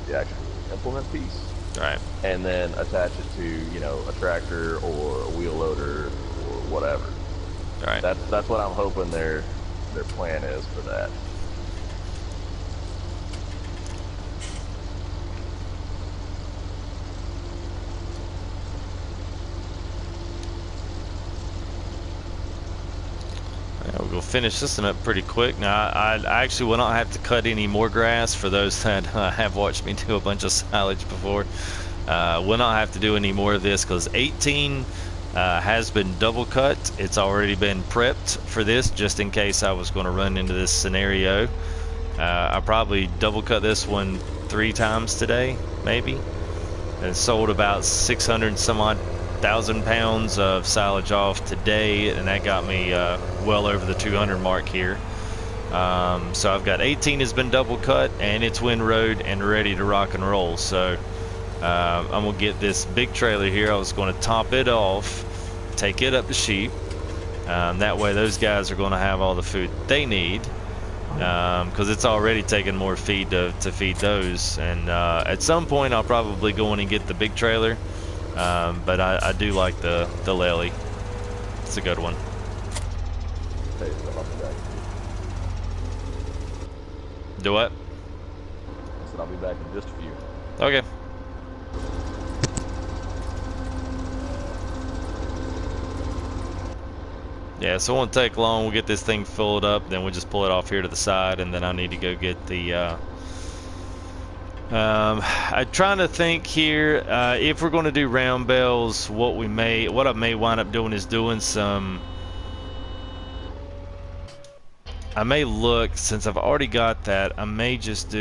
the actual implement piece, Right. and then attach it to a tractor or a wheel loader or whatever. Right. That's what I'm hoping their plan is for that. We'll finish this one up pretty quick. Now, I actually will not have to cut any more grass. For those that have watched me do a bunch of silage before, will not have to do any more of this, because 18 has been double cut. It's already been prepped for this, just in case I was going to run into this scenario. I probably double cut this one 3 times today, maybe, and sold about 600 some odd thousand pounds of silage off today, and that got me well over the 200 mark here. So I've got 18 has been double cut and it's windrowed and ready to rock and roll. So I'm gonna get this big trailer here. I was going to top it off, take it up to sheep. That way those guys are going to have all the food they need, because it's already taking more feed to feed those. And at some point I'll probably go in and get the big trailer, but I do like the lely. It's a good one. Hey, so I'll be back. Do what? I said I'll be back in just a few. Okay. Yeah, so it won't take long. We'll get this thing filled up, then we'll just pull it off here to the side, and then I need to go get the I'm trying to think here, if we're going to do round bales, what I may wind up doing is doing some. I may look, since I've already got that, I may just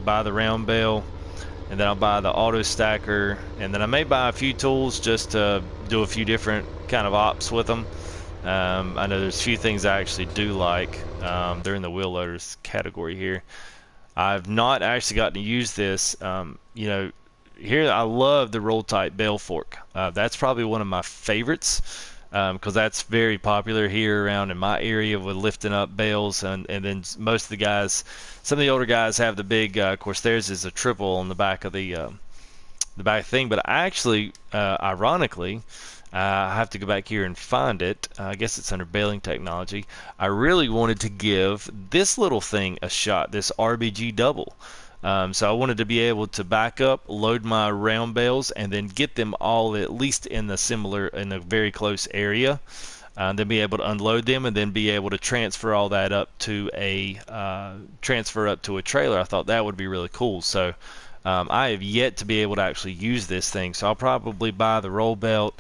buy the round bale, and then I'll buy the auto stacker, and then I may buy a few tools just to do a few different kind of ops with them. I know there's a few things I actually do like. They're in the wheel loaders category here. I've not actually gotten to use this. You know, here I love the roll type bale fork. That's probably one of my favorites, because that's very popular here around in my area with lifting up bales. And then most of the guys, some of the older guys have the big, of course theirs is a triple on the back of the back thing. But I actually, ironically, I have to go back here and find it. I guess it's under baling technology. I really wanted to give this little thing a shot, this RBG double. So I wanted to be able to back up, load my round bales, and then get them all at least in a very close area. Then be able to unload them, and then be able to transfer all that up to a trailer. I thought that would be really cool. So I have yet to be able to actually use this thing. So I'll probably buy the roll belt.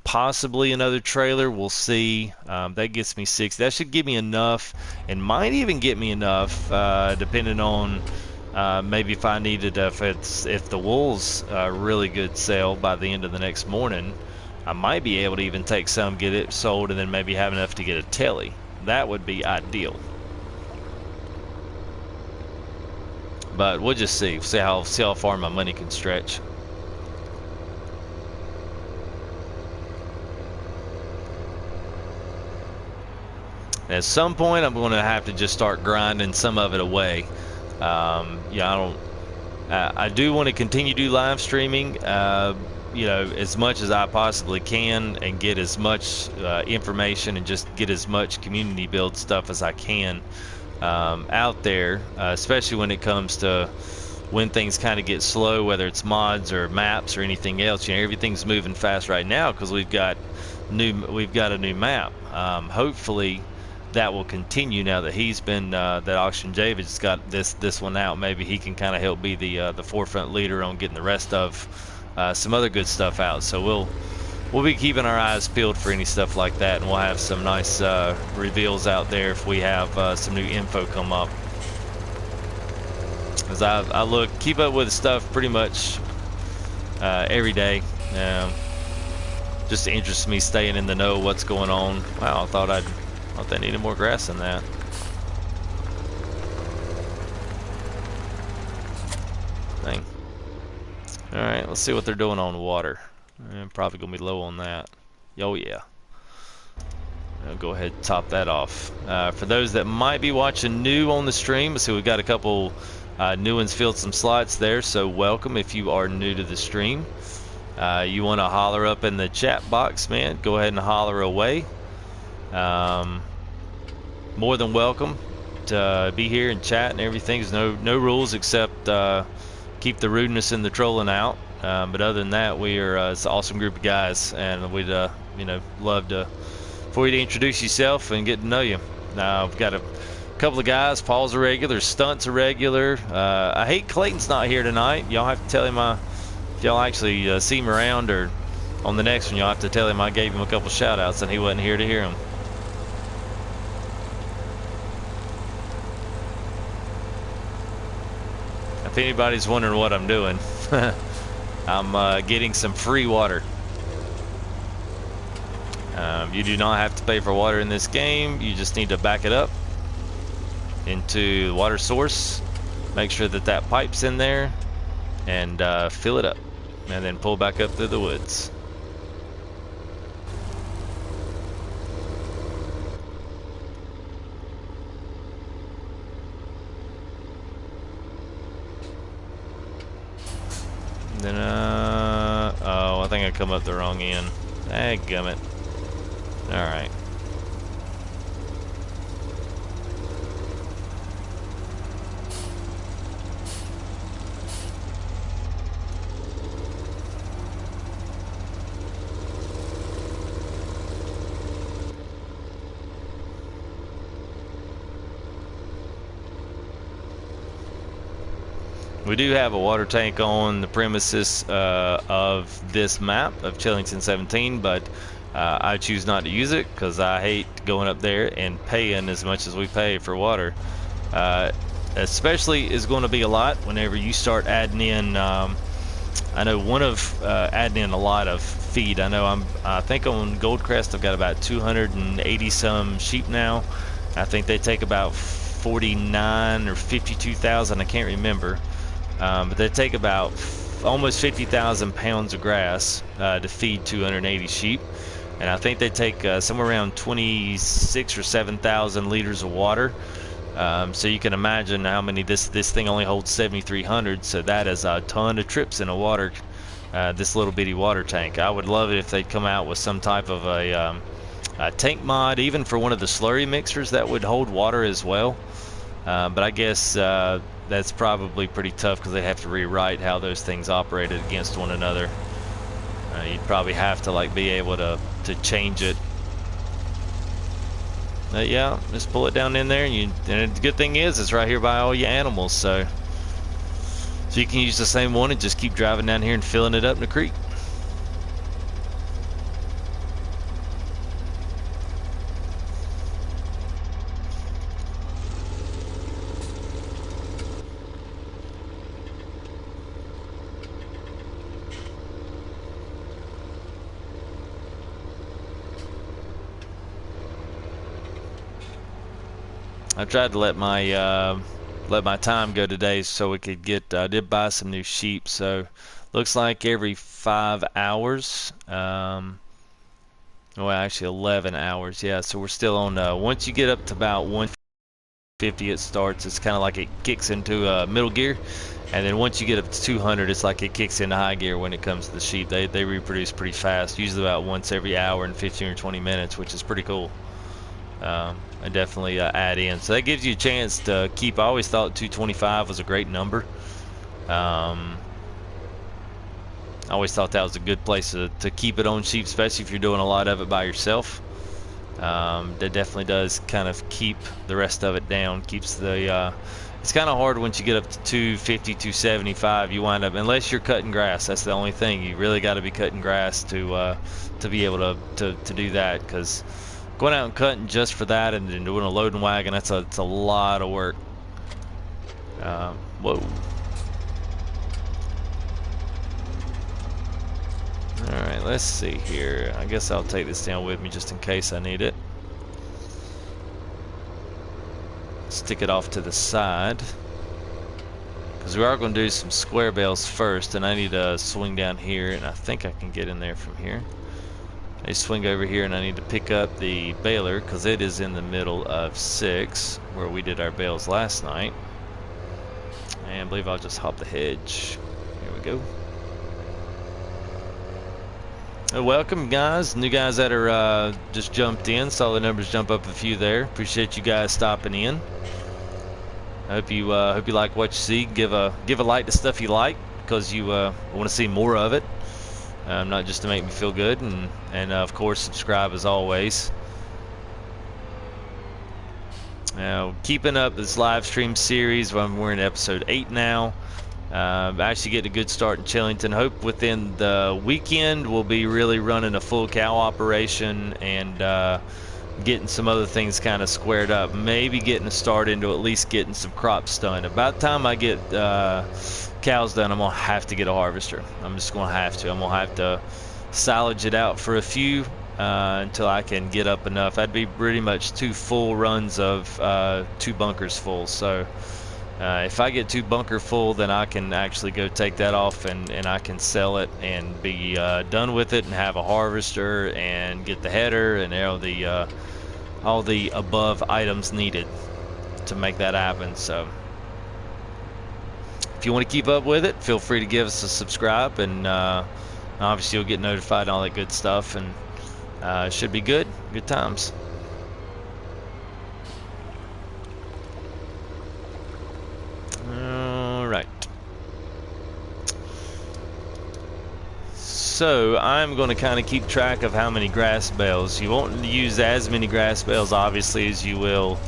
Possibly another trailer, we'll see. That gets me 6. That should give me enough, and might even get me enough, depending on maybe if I needed, if the wool's really good sale by the end of the next morning, I might be able to even take some, get it sold, and then maybe have enough to get a telly. That would be ideal. But we'll just see how far my money can stretch. At some point, I'm going to have to just start grinding some of it away. Yeah, I do want to continue to do live streaming, you know, as much as I possibly can, and get as much information and just get as much community build stuff as I can out there, especially when it comes to when things kind of get slow, whether it's mods or maps or anything else. You know, everything's moving fast right now because we've got a new map. Hopefully that will continue now that he's been that Auction David's got this one out. Maybe he can kind of help be the forefront leader on getting the rest of some other good stuff out. So we'll be keeping our eyes peeled for any stuff like that, and we'll have some nice reveals out there if we have some new info come up. As I keep up with stuff pretty much every day. Just interests me staying in the know what's going on. Wow, I thought they needed more grass than that. Dang. Alright, let's see what they're doing on water. Probably gonna be low on that. Oh yeah. I'll go ahead and top that off. For those that might be watching new on the stream, so we've got a couple new ones filled some slots there, so welcome if you are new to the stream. You want to holler up in the chat box, man, go ahead and holler away. More than welcome to be here and chat and everything. There's no rules except keep the rudeness and the trolling out. But other than that, we are it's an awesome group of guys, and we'd you know, love for you to introduce yourself and get to know you. Now I've got a couple of guys. Paul's a regular, Stunt's a regular. I hate Clayton's not here tonight. Y'all have to tell him if y'all actually see him around or on the next one, y'all have to tell him I gave him a couple shout outs and he wasn't here to hear them. If anybody's wondering what I'm doing, I'm getting some free water. You do not have to pay for water in this game. You just need to back it up into the water source, make sure that that pipe's in there, and fill it up, and then pull back up through the woods. Then, oh, I think I come up the wrong end. Dadgummit. Alright. We do have a water tank on the premises of this map of Chellington 17, but I choose not to use it because I hate going up there and paying as much as we pay for water. Especially is going to be a lot whenever you start adding in. I know adding in a lot of feed. I think on Goldcrest I've got about 280 some sheep now. I think they take about 49 or 52,000. I can't remember. But they take about almost 50,000 pounds of grass to feed 280 sheep, and I think they take somewhere around 26 or 7,000 liters of water. So you can imagine how many this thing only holds 7,300. So that is a ton of trips in a water, this little bitty water tank. I would love it if they'd come out with some type of a tank mod, even for one of the slurry mixers that would hold water as well. But I guess that's probably pretty tough because they have to rewrite how those things operated against one another. You'd probably have to like be able to change it. Yeah, just pull it down in there, and the good thing is it's right here by all your animals, so you can use the same one and just keep driving down here and filling it up in the creek. I tried to let my time go today so we could get. I did buy some new sheep, so looks like every 5 hours. Well, actually 11 hours. Yeah, so we're still on. Once you get up to about 150, it starts. It's kind of like it kicks into middle gear, and then once you get up to 200, it's like it kicks into high gear when it comes to the sheep. They reproduce pretty fast, usually about once every hour and 15 or 20 minutes, which is pretty cool. I definitely add in. So that gives you a chance to keep. I always thought 225 was a great number. I always thought that was a good place to keep it on sheep, especially if you're doing a lot of it by yourself. That definitely does kind of keep the rest of it down. Keeps the. It's kind of hard once you get up to 250, 275. You wind up, unless you're cutting grass. That's the only thing. You really got to be cutting grass to be able to do that, because going out and cutting just for that and then doing a loading wagon, it's a lot of work. Whoa. Alright, let's see here. I guess I'll take this down with me just in case I need it. Stick it off to the side, because we are going to do some square bales first, and I need to swing down here, and I think I can get in there from here. I swing over here, and I need to pick up the baler because it is in the middle of 6 where we did our bales last night. And I believe I'll just hop the hedge. Here we go. Welcome, guys. New guys that are just jumped in. Saw the numbers jump up a few there. Appreciate you guys stopping in. I hope you like what you see. Give a like to stuff you like, because you want to see more of it. Not just to make me feel good, and of course subscribe as always. Keeping up this live stream series. We're in episode 8 now. Actually getting a good start in Chillington. Hope within the weekend we'll be really running a full cow operation and getting some other things kind of squared up. Maybe getting a start into at least getting some crops done. About the time I get cows done, I'm gonna have to get a harvester. I'm just gonna have to. I'm gonna have to silage it out for a few until I can get up enough. That'd be pretty much 2 full runs of 2 bunkers full. So if I get 2 bunker full, then I can actually go take that off and I can sell it and be done with it and have a harvester and get the header and all the above items needed to make that happen. So if you want to keep up with it, feel free to give us a subscribe, and obviously you'll get notified and all that good stuff, and it should be good times. All right. So I'm going to kind of keep track of how many grass bales. You won't use as many grass bales, obviously, as you will.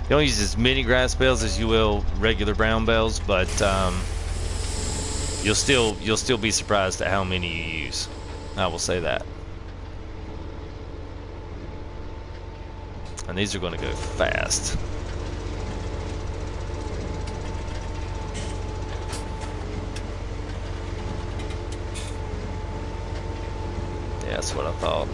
You don't use as many grass bales as you will regular brown bales, but you'll still be surprised at how many you use. I will say that. And these are going to go fast. Yeah, that's what I thought.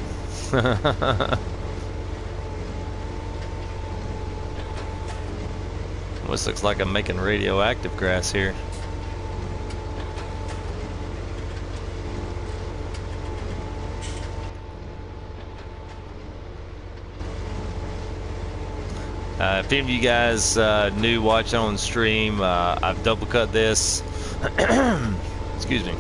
Almost looks like I'm making radioactive grass here. If any of you guys new watching on stream, I've double cut this. Excuse me.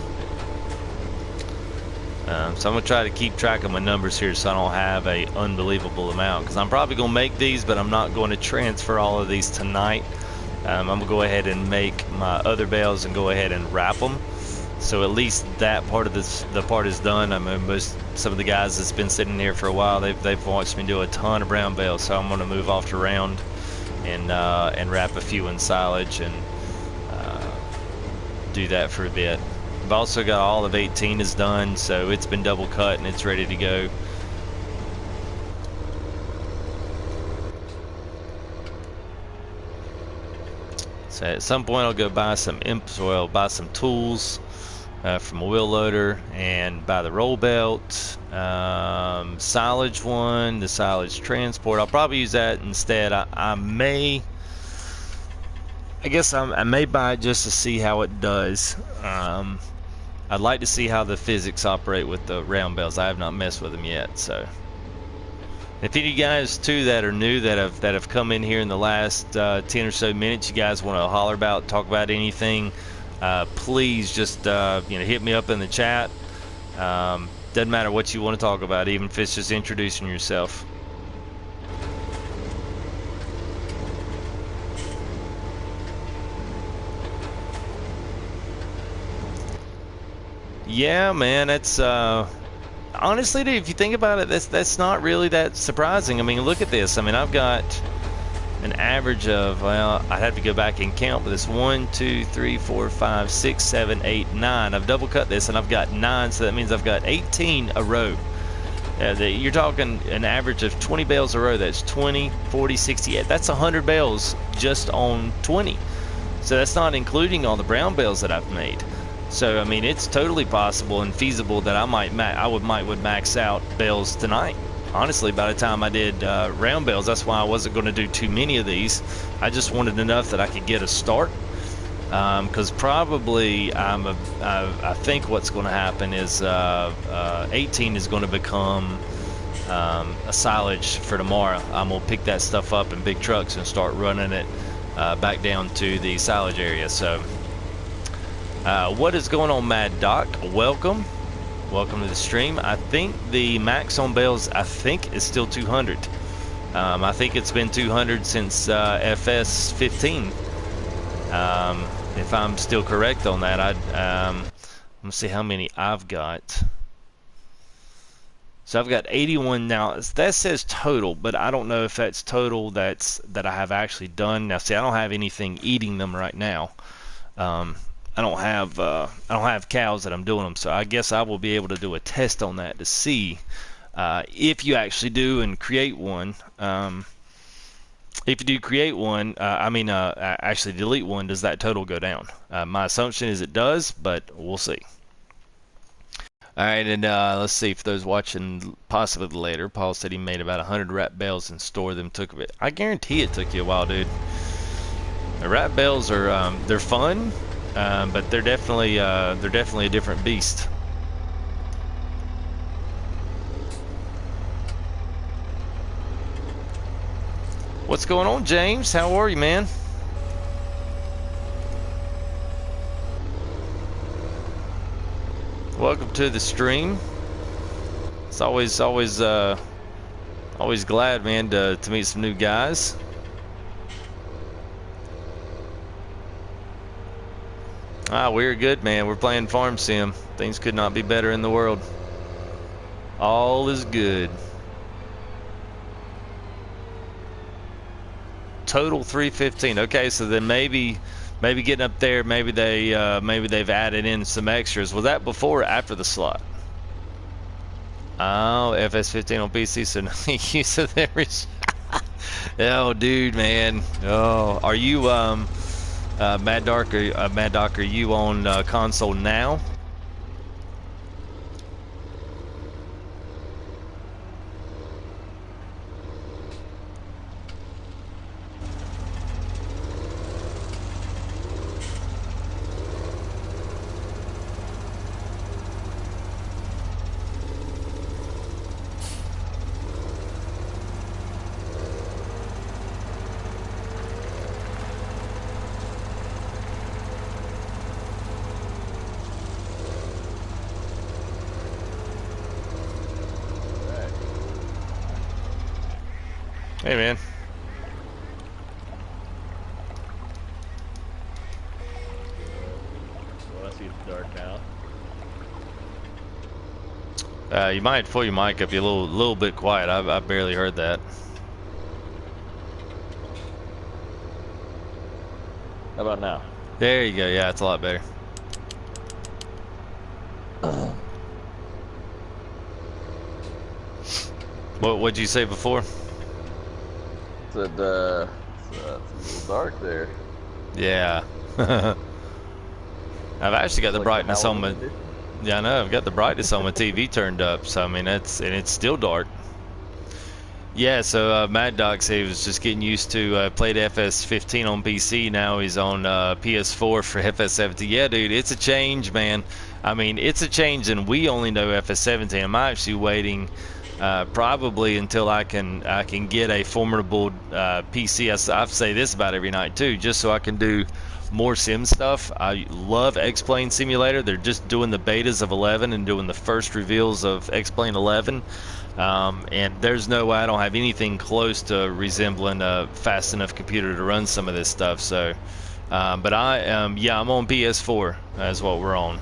So I'm going to try to keep track of my numbers here so I don't have a unbelievable amount, because I'm probably going to make these, but I'm not going to transfer all of these tonight. I'm going to go ahead and make my other bales and go ahead and wrap them. So at least that part of the part is done. I mean, some of the guys that's been sitting here for a while, they've watched me do a ton of brown bales, so I'm going to move off to round and wrap a few in silage and do that for a bit. I've also got all of 18 is done, so it's been double cut and it's ready to go. So at some point I'll go buy some buy some tools from a wheel loader and buy the roll belt, silage one, the silage transport. I'll probably use that instead. I may buy it just to see how it does. I'd like to see how the physics operate with the round bales. I have not messed with them yet, so if any of you guys too that are new that have come in here in the last 10 or so minutes, you guys want to holler about, talk about anything, please just hit me up in the chat. Doesn't matter what you want to talk about, even if it's just introducing yourself. Yeah, man, that's honestly, dude, if you think about it, that's not really that surprising. I mean, look at this. I mean, I've got an average of, well, I'd have to go back and count, but it's 1, 2, 3, 4, 5, 6, 7, 8, 9. I've double cut this and I've got 9, so that means I've got 18 a row. You're talking an average of 20 bales a row. That's 20, 40, 60. That's 100 bales just on 20. So that's not including all the brown bales that I've made. So I mean, it's totally possible and feasible that I would max out bales tonight. Honestly, by the time I did round bales, that's why I wasn't going to do too many of these. I just wanted enough that I could get a start. Because probably I think what's going to happen is 18 is going to become a silage for tomorrow. I'm going to pick that stuff up in big trucks and start running it back down to the silage area. So what is going on, Mad Doc? Welcome to the stream. I think the max on bales, I think, is still 200. I think it's been 200 since FS 15. If I'm still correct on that, let's see how many I've got. So I've got 81 now. That says total, but I don't know if that's total that I have actually done. Now, see, I don't have anything eating them right now. I don't have cows that I'm doing them, so I guess I will be able to do a test on that to see if you actually do and create one. If you do create one, actually delete one, does that total go down? My assumption is it does, but we'll see. All right, and let's see, for those watching possibly later, Paul said he made about 100 rat bales and stored them. Took it. I guarantee it took you a while, dude. The rat bales are they're fun, but they're definitely a different beast. What's going on, James? How are you, man? Welcome to the stream. It's always glad, man, to meet some new guys. Ah, we're good, man. We're playing Farm Sim. Things could not be better in the world. All is good. Total 315. Okay, so then maybe getting up there, maybe they've added in some extras. Was that before or after the slot? Oh, FS15 on PC, so no use of theirs. Oh, dude, man. Oh, are you Mad Dark? Mad Doc, are you on console now? Hey, man. Well, I see it's dark now. You might pull your mic up. You're a little bit quiet. I barely heard that. How about now? There you go. Yeah, it's a lot better. What'd you say before? Said it's a little dark there. Yeah. I've actually got the brightness on my. Yeah, I know. I've got the brightness on my TV turned up. So I mean, it's still dark. Yeah. So Mad Dog said he was just getting used to played FS15 on PC. Now he's on PS4 for FS17. Yeah, dude, it's a change, man. I mean, it's a change, and we only know FS17. I'm actually waiting. Probably until I can get a formidable PC. I say this about every night too, just so I can do more sim stuff. I love X-Plane Simulator. They're just doing the betas of 11 and doing the first reveals of X-Plane 11. And there's no way I don't have anything close to resembling a fast enough computer to run some of this stuff. So, but I'm on PS4. That's what we're on.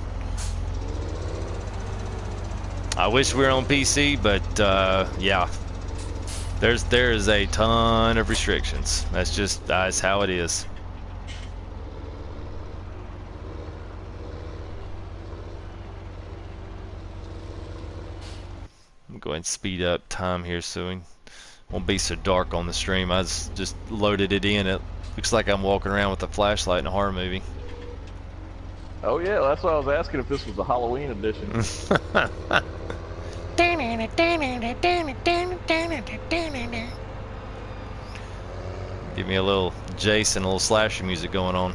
I wish we were on PC, but yeah, there is a ton of restrictions. That's how it is. I'm going to speed up time here soon. Won't be so dark on the stream. I just loaded it in. It looks like I'm walking around with a flashlight in a horror movie. Oh yeah, that's why I was asking if this was a Halloween edition. Give me a little Jason, a little slasher music going on.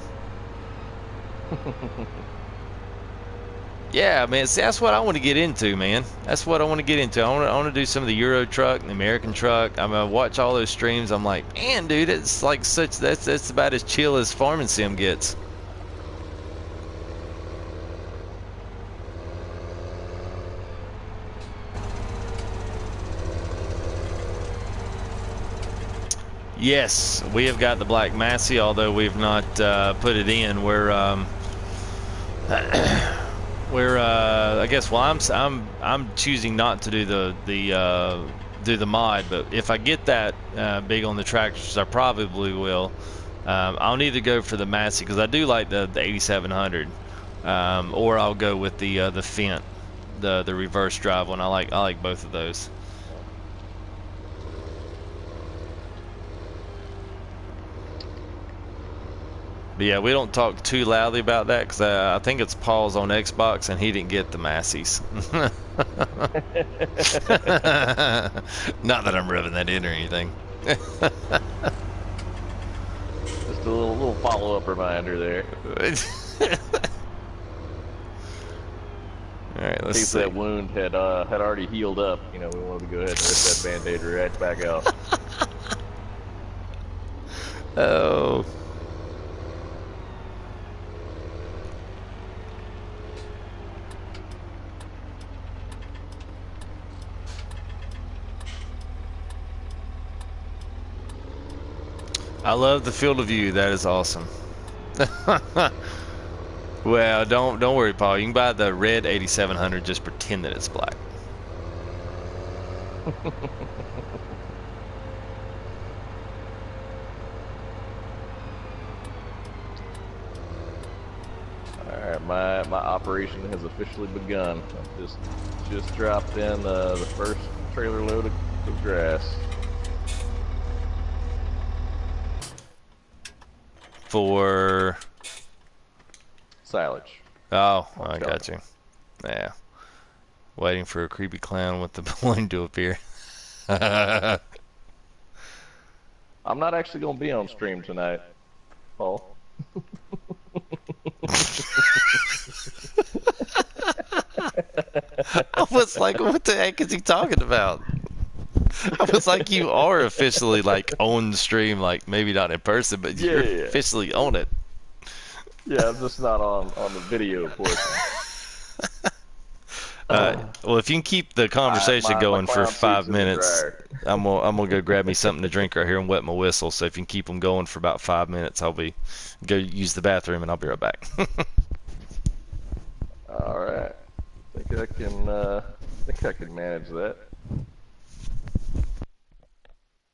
Yeah, man. See, that's what I want to get into, man. That's what I want to get into. I want to do some of the Euro truck, the American truck. I mean, I watch all those streams. I'm like, man, dude, it's like that's about as chill as farming sim gets. Yes, we have got the Black Massey, although we've not put it in. I guess. Well, I'm choosing not to do the mod, but if I get that big on the tractors, I probably will. I'll either go for the Massey because I do like the 8700, or I'll go with the Fendt, the reverse drive one. I like both of those. But yeah, we don't talk too loudly about that because I think it's Paul's on Xbox and he didn't get the Massies. Not that I'm rubbing that in or anything. Just a little follow-up reminder there. All right, let's In case see. that wound had already healed up, you know, we wanted to go ahead and rip that Band-Aid right back out. Oh. I love the field of view. That is awesome. Well, don't worry, Paul. You can buy the red 8700. Just pretend that it's black. All right, my operation has officially begun. I've just dropped in the first trailer load of grass. For Silage. oh, I got you. Yeah, waiting for a creepy clown with the balloon to appear. I'm not actually going to be on stream tonight, Paul. I was like, what the heck is he talking about? I was like, you are officially like on the stream, like maybe not in person, but you're officially on it. Yeah, I'm just not on the video portion. Well, if you can keep the conversation going for 5 minutes, I'm gonna go grab me something to drink right here and wet my whistle. So if you can keep them going for about 5 minutes, I'll go use the bathroom and I'll be right back. All right, I think I can manage that.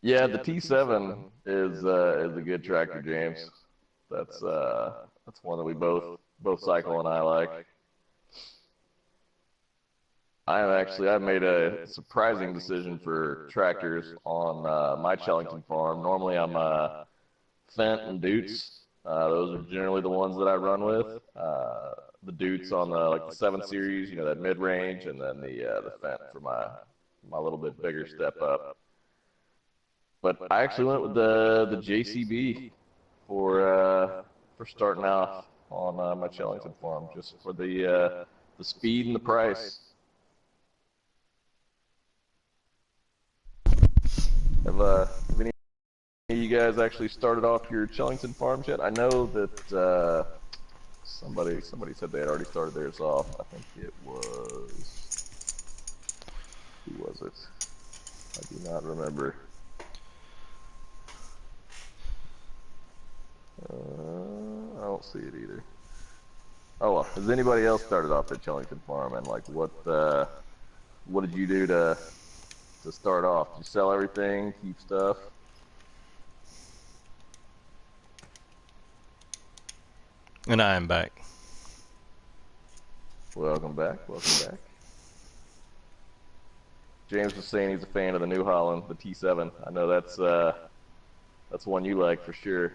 Yeah, the T7 is a good tractor, James. That's one that we both cycle and I like. I've made a surprising decision for tractors on my Chellington farm. Normally I'm Fent and Dutes. Those are generally the ones that I run with. The Dutes on the 7 Series, you know, that mid range, and then the Fent for my little bit bigger step up. But I actually went with the JCB for starting off on my Chellington farm, just for the speed and the price. Have any of you guys actually started off your Chellington farms yet? I know that somebody said they had already started theirs off. I think it was, who was it? I do not remember. I don't see it either. Oh well, has anybody else started off at Chellington Farm, and like what did you do to start off? Did you sell everything, keep stuff? And I am back. Welcome back, welcome back. James was saying he's a fan of the New Holland, the T7. I know that's one you like for sure.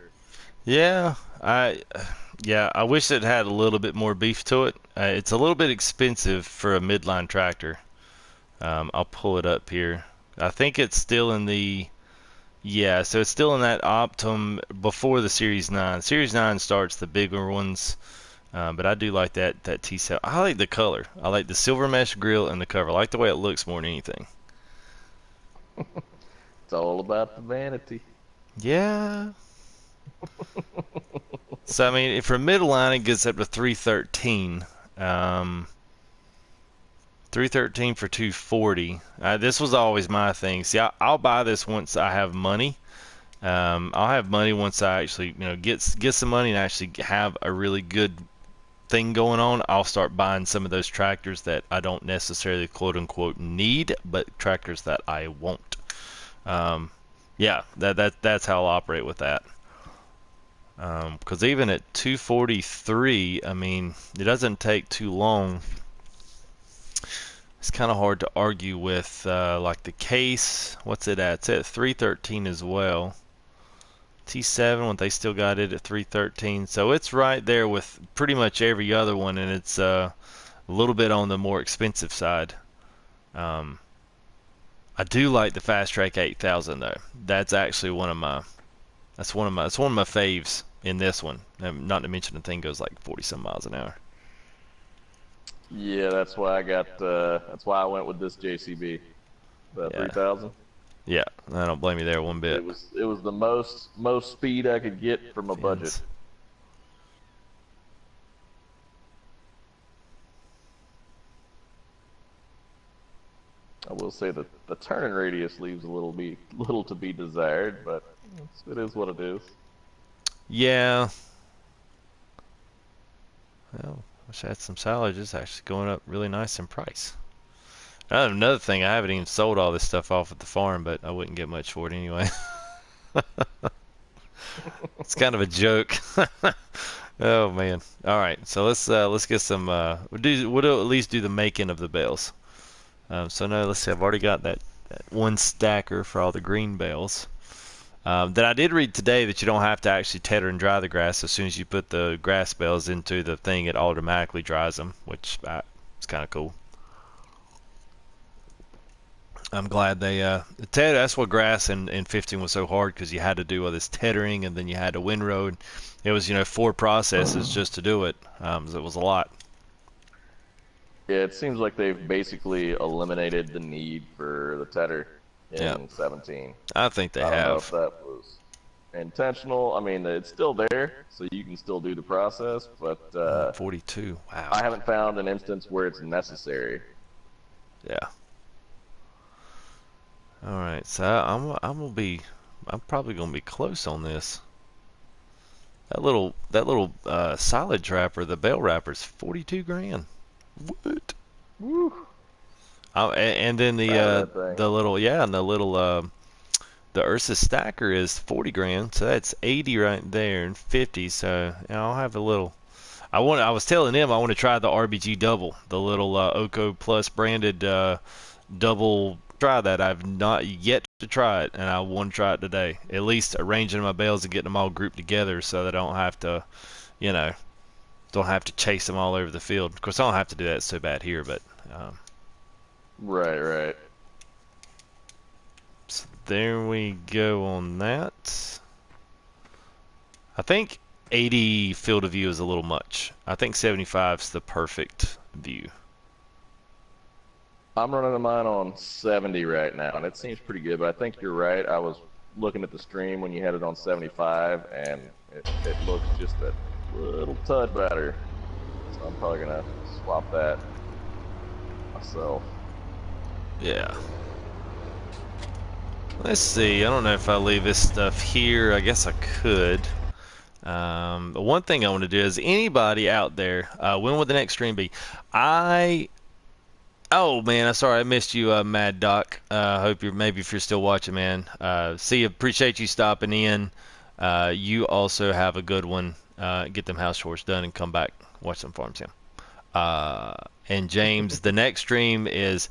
Yeah, I wish it had a little bit more beef to it. It's a little bit expensive for a midline tractor. I'll pull it up here. I think it's still in so it's still in that Optum before the Series 9. Series 9 starts the bigger ones, but I do like that T7. I like the color. I like the silver mesh grill and the cover. I like the way it looks more than anything. It's all about the vanity. Yeah. So I mean, for midline, it gets up to 313. 313 for 240. This was always my thing. See, I'll buy this once I have money. I'll have money once I actually, get some money and actually have a really good thing going on. I'll start buying some of those tractors that I don't necessarily quote unquote need, but tractors that I want. That's how I'll operate with that. Because even at 243, I mean, it doesn't take too long. It's kind of hard to argue with, like the case. What's it at? It's at 313 as well. T7 when they still got it at 313. So it's right there with pretty much every other one, and it's a little bit on the more expensive side. Um, I do like the Fast Track 8000 though. That's actually that's one of my faves in this one. Not to mention the thing goes like 40 some miles an hour. Yeah, that's why that's why I went with this JCB, the Yeah. 3000. Yeah, I don't blame you there one bit. It was the most speed I could get from a budget. Fins. I will say that the turning radius leaves a little to be desired, but it is what it is. Yeah. Well, wish I had some silage. It's actually going up really nice in price. Another thing, I haven't even sold all this stuff off at the farm, but I wouldn't get much for it anyway. It's kind of a joke. Oh man. All right, so let's get some. We'll at least do the making of the bales. So no, let's see. I've already got that one stacker for all the green bales. That I did read today that you don't have to actually tether and dry the grass. As soon as you put the grass bales into the thing, it automatically dries them, which is kind of cool. I'm glad they that's what grass in 15 was so hard, because you had to do all this tethering and then you had to windrow. It was 4 processes just to do it. It was a lot. Yeah, it seems like they've basically eliminated the need for the tedder in 17. I think they I don't know have. if that was intentional. I mean, it's still there, so you can still do the process, but 42. Wow. I haven't found an instance where it's necessary. Yeah. All right, so I'm probably gonna be close on this. That little silage wrapper, the bale wrapper's 42 grand. What? Woo! And then That thing. the little and the little the Ursa stacker is 40 grand, so that's 80 right there and 50. So I'll have a little. I was telling them I want to try the RBG double, the little Oko Plus branded double. Try that. I've not yet to try it, and I want to try it today. At least arranging my bales and getting them all grouped together so that I don't have to, don't have to chase them all over the field. Of course, I don't have to do that so bad here, but. Right. So there we go on that. I think 80 field of view is a little much. I think 75 is the perfect view. I'm running mine on 70 right now, and it seems pretty good, but I think you're right. I was looking at the stream when you had it on 75, and it looks just a little touch better. So I'm probably going to swap that myself. Yeah. Let's see. I don't know if I leave this stuff here. I guess I could. But one thing I want to do is anybody out there, when will the next stream be? Oh man, I'm sorry I missed you, Mad Doc. Hope if you're still watching, man. Appreciate you stopping in. You also have a good one. Get them house chores done and come back, watch some farm sim. And James, the next stream is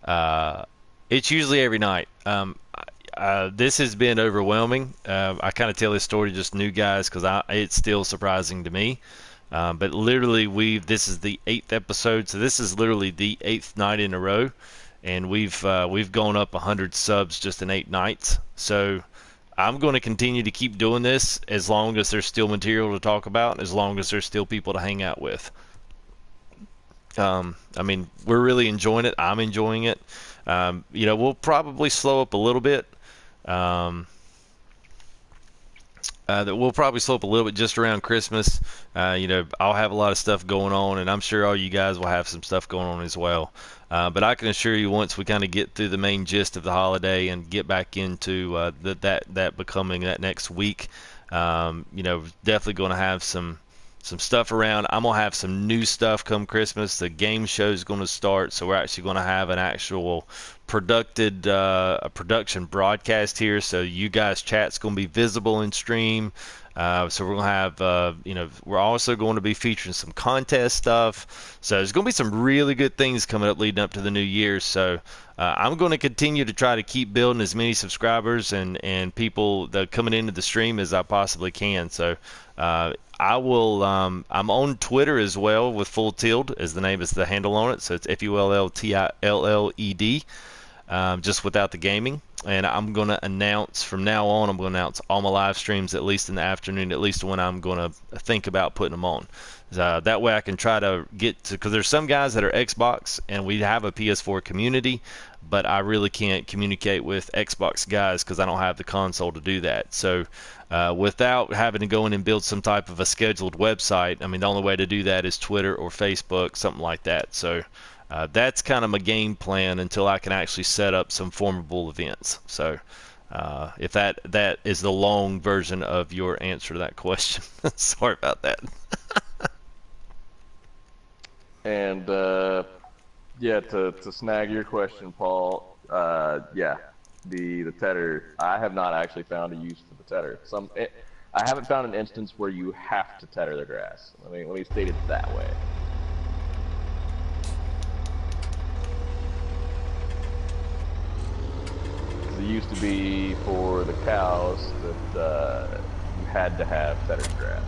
it's usually every night. This has been overwhelming. I kind of tell this story to just new guys because it's still surprising to me. But literally, this is the 8th episode, so this is literally the 8th night in a row, and we've gone up 100 subs just in 8 nights. So I'm going to continue to keep doing this as long as there's still material to talk about, and as long as there's still people to hang out with. I mean, we're really enjoying it. I'm enjoying it. We'll probably slow up a little bit. That we'll probably slow up a little bit just around Christmas. I'll have a lot of stuff going on, and I'm sure all you guys will have some stuff going on as well. But I can assure you, once we kind of get through the main gist of the holiday and get back into that becoming that next week, definitely going to have some some stuff around. I'm gonna have some new stuff come Christmas. The game show's gonna start, so we're actually gonna have an actual a production broadcast here. So you guys' chat's gonna be visible in stream. So we're gonna have, we're also going to be featuring some contest stuff. So there's gonna be some really good things coming up leading up to the new year. So I'm going to continue to try to keep building as many subscribers and people that are coming into the stream as I possibly can. So I will. I'm on Twitter as well with Full Tilt as the name is the handle on it. So it's FULLTILLED, just without the gaming. And I'm going to announce from now on. I'm going to announce all my live streams at least in the afternoon, at least when I'm going to think about putting them on. That way I can try to get to, because there's some guys that are Xbox and we have a PS4 community, but I really can't communicate with Xbox guys because I don't have the console to do that. So without having to go in and build some type of a scheduled website, I mean, the only way to do that is Twitter or Facebook, something like that. So that's kind of my game plan until I can actually set up some formable events. So if that is the long version of your answer to that question. Sorry about that. And yeah, to snag your question, Paul. Yeah, the tether. I have not actually found a use for the tether. I haven't found an instance where you have to tether the grass. Let me state it that way. It used to be for the cows that you had to have tethered grass.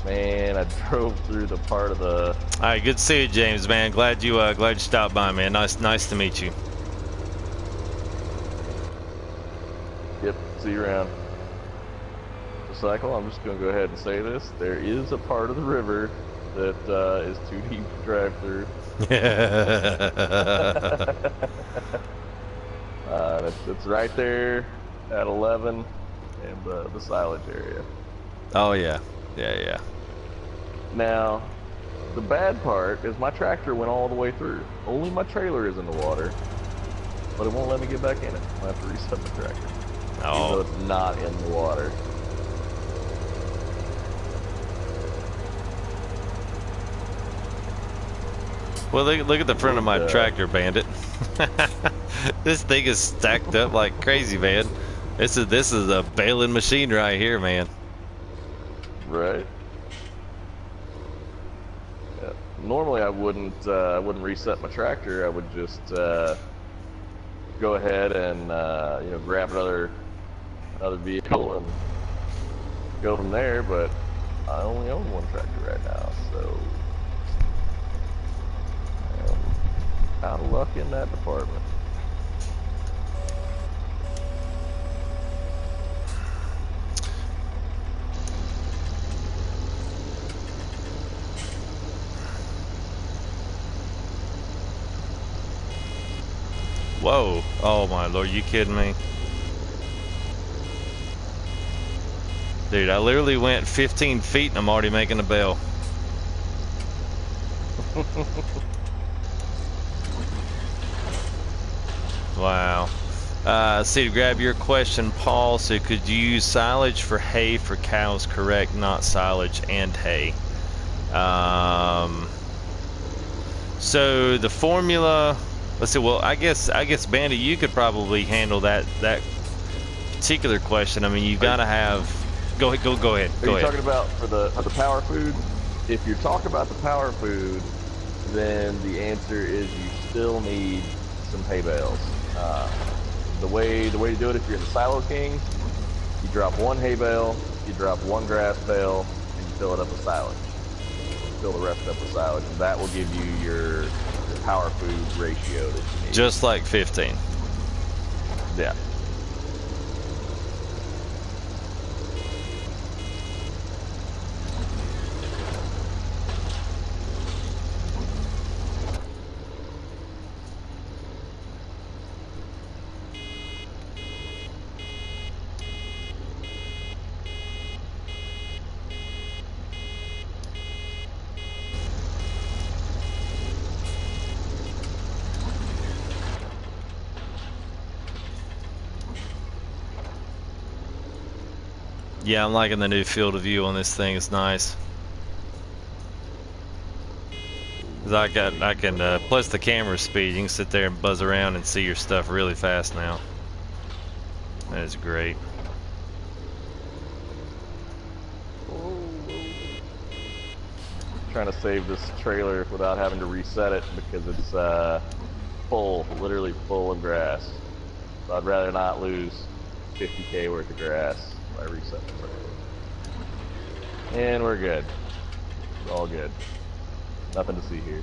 Man, I drove through the part of the. All right, good to see you, James. Man, glad you stopped by, man. Nice to meet you. Yep, see you around. The cycle. I'm just gonna go ahead and say this: there is a part of the river that is too deep to drive through. It's right there at 11 and the silage area. Oh yeah, yeah. Now, the bad part is my tractor went all the way through. Only my trailer is in the water, but it won't let me get back in it. I have to reset the tractor. Oh. Even though it's not in the water. Well, look at the front of my tractor, Bandit. This thing is stacked up like crazy, man. This is a baling machine right here, man. Right. Yeah. Normally, I wouldn't reset my tractor. I would just go ahead and grab another vehicle and go from there. But I only own one tractor right now, so I'm out of luck in that department. Whoa. Oh my lord, you kidding me? Dude, I literally went 15 feet and I'm already making a bale. Wow. See, to grab your question, Paul, so could you use silage for hay for cows? Correct, not silage and hay. So the formula, let's see, well, I guess Bandit, you could probably handle that particular question. I mean, you gotta have, go ahead. Are you talking about for the power food? If you're talking about the power food, then the answer is you still need some hay bales. The way to do it, if you're in the Silo King, you drop one hay bale, you drop one grass bale, and you fill it up with silage. Fill the rest up with silage, and that will give you your power food ratio that you need. Just like 15. Yeah. Yeah, I'm liking the new field of view on this thing. It's nice. 'Cause I can plus the camera speed. You can sit there and buzz around and see your stuff really fast now. That is great. Trying to save this trailer without having to reset it because it's full, literally full of grass. So I'd rather not lose 50K worth of grass by resetting the trailer. And we're good. It's all good. Nothing to see here.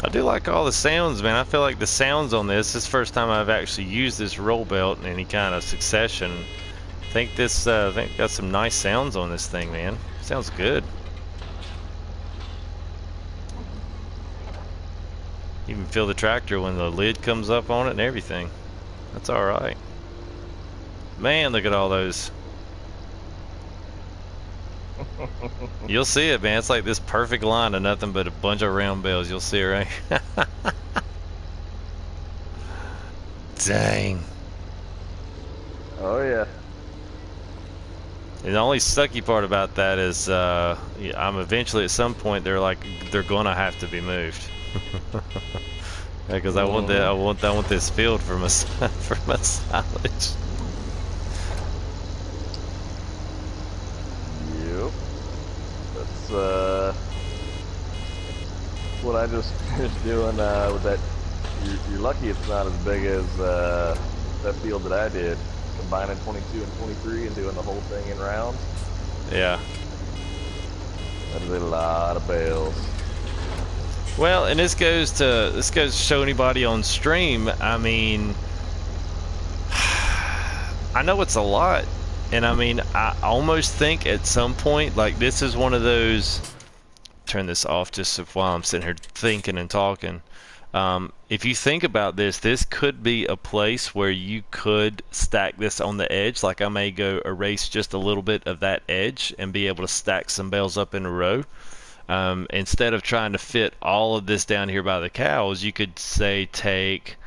I do like all the sounds, man. I feel like the sounds on this is the first time I've actually used this roll belt in any kind of succession. I think got some nice sounds on this thing, man. Sounds good. You can feel the tractor when the lid comes up on it and everything. That's all right. Man, look at all those. You'll see it, man. It's like this perfect line of nothing but a bunch of round bales. You'll see it, right? Dang. Oh yeah. And the only sucky part about that is I'm eventually at some point they're gonna have to be moved. Because I want this field for my for my silage. Yep. That's what I just finished doing with that. You're lucky it's not as big as that field that I did, combining 22 and 23 and doing the whole thing in rounds. Yeah. That is a lot of bales. Well, and this goes to show anybody on stream. I mean, I know it's a lot, and I mean, I almost think at some point, like this is one of those. Turn this off just while I'm sitting here thinking and talking. If you think about this, this could be a place where you could stack this on the edge. Like I may go erase just a little bit of that edge and be able to stack some bales up in a row. Instead of trying to fit all of this down here by the cows, you could say take,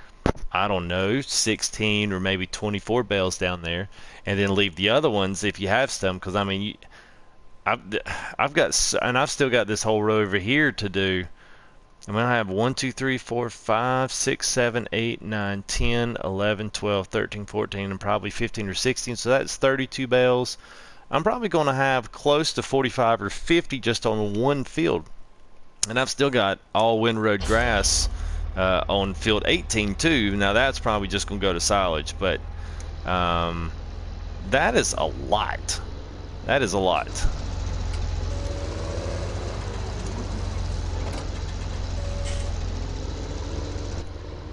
I don't know, 16 or maybe 24 bales down there, and then leave the other ones if you have some. Because I mean, I've got, and I've still got this whole row over here to do. I'm gonna have 1, 2, 3, 4, 5, 6, 7, 8, 9, 10, 11, 12, 13, 14, and probably 15 or 16. So that's 32 bales. I'm probably going to have close to 45 or 50 just on one field. And I've still got all windrow grass on field 18 too. Now that's probably just going to go to silage, but that is a lot. That is a lot.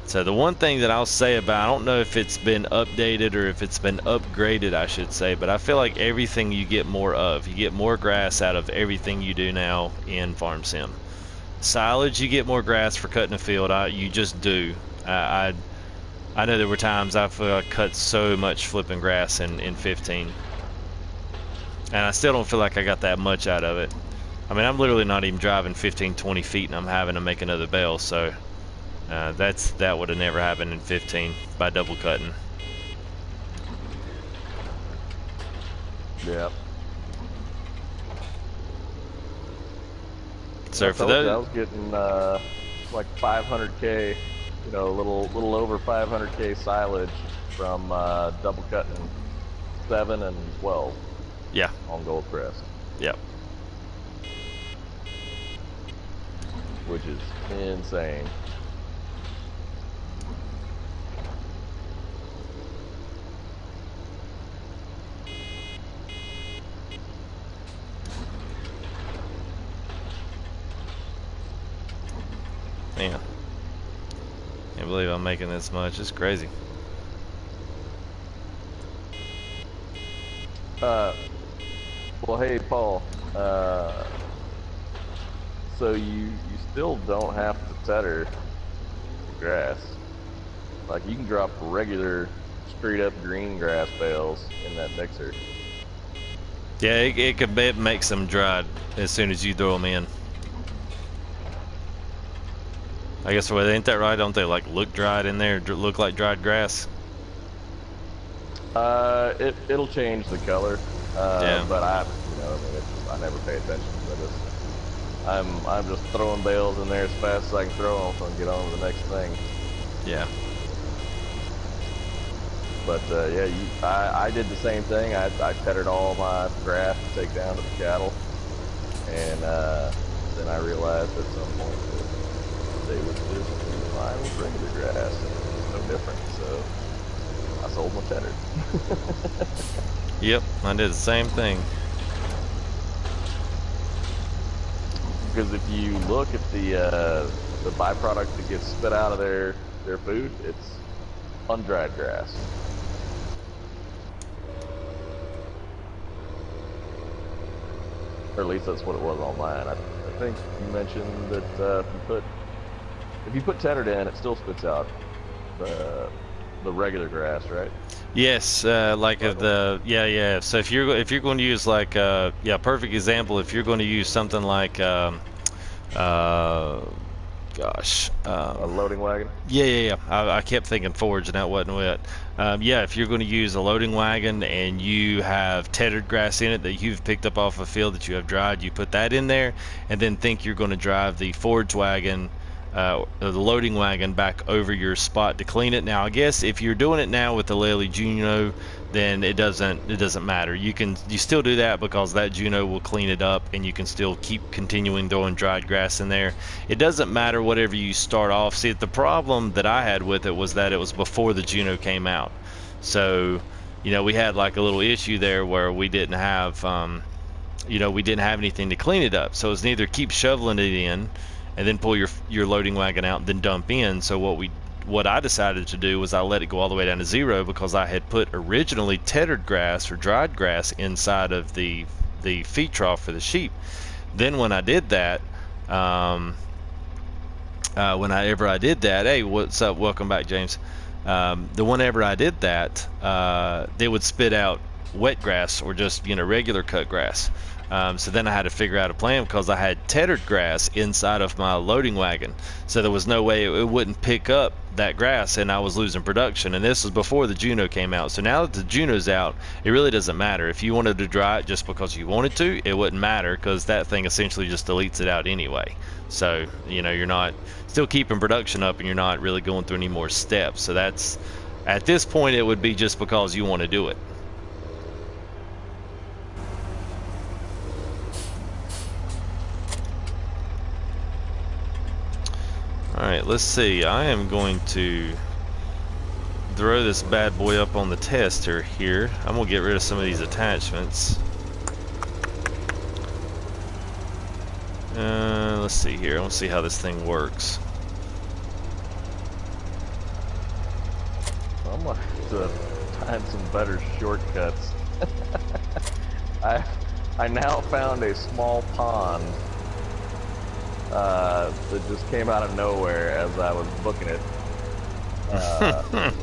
So the one thing that I'll say about, I don't know if it's been updated or if it's been upgraded, I should say, but I feel like everything you get more of. You get more grass out of everything you do now in Farm Sim. Silage, you get more grass for cutting a field. You just do. I know there were times I cut so much flipping grass in 15. And I still don't feel like I got that much out of it. I mean, I'm literally not even driving 15, 20 feet and I'm having to make another bale, so... that would have never happened in 15 by double cutting. Yeah. So for those, I was getting like 500K, you know, a little over 500K silage from double cutting 7 and 12. Yeah. On Goldcrest. Yep. Which is insane. Man, can't believe I'm making this much. It's crazy. Well, hey, Paul. So you still don't have to tedder the grass. Like you can drop regular, straight up green grass bales in that mixer. Yeah, it could make them dried as soon as you throw them in. I guess, well, ain't that right? Don't they like look dried in there? Look like dried grass? It'll change the color. Yeah. But I mean, I never pay attention to this. I'm just throwing bales in there as fast as I can throw them so I can get on to the next thing. Yeah. But yeah, I did the same thing. I tethered all my grass to take down to the cattle, and then I realized at some point that they would just be fine with regular grass, and it's no different. So I sold my tedder. Yep, I did the same thing. Because if you look at the byproduct that gets spit out of their food, it's undried grass. Or at least that's what it was on mine. I think you mentioned that if you put tethered in, it still spits out the regular grass, right? Yes, like yeah. So if you're going to use like perfect example. If you're going to use something like A loading wagon. Yeah. I kept thinking forage, and that wasn't it. Yeah, if you're going to use a loading wagon and you have tethered grass in it that you've picked up off a field that you have dried, you put that in there, and then think you're going to drive the forage wagon, the loading wagon back over your spot to clean it. Now, I guess if you're doing it now with the Lely Juno, then it doesn't matter. You still do that because that Juno will clean it up, and you can still keep continuing throwing dried grass in there. It doesn't matter whatever you start off. See, the problem that I had with it was that it was before the Juno came out, so we had like a little issue there where we didn't have anything to clean it up. So it's neither keep shoveling it in and then pull your loading wagon out and then dump in. So what I decided to do was I let it go all the way down to 0 because I had put originally tethered grass or dried grass inside of the feed trough for the sheep. Then when I did that, whenever I did that, hey, what's up? Welcome back, James. Whenever I did that, they would spit out wet grass or just regular cut grass. So then I had to figure out a plan because I had tethered grass inside of my loading wagon, so there was no way it wouldn't pick up that grass, and I was losing production. And this was before the Juno came out. So now that the Juno's out, it really doesn't matter. If you wanted to dry it just because you wanted to, it wouldn't matter because that thing essentially just deletes it out anyway. So you're not still keeping production up, and you're not really going through any more steps. So that's, at this point, it would be just because you want to do it. Alright, let's see. I am going to throw this bad boy up on the tester here. I'm going to get rid of some of these attachments. Let's see here. I want to see how this thing works. I'm going to have to find some better shortcuts. I now found a small pond that just came out of nowhere as I was booking it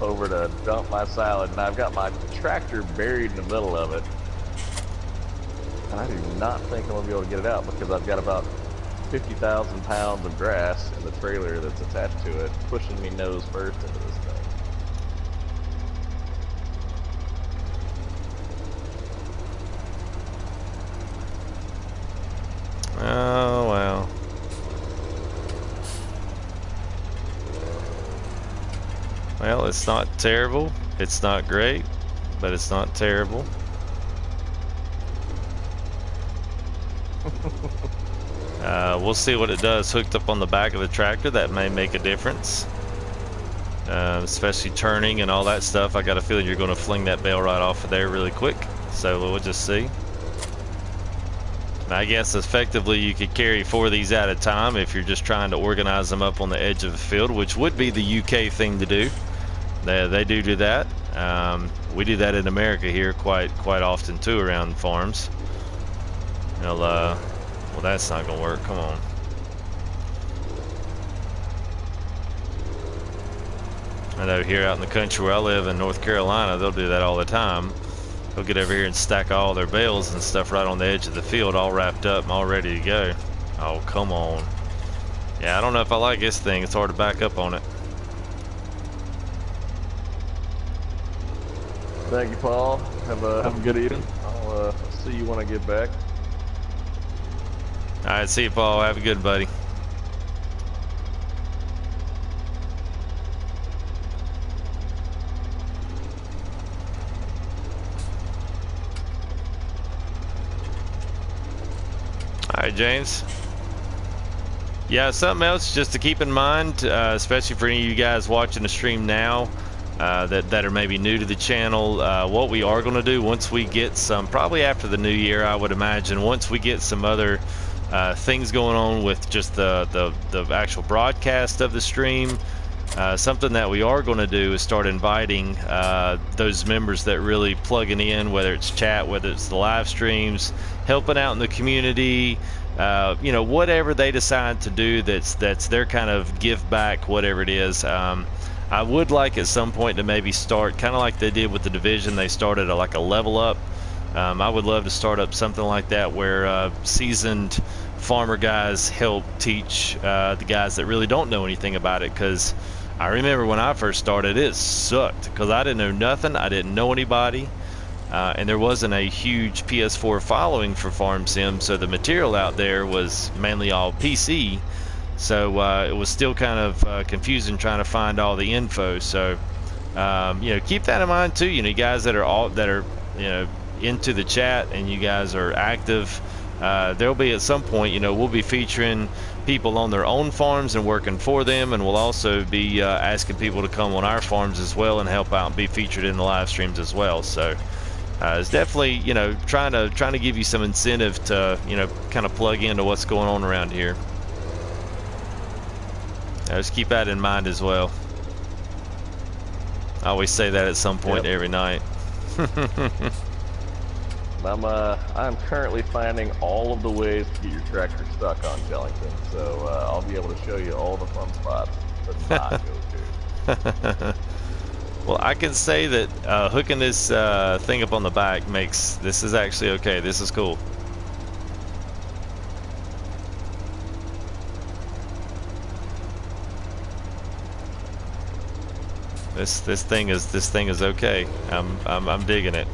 over to dump my salad, and I've got my tractor buried in the middle of it, and I do not think I'm going to be able to get it out because I've got about 50,000 pounds of grass in the trailer that's attached to it, pushing me nose first into this thing. Oh, well. Well, it's not terrible. It's not great, but it's not terrible. We'll see what it does hooked up on the back of the tractor. That may make a difference, especially turning and all that stuff. I got a feeling you're going to fling that bale right off of there really quick, so we'll just see. I guess effectively you could carry 4 of these at a time if you're just trying to organize them up on the edge of the field, which would be the UK thing to do. They do that. We do that in America here quite often too around farms. Well, that's not gonna work. Come on. I know here out in the country where I live in North Carolina, they'll do that all the time. They'll get over here and stack all their bales and stuff right on the edge of the field, all wrapped up and all ready to go. Oh, come on. Yeah, I don't know if I like this thing. It's hard to back up on it. Thank you, Paul. Have a good evening. I'll see you when I get back. All right, see you, Paul. Have a good, buddy. All right, James. Yeah, something else just to keep in mind, especially for any of you guys watching the stream now, that are maybe new to the channel. What we are going to do once we get some, probably after the new year, I would imagine, once we get some other things going on with just the actual broadcast of the stream, something that we are going to do is start inviting those members that really plugging in, whether it's chat, whether it's the live streams, helping out in the community, you know, whatever they decide to do that's their kind of give back, whatever it is. I would like at some point to maybe start kind of like they did with the division. They started like a level up. I would love to start up something like that where seasoned farmer guys help teach the guys that really don't know anything about it, because I remember when I first started, it sucked because I didn't know nothing. I didn't know anybody. And there wasn't a huge PS4 following for Farm Sim, so the material out there was mainly all PC. So it was still kind of confusing trying to find all the info. So you know, keep that in mind too. You know, you guys that are you know, into the chat and you guys are active. There'll be at some point, you know, we'll be featuring people on their own farms and working for them, and we'll also be asking people to come on our farms as well and help out and be featured in the live streams as well. So it's definitely, you know, trying to give you some incentive to, you know, kind of plug into what's going on around here. Just keep that in mind as well. I always say that at some point every night. I'm currently finding all of the ways to get your tractor stuck on Chellington, so I'll be able to show you all the fun spots to not go to. Well, I can say that hooking this thing up on the back makes this is actually okay. This is cool. This thing is okay. I'm digging it.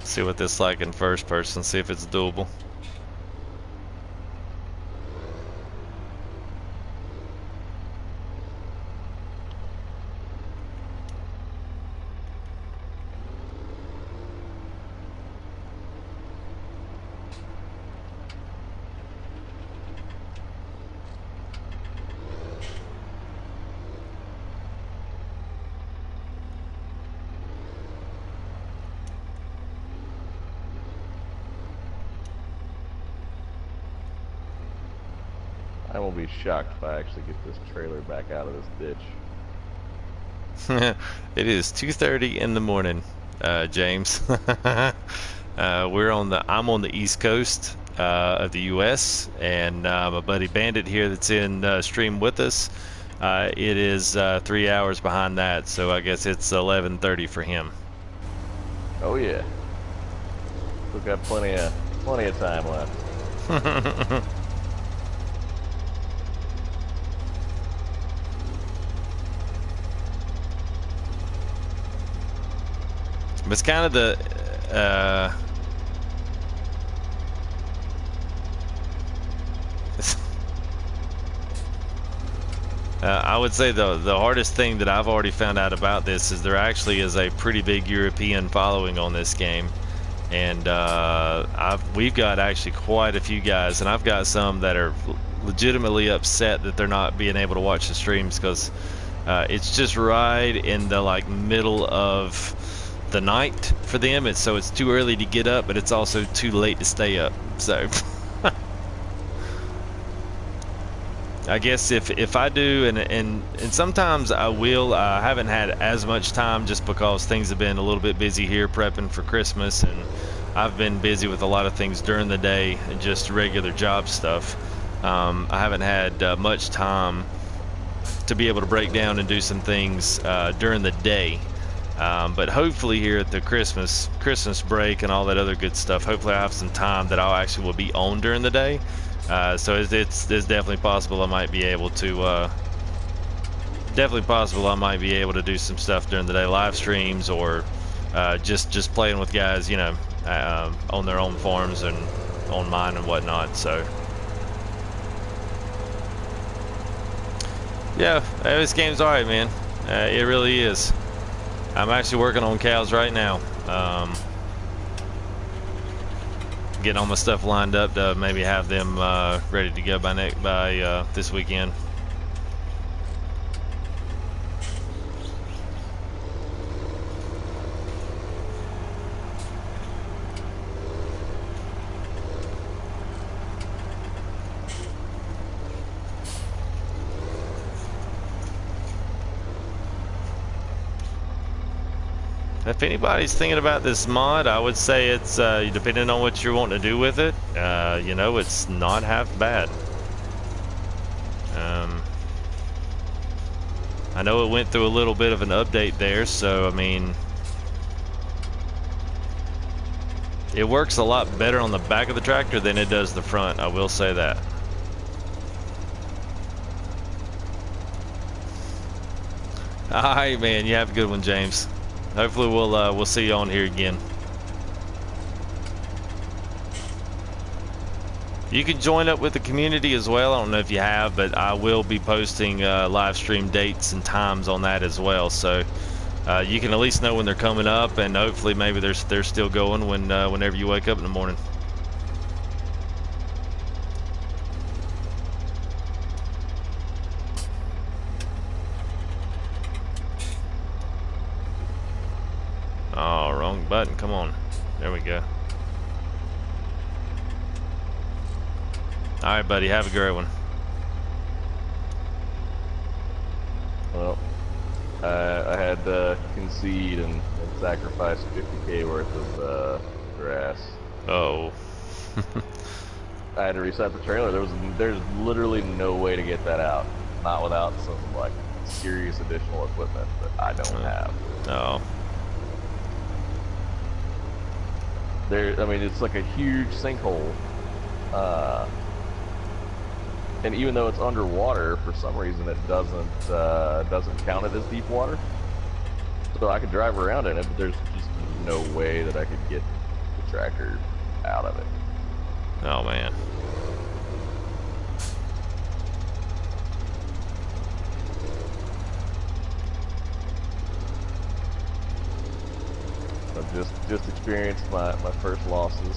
See what this is like in first person, see if it's doable. I won't be shocked if I actually get this trailer back out of this ditch. It is 2:30 in the morning, James. I'm on the East Coast of the U.S. and my buddy Bandit here that's in stream with us. It is 3 hours behind that, so I guess it's 11:30 for him. Oh yeah, we've got plenty of time left. But it's kind of the I would say the hardest thing that I've already found out about this is there actually is a pretty big European following on this game, and we've got actually quite a few guys, and I've got some that are legitimately upset that they're not being able to watch the streams because it's just right in the like middle of the night for them. It's too early to get up, but it's also too late to stay up. So I guess if I do, and sometimes I will. I haven't had as much time just because things have been a little bit busy here prepping for Christmas, and I've been busy with a lot of things during the day and just regular job stuff. I haven't had much time to be able to break down and do some things during the day. But hopefully here at the Christmas break and all that other good stuff, hopefully I have some time that I'll actually will be on during the day. So it's definitely possible I might be able to do some stuff during the day, live streams, or just playing with guys, you know, on their own farms and on mine and whatnot. So yeah, this game's alright, man. It really is. I'm actually working on cows right now. Getting all my stuff lined up to maybe have them ready to go by this weekend. If anybody's thinking about this mod, I would say it's, depending on what you're wanting to do with it, you know, it's not half bad. I know it went through a little bit of an update there, so I mean, it works a lot better on the back of the tractor than it does the front, I will say that. Alright, man, you have a good one, James. Hopefully we'll see you on here again. You can join up with the community as well. I don't know if you have, but I will be posting live stream dates and times on that as well. So you can at least know when they're coming up, and hopefully maybe they're still going whenever you wake up in the morning. Oh, wrong button. Come on. There we go. Alright, buddy. Have a great one. Well, I had to concede and sacrifice 50K worth of grass. Oh. I had to reset the trailer. There's literally no way to get that out, not without some like serious additional equipment that I don't have. Oh. I mean, it's like a huge sinkhole, and even though it's underwater, for some reason it doesn't count it as deep water. So I could drive around in it, but there's just no way that I could get the tractor out of it. Oh man. I've just experienced my first losses.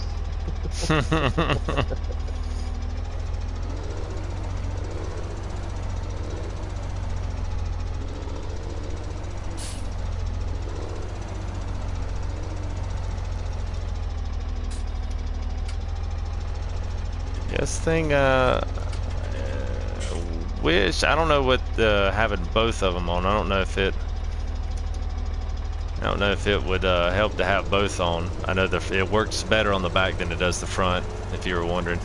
This thing, wish, I don't know what having both of them on. I don't know if it would help to have both on. I know it works better on the back than it does the front, if you were wondering.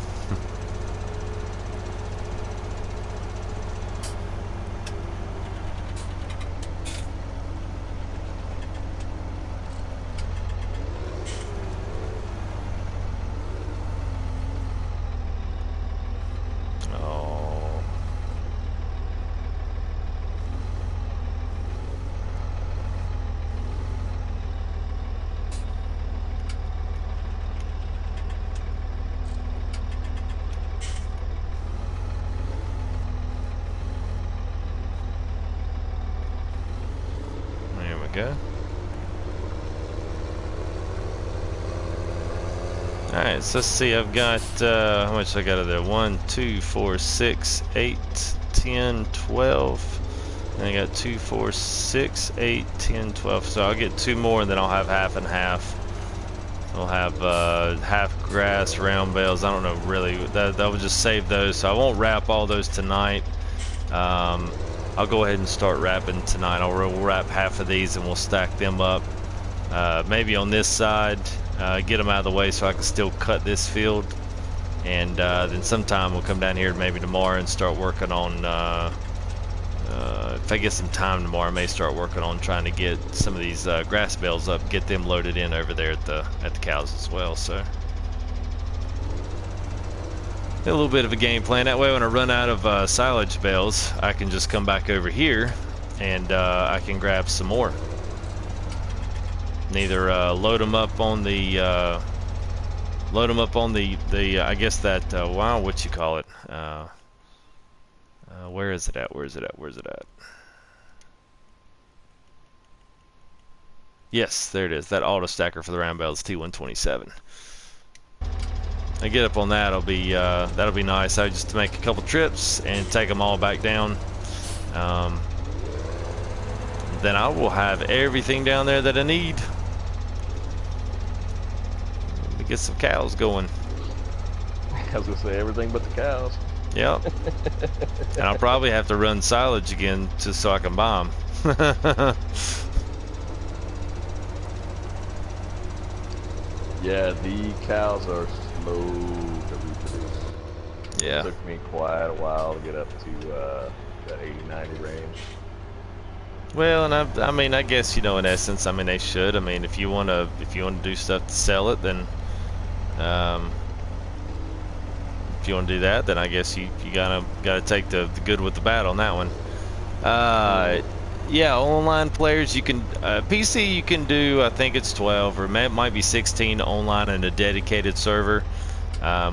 Go. Alright, so let's see, I've got how much I got of there? 1, 2, 4, 6, 8, 10, 12. And I got 2, 4, 6, 8, 10, 12. So I'll get 2 more, and then I'll have half and half. I'll have half grass, round bales. I don't know really. That will just save those. So I won't wrap all those tonight. I'll go ahead and start wrapping tonight. We'll wrap half of these and we'll stack them up. Maybe on this side, get them out of the way so I can still cut this field. And then sometime we'll come down here maybe tomorrow and start working on. If I get some time tomorrow, I may start working on trying to get some of these grass bales up, get them loaded in over there at the cows as well. So a little bit of a game plan. That way, when I run out of silage bales, I can just come back over here and I can grab some more. And either load them up on the I guess that wow, what you call it? Where is it at? Where is it at? Where's it at? Yes, there it is. That auto stacker for the round bales, T127. I get up on that. That'll be nice. I just make a couple trips and take them all back down. Then I will have everything down there that I need. Let me get some cows going. I was gonna say everything but the cows. Yep. And I'll probably have to run silage again just so I can buy them. Yeah, the cows are slow to reproduce. Yeah. It took me quite a while to get up to that 80-90 range. Well, and I mean, I guess, you know, in essence, I mean, they should. I mean, if you wanna do stuff to sell it, then if you want to do that, then I guess you gotta take the good with the bad on that one. Yeah, online players, you can PC you can do, I think it's 12 or it might be 16 online in a dedicated server,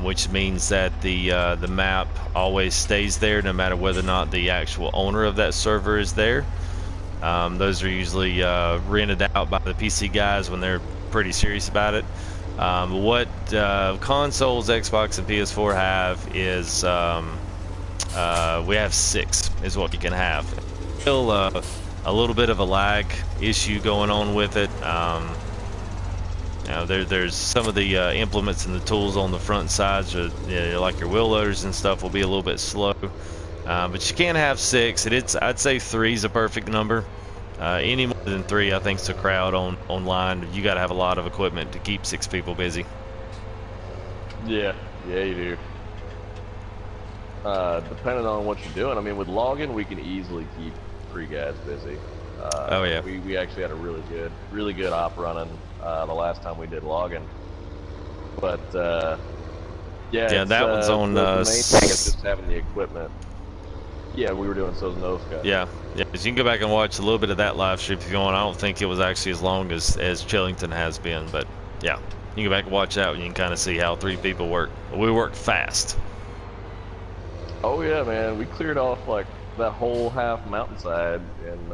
which means that the map always stays there no matter whether or not the actual owner of that server is there. Those are usually rented out by the PC guys when they're pretty serious about it. What consoles, Xbox and PS4 have is we have 6 is what you can have. Still a little bit of a lag issue going on with it. You know, there's some of the implements and the tools on the front sides, like your wheel loaders and stuff, will be a little bit slow. But you can have 6. I'd say 3 is a perfect number. Any more than 3, I think, is a crowd online. You got to have a lot of equipment to keep 6 people busy. Yeah, you do. Depending on what you're doing, I mean, with logging, we can easily keep 3 guys busy. Oh yeah. We actually had a really good op running the last time we did logging. But yeah, that one's on. The main thing is just having the equipment. Yeah, we were doing Sosnovka. Yeah, so you can go back and watch a little bit of that live stream if you want. I don't think it was actually as long as Chillington has been, but yeah, you can go back and watch that and you can kind of see how 3 people work. We work fast. Oh yeah, man, we cleared off like that whole half mountainside in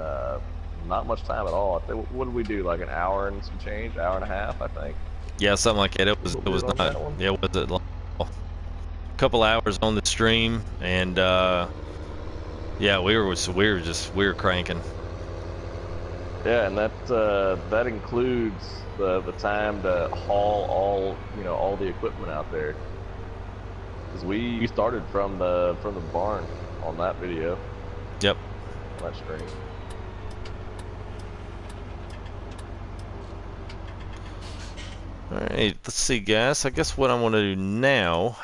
not much time at all. What did we do? Like an hour and some change, hour and a half, I think. Yeah, something like that. It was not. Yeah, it was a couple hours on the stream, and yeah, we were cranking. Yeah, and that includes the time to haul all the equipment out there. Because we started from the barn on that video. Yep. On that stream. Alright, let's see, guys. I guess what I want to do now,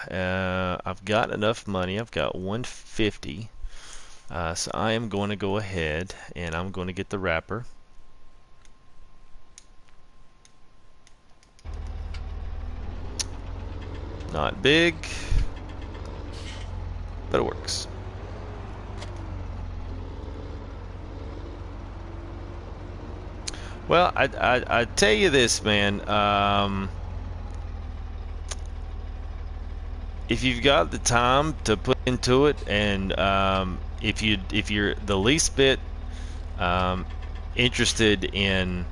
I've got enough money. I've got 150. So I am going to go ahead and I'm going to get the wrapper. Not big, but it works. Well, I tell you this, man. If you've got the time to put into it, and if you're the least bit interested in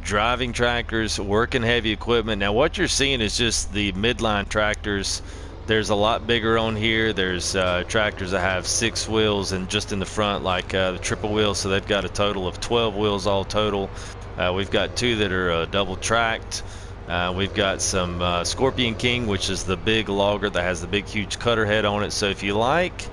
driving tractors, working heavy equipment. Now, what you're seeing is just the midline tractors There's a lot bigger on here. There's tractors that have 6 wheels and just in the front, like the triple wheels, so they've got a total of 12 wheels all total. We've got 2 that are double tracked. We've got some Scorpion King, which is the big logger that has the big huge cutter head on it. So if you like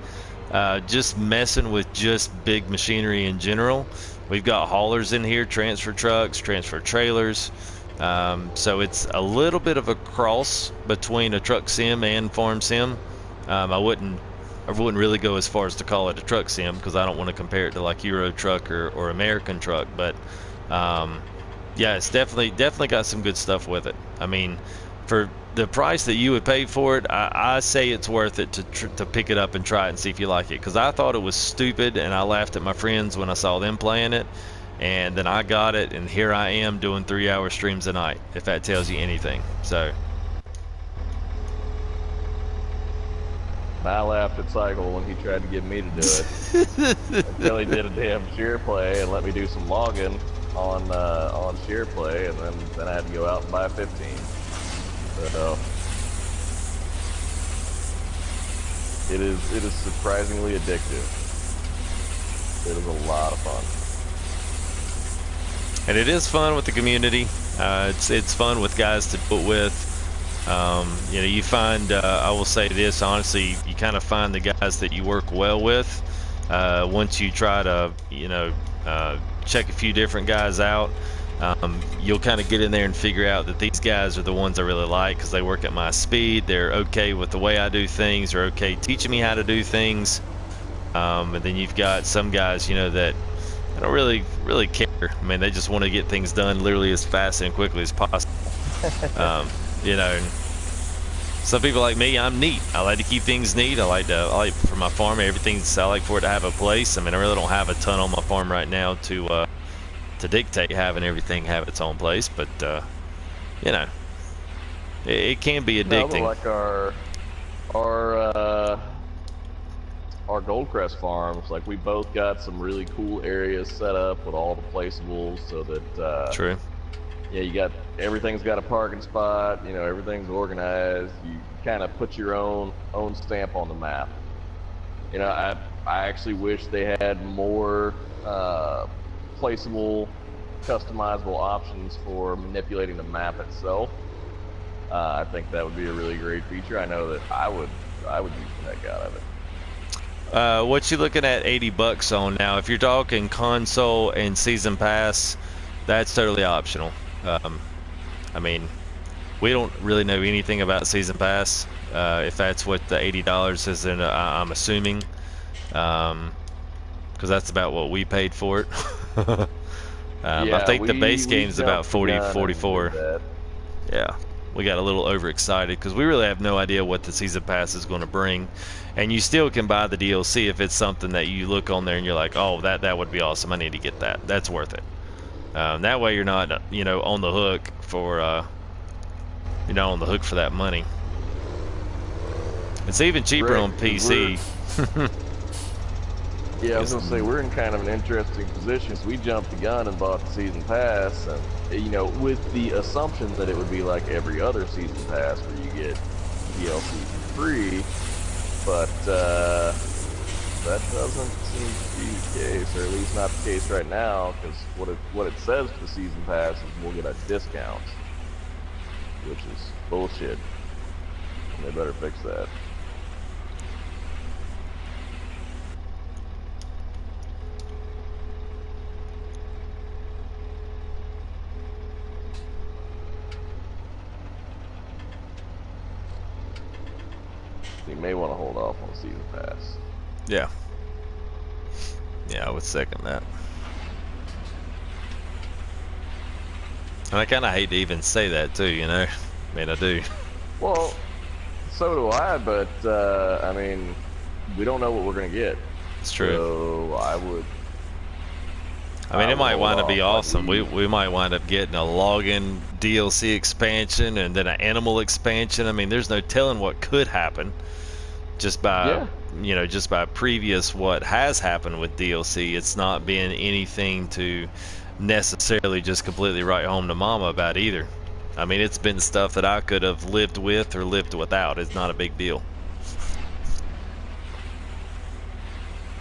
just messing with just big machinery in general, we've got haulers in here, transfer trucks, transfer trailers. So it's a little bit of a cross between a truck sim and farm sim. I wouldn't really go as far as to call it a truck sim because I don't want to compare it to like Euro Truck or American Truck. But yeah, it's definitely got some good stuff with it. I mean, for the price that you would pay for it, I say it's worth it to pick it up and try it and see if you like it. Because I thought it was stupid and I laughed at my friends when I saw them playing it. And then I got it, and here I am doing 3-hour streams a night, if that tells you anything. So I laughed at Cycle when he tried to get me to do it until he did a damn shear play and let me do some logging on shear play, and then I had to go out and buy 15. So it is surprisingly addictive. It is a lot of fun. And it is fun with the community. It's fun with guys to put with. You know, you find, I will say this, honestly, you kind of find the guys that you work well with. Once you try to, you know, check a few different guys out, you'll kind of get in there and figure out that these guys are the ones I really like because they work at my speed. They're okay with the way I do things. They're okay teaching me how to do things. And then you've got some guys, you know, that I don't really care. I mean, they just want to get things done literally as fast and quickly as possible. You know, some people like me, I'm neat. I like to keep things neat. I like for my farm, I like for it to have a place. I mean, I really don't have a ton on my farm right now to dictate having everything have its own place, but you know, it can be addicting. No, but like our Goldcrest farms, like we both got some really cool areas set up with all the placeables so that True. Yeah, you got everything's got a parking spot, you know, everything's organized. You kind of put your own stamp on the map. You know, I actually wish they had more placeable, customizable options for manipulating the map itself. I think that would be a really great feature. I know that I would use the heck out of it. What you looking at $80 on now? If you're talking console and season pass, that's totally optional. I mean, we don't really know anything about season pass. If that's what the $80 is, then I'm assuming, because that's about what we paid for it. Yeah, I think the base game's about 44. 44. Yeah, we got a little overexcited because we really have no idea what the season pass is going to bring. And you still can buy the DLC if it's something that you look on there and you're like, oh, that would be awesome. I need to get that. That's worth it. That way you're not, you know, on the hook for that money. It's even cheaper Right, on PC. Yeah, I was gonna say we're in kind of an interesting position. So we jumped the gun and bought the season pass, and you know, with the assumption that it would be like every other season pass where you get DLC free, but that doesn't seem to be the case, or at least not the case right now. Because what it says for the season pass is we'll get a discount, which is bullshit. And they better fix that. You may want to hold off on season pass. Yeah. Yeah, I would second that. And I kind of hate to even say that too, you know? I mean, I do. Well, so do I, but I mean, we don't know what we're going to get. It's true. So I would. I mean, it might wind up be off, awesome. We might wind up getting a login DLC expansion and then an animal expansion. I mean, there's no telling what could happen just by, you know, just by previous what has happened with DLC. It's not been anything to necessarily just completely write home to mama about either. I mean, it's been stuff that I could have lived with or lived without. It's not a big deal.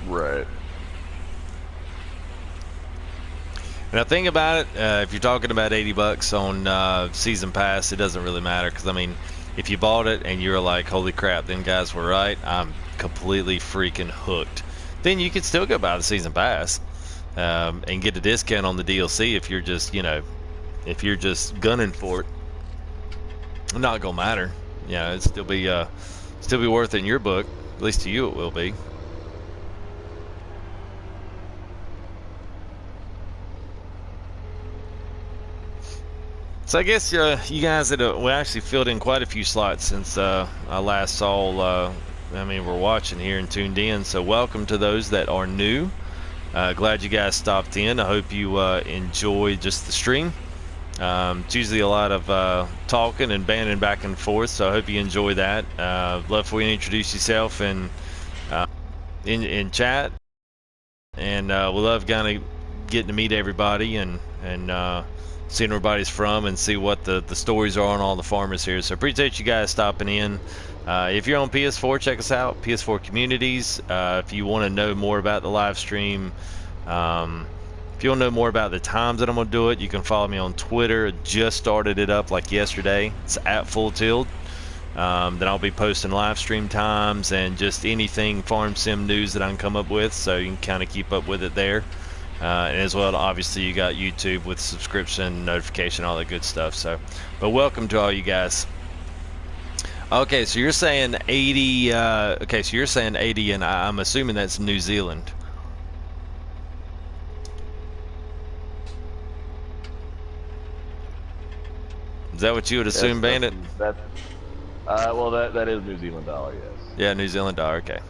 Right. And I think about it, if you're talking about $80 on season pass, it doesn't really matter, because I mean, if you bought it and you're like, holy crap, them guys were right, I'm completely freaking hooked, then you could still go buy the season pass and get a discount on the DLC if you're just, you know, if you're just gunning for it. Not gonna matter, you know, it'd still be worth it in your book. At least to you, it will be. So I guess you guys we actually filled in quite a few slots since I last saw. I mean, we're watching here and tuned in. So welcome to those that are new. Glad you guys stopped in. I hope you enjoy just the stream. It's usually a lot of talking and banding back and forth. So I hope you enjoy that. Love for you to introduce yourself and in chat. And we love kind of getting to meet everybody and seeing where everybody's from and see what the stories are on all the farmers here. So appreciate you guys stopping in. If you're on PS4, check us out, PS4 Communities. If you want to know more about the live stream, if you want to know more about the times that I'm going to do it, you can follow me on Twitter. Just started it up like yesterday. It's at Full Tilt. Then I'll be posting live stream times and just anything farm sim news that I can come up with, so you can kind of keep up with it there. And as well, obviously, you got YouTube with subscription, notification, all that good stuff. So, but welcome to all you guys. Okay, so you're saying 80. Okay, so you're saying 80, and I'm assuming that's New Zealand. Is that what you would assume, Bandit? Well, that is New Zealand dollar, yes. Yeah, New Zealand dollar. Okay.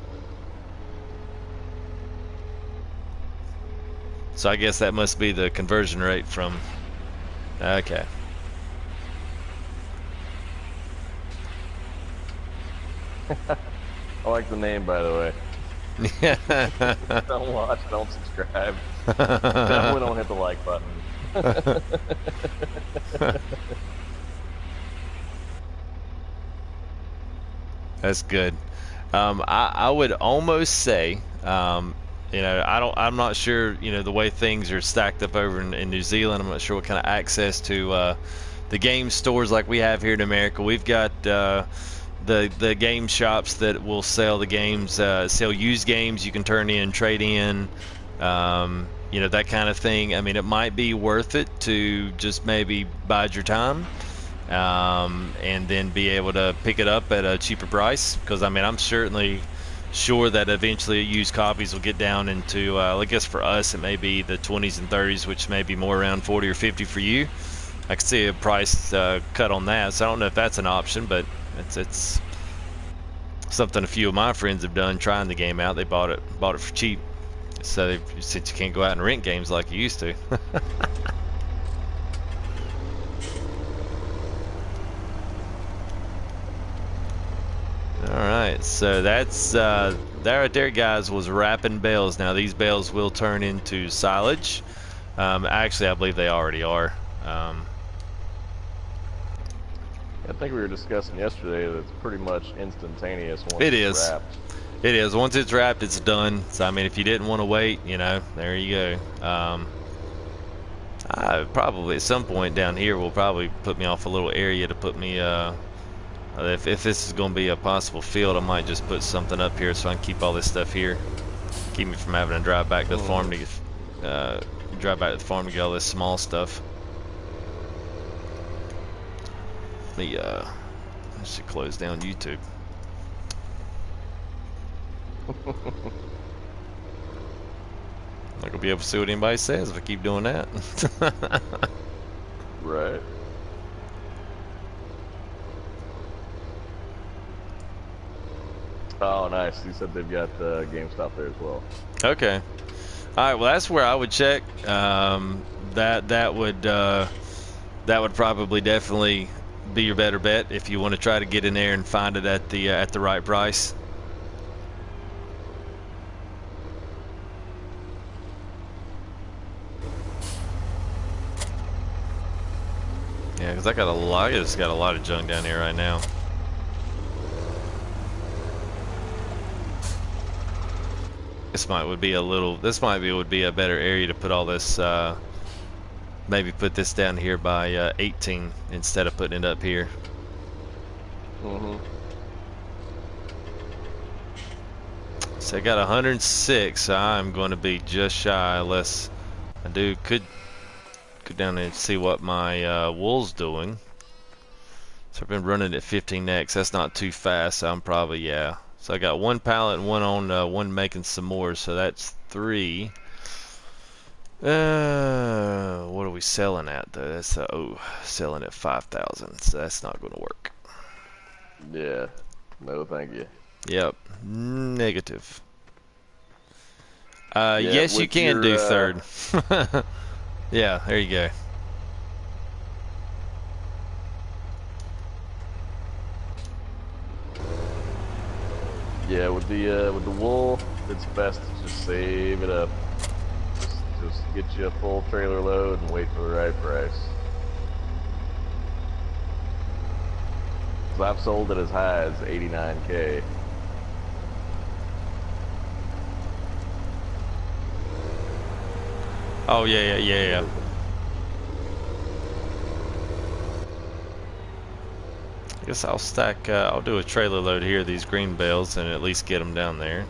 So I guess that must be the conversion rate from. Okay. I like the name, by the way. Don't watch, don't subscribe. Definitely don't hit the like button. That's good. I would almost say, you know, I'm not sure, you know, the way things are stacked up over in New Zealand. I'm not sure what kind of access to the game stores like we have here in America. We've got the game shops that will sell the games, sell used games you can turn in, trade in, you know, that kind of thing. I mean, it might be worth it to just maybe bide your time. And then be able to pick it up at a cheaper price, because I mean, I'm certainly sure that eventually used copies will get down into I guess for us it may be the 20s and 30s, which may be more around 40 or 50 for you. I could see a price cut on that, so I don't know if that's an option, but it's something a few of my friends have done trying the game out. They bought it for cheap, so since you can't go out and rent games like you used to. Alright, so that's that right there, guys, was wrapping bales. Now these bales will turn into silage. Actually, I believe they already are. I think we were discussing yesterday that it's pretty much instantaneous once it's wrapped. It is. Once it's wrapped, it's done. So I mean, if you didn't want to wait, you know, there you go. Probably at some point down here will probably put me off a little area to put me if this is going to be a possible field, I might just put something up here so I can keep all this stuff here. Keep me from having to drive back to the farm to get all this small stuff. I should close down YouTube. Not gonna be able to see what anybody says if I keep doing that. Right. Oh, nice. You said they've got GameStop there as well. Okay. All right. Well, that's where I would check. That would probably definitely be your better bet if you want to try to get in there and find it at the right price. Yeah, because I got a lot. I just got a lot of junk down here right now. This would be a better area to put all this. Maybe put this down here by 18 instead of putting it up here. Mm-hmm. So I got 106. So I'm going to be just shy, unless I could go down there and see what my wool's doing. So I've been running at 15x. That's not too fast. So I'm probably, yeah. So I got one pallet and one on one making some more. So that's 3. What are we selling at though? That's selling at 5,000. So that's not going to work. Yeah. No, thank you. Yep. Negative. Yeah, yes, you can do third. Yeah, there you go. Yeah, with the wool, it's best to just save it up. Just get you a full trailer load and wait for the right price. 'Cause I've sold it as high as 89K. Oh yeah. I guess I'll stack. I'll do a trailer load here of these green bales and at least get them down there.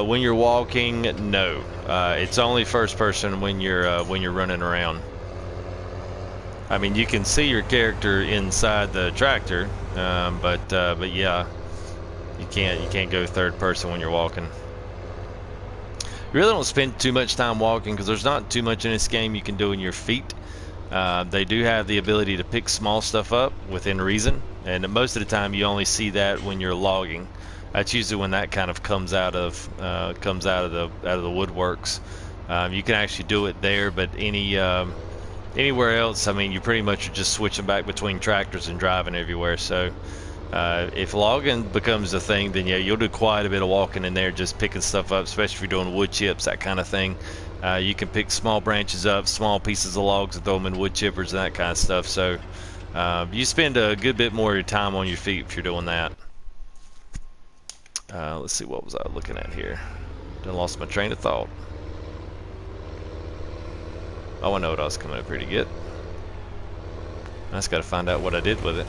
When you're walking, no. It's only first person when you're running around. I mean, you can see your character inside the tractor, but yeah, you can't go third person when you're walking. You really don't spend too much time walking because there's not too much in this game you can do in your feet. They do have the ability to pick small stuff up within reason, and most of the time you only see that when you're logging. That's usually when that kind of comes out of the woodworks. You can actually do it there, but anywhere else, I mean, you pretty much are just switching back between tractors and driving everywhere. So if logging becomes a thing, then yeah, you'll do quite a bit of walking in there, just picking stuff up, especially if you're doing wood chips, that kind of thing. You can pick small branches up, small pieces of logs, and throw them in wood chippers and that kind of stuff. So you spend a good bit more of your time on your feet if you're doing that. Let's see, what was I looking at here? Done lost my train of thought. Oh, I know what I was coming up here to get. I just got to find out what I did with it.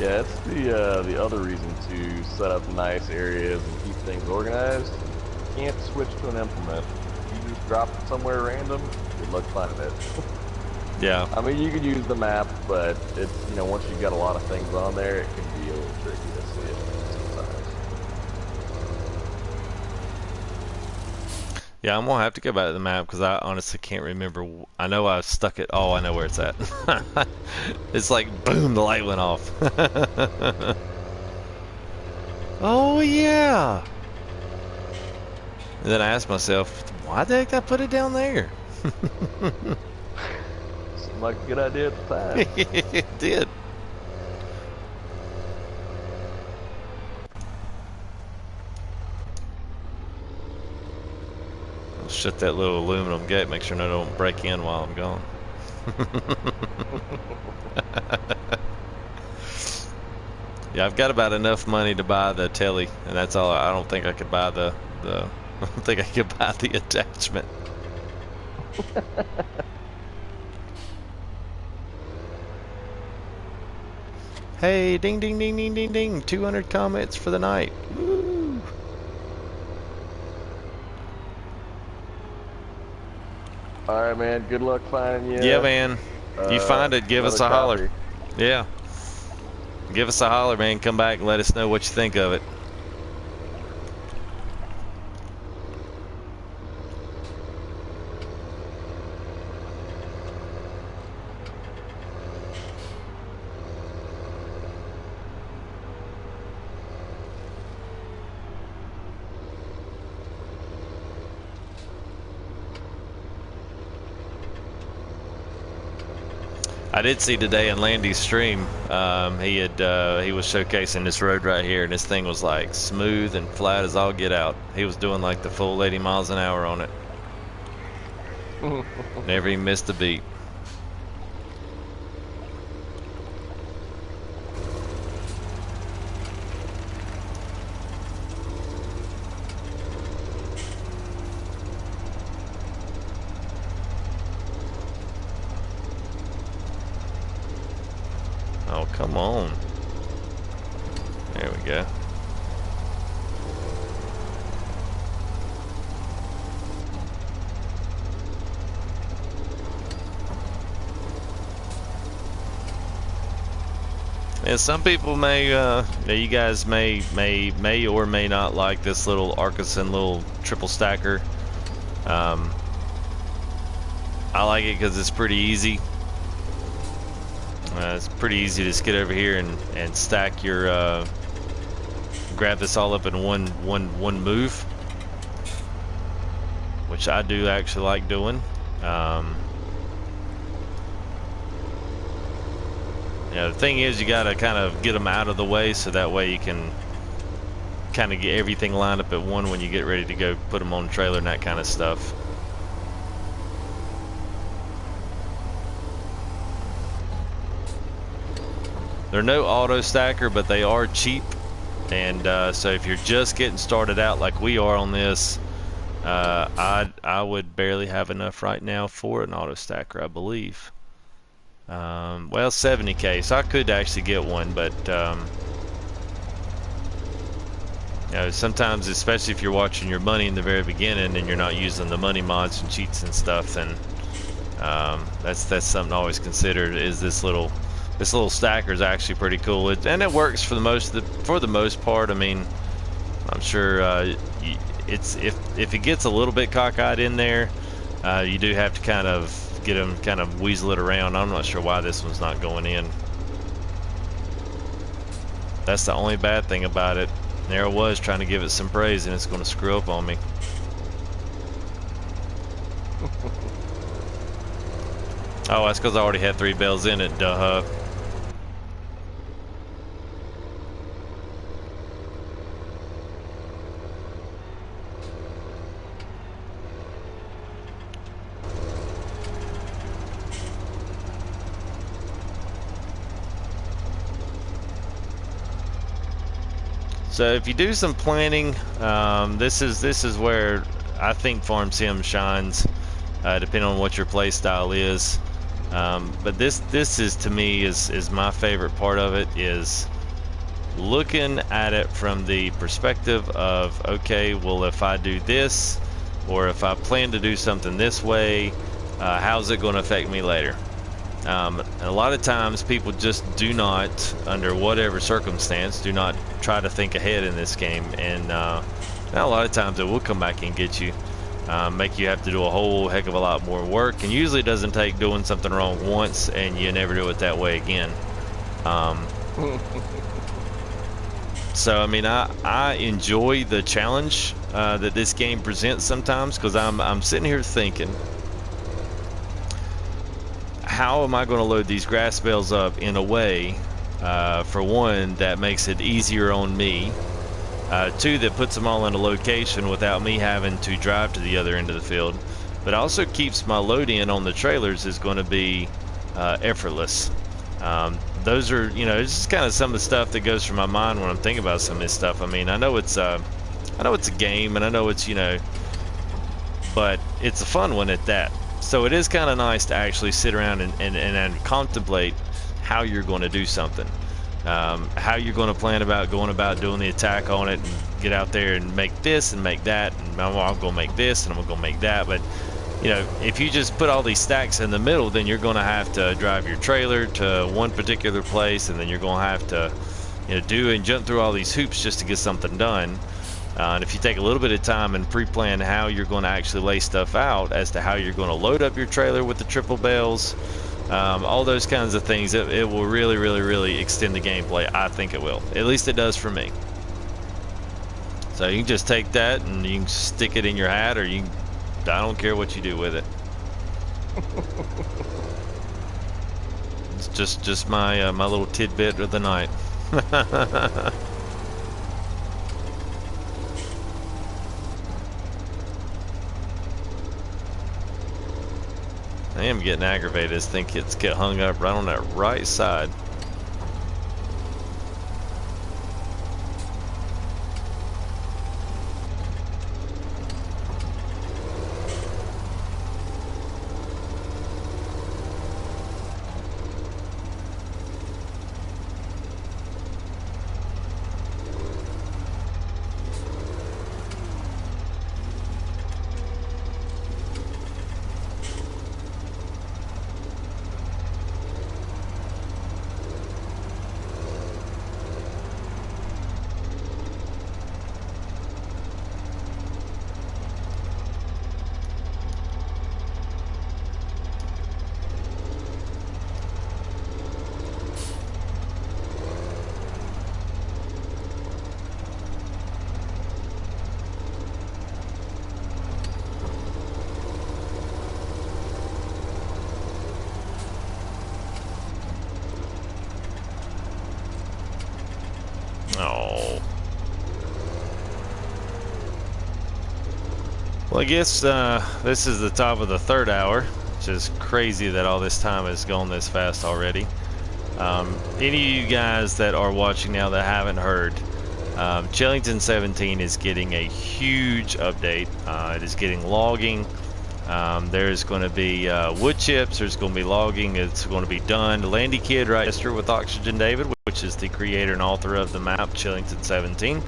Yeah, it's the other reason to set up nice areas and keep things organized. You can't switch to an implement. You just drop it somewhere random, good luck finding it. Yeah. I mean, you could use the map, but it's, you know, once you've got a lot of things on there, it can be a little tricky to see it sometimes. Yeah, I'm gonna have to go back to the map because I honestly can't remember. I know I stuck it. Oh, I know where it's at. It's like boom, the light went off. Oh yeah. And then I asked myself, why the heck did I put it down there? Seemed like a good idea at the time. It did. I'll shut that little aluminum gate, make sure no don't break in while I'm gone. Yeah, I've got about enough money to buy the telly, and that's all. I don't think I could buy the I don't think I could buy the attachment. Hey, ding, ding, ding, ding, ding, ding. 200 comments for the night. Woo. All right, man. Good luck finding you. Yeah, man. You find it, give us a holler. Yeah. Give us a holler, man. Come back and let us know what you think of it. I did see today in Landy's stream, he was showcasing this road right here, and this thing was like smooth and flat as all get out. He was doing like the full 80 miles an hour on it. Never even missed a beat. Oh, come on. There we go. And some people may, you guys may or may not like this little Arkansas little triple stacker. I like it because it's pretty easy. It's pretty easy to just get over here and stack your, grab this all up in one move, which I do actually like doing. The thing is, you gotta kind of get them out of the way so that way you can kind of get everything lined up at one when you get ready to go put them on the trailer and that kind of stuff. They're no auto stacker, but they are cheap, and so if you're just getting started out like we are on this, I would barely have enough right now for an auto stacker, I believe. Well, 70K, so I could actually get one, but sometimes, especially if you're watching your money in the very beginning and you're not using the money mods and cheats and stuff, then that's something I always considered. Is this little stacker is actually pretty cool, and it works for the most part. I mean, I'm sure it's if it gets a little bit cockeyed in there, you do have to kind of get them, kind of weasel it around. I'm not sure why this one's not going in. That's the only bad thing about it. There I was trying to give it some praise, and it's going to screw up on me. Oh, that's because I already had 3 bales in it, duh. So if you do some planning, this is where I think Farm Sim shines, depending on what your play style is. But this is, to me, is my favorite part of it, is looking at it from the perspective of, okay, well, if I do this, or if I plan to do something this way, how's it going to affect me later? And a lot of times people just do not, under whatever circumstance, do not try to think ahead in this game, and a lot of times it will come back and get you, make you have to do a whole heck of a lot more work, and usually it doesn't take doing something wrong once and you never do it that way again. So I mean, I enjoy the challenge that this game presents sometimes, because I'm sitting here thinking, how am I going to load these grass bales up in a way, for one, that makes it easier on me, 2, that puts them all in a location without me having to drive to the other end of the field, but also keeps my load in on the trailers is going to be effortless. Those are, it's just kind of some of the stuff that goes through my mind when I'm thinking about some of this stuff. I mean, I know it's a game, and I know it's, but it's a fun one at that. So it is kind of nice to actually sit around and contemplate how you're going to do something, how you're going to plan about going about doing the attack on it, and get out there and make this and make that, and I'm going to make this and I'm going to make that. But if you just put all these stacks in the middle, then you're going to have to drive your trailer to one particular place, and then you're going to have to do and jump through all these hoops just to get something done. And if you take a little bit of time and pre-plan how you're going to actually lay stuff out as to how you're going to load up your trailer with the triple bales, all those kinds of things, it will really extend the gameplay. I think it will. At least it does for me. So you can just take that and you can stick it in your hat, or I don't care what you do with it. just my my little tidbit of the night. I am getting aggravated. I think it's get hung up right on that right side. Oh. Well, I guess this is the top of the third hour, which is crazy that all this time has gone this fast already. Any of you guys that are watching now that haven't heard, Chellington 17 is getting a huge update. It is getting logging. There's going to be wood chips. There's going to be logging. It's going to be done. Landy Kid right here with Oxygen David, which is the creator and author of the map Chellington 17.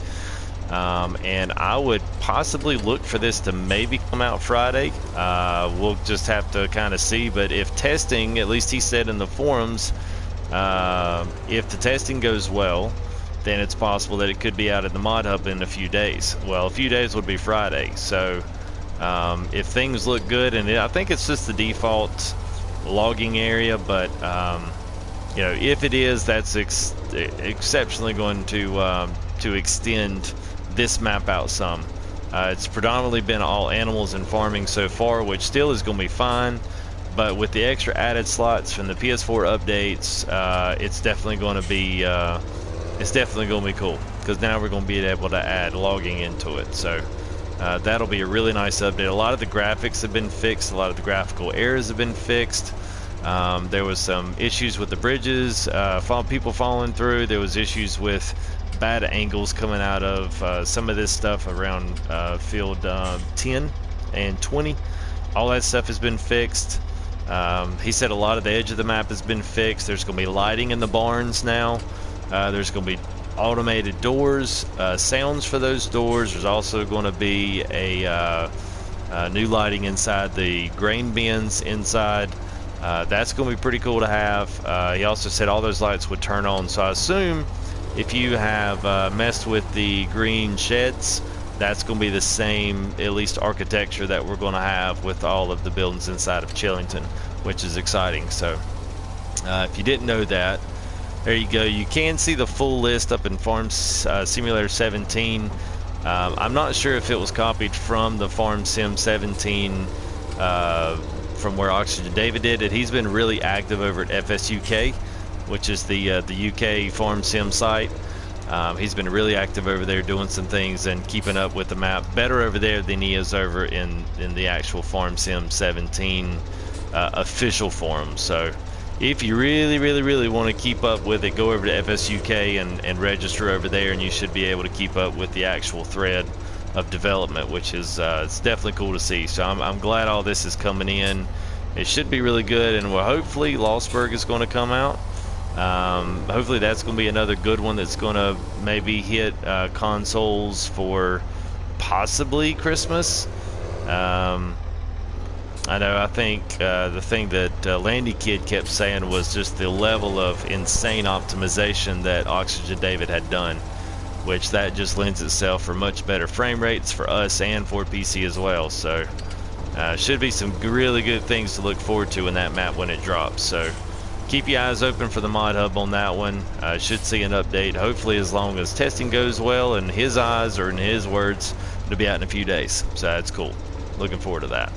And I would possibly look for this to maybe come out Friday. We'll just have to kind of see. But if testing, at least he said in the forums, if the testing goes well, then it's possible that it could be out at the mod hub in a few days. Well, a few days would be Friday. So if things look good, and I think it's just the default logging area, but you know, if it is, that's exceptionally going to extend this map out some. It's predominantly been all animals and farming so far, which still is going to be fine, but with the extra added slots from the PS4 updates, it's definitely going to be cool, because now we're going to be able to add logging into it. So that'll be a really nice update. A lot of the graphics have been fixed. A lot of the graphical errors have been fixed. There was some issues with the bridges, people falling through. There was issues with bad angles coming out of some of this stuff around field 10 and 20. All that stuff has been fixed. He said a lot of the edge of the map has been fixed. There's going to be lighting in the barns now. There's going to be automated doors, sounds for those doors. There's also going to be a new lighting inside the grain bins inside. That's going to be pretty cool to have. He also said all those lights would turn on, so I assume if you have messed with the green sheds, that's going to be the same, at least architecture, that we're going to have with all of the buildings inside of Chillington, which is exciting. So if you didn't know that, there you go. You can see the full list up in Farm Simulator 17. I'm not sure if it was copied from the Farm Sim 17 from where Oxygen David did it. He's been really active over at FSUK, which is the UK Farm Sim site. He's been really active over there doing some things and keeping up with the map better over there than he is over in the actual Farm Sim 17 official forum. So if you really want to keep up with it, go over to FSUK and register over there, and you should be able to keep up with the actual thread of development, which is it's definitely cool to see. So I'm glad all this is coming in. It should be really good, and well, hopefully Lostburg is going to come out. Hopefully that's going to be another good one that's going to maybe hit consoles for possibly Christmas. I think the thing that Landy Kid kept saying was just the level of insane optimization that Oxygen David had done, which that just lends itself for much better frame rates for us and for PC as well. So should be some really good things to look forward to in that map when it drops. So keep your eyes open for the mod hub on that one. Should see an update, hopefully, as long as testing goes well. In his eyes, or in his words, it'll be out in a few days. So that's cool. Looking forward to that.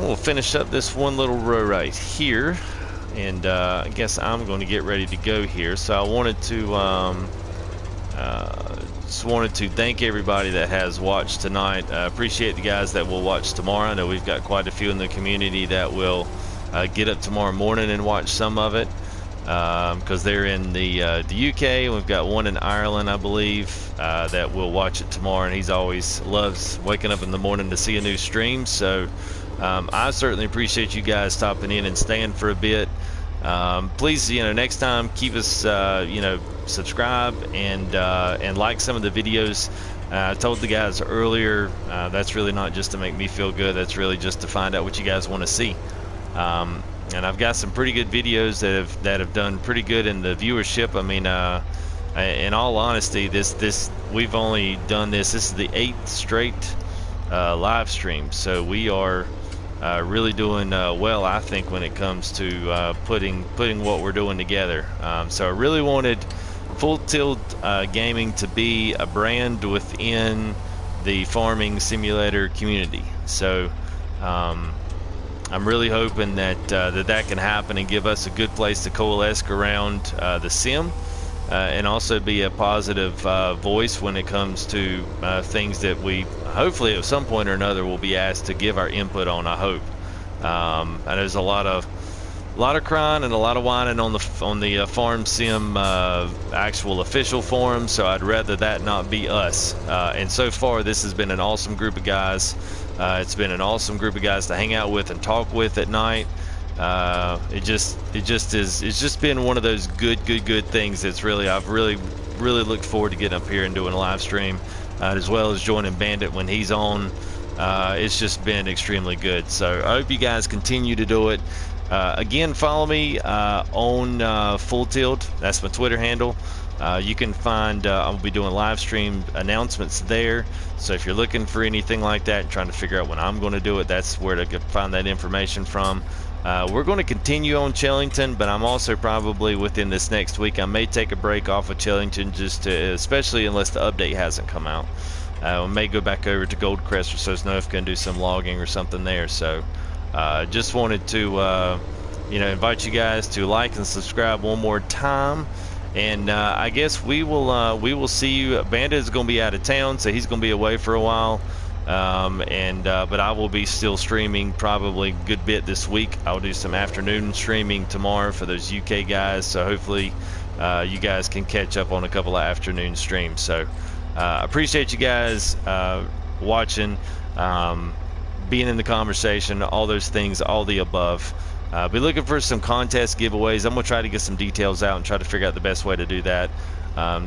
we'll finish up this one little row right here, and I guess I'm going to get ready to go here. So I wanted to just wanted to thank everybody that has watched tonight. Appreciate the guys that will watch tomorrow. I know we've got quite a few in the community that will get up tomorrow morning and watch some of it, because they're in the UK, and we've got one in Ireland, I believe, that will watch it tomorrow, and he's always loves waking up in the morning to see a new stream. So I certainly appreciate you guys stopping in and staying for a bit. Please, next time keep us, subscribe and like some of the videos. I told the guys earlier, that's really not just to make me feel good, that's really just to find out what you guys want to see. And I've got some pretty good videos that have done pretty good in the viewership. I mean, in all honesty, this we've only done this is the 8th straight live stream, so we are really doing well, I think, when it comes to putting what we're doing together. So I really wanted Full Tilt Gaming to be a brand within the farming simulator community. So I'm really hoping that that can happen and give us a good place to coalesce around the sim, and also be a positive voice when it comes to things that we hopefully at some point or another will be asked to give our input on. I hope. And there's a lot of crying and a lot of whining on the farm sim actual official forum, so I'd rather that not be us. And so far this has been an awesome group of guys. It's been an awesome group of guys to hang out with and talk with at night. It's just been one of those good things that's I've really looked forward to getting up here and doing a live stream, as well as joining Bandit when he's on. It's just been extremely good. So I hope you guys continue to do it. Again, follow me on Full Tilt. That's my Twitter handle. You can find I'll be doing live stream announcements there, so if you're looking for anything like that and trying to figure out when I'm going to do it, that's where to find that information from. We're going to continue on Chellington, but I'm also probably within this next week I may take a break off of Chellington, just to, especially unless the update hasn't come out. We may go back over to Goldcrest or Sosnof and do some logging or something there. So just wanted to invite you guys to like and subscribe one more time. And I guess we will see you. Bandit is going to be out of town, so he's going to be away for a while. But I will be still streaming probably a good bit this week. I'll do some afternoon streaming tomorrow for those UK guys. So hopefully you guys can catch up on a couple of afternoon streams. So appreciate you guys watching, being in the conversation, all those things, all the above. Be looking for some contest giveaways. I'm going to try to get some details out and try to figure out the best way to do that.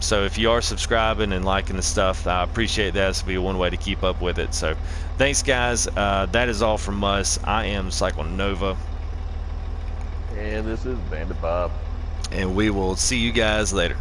So if you are subscribing and liking the stuff, I appreciate that. This will be one way to keep up with it. So thanks, guys. That is all from us. I am Cyclone Nova. And this is Bandit Bob. And we will see you guys later.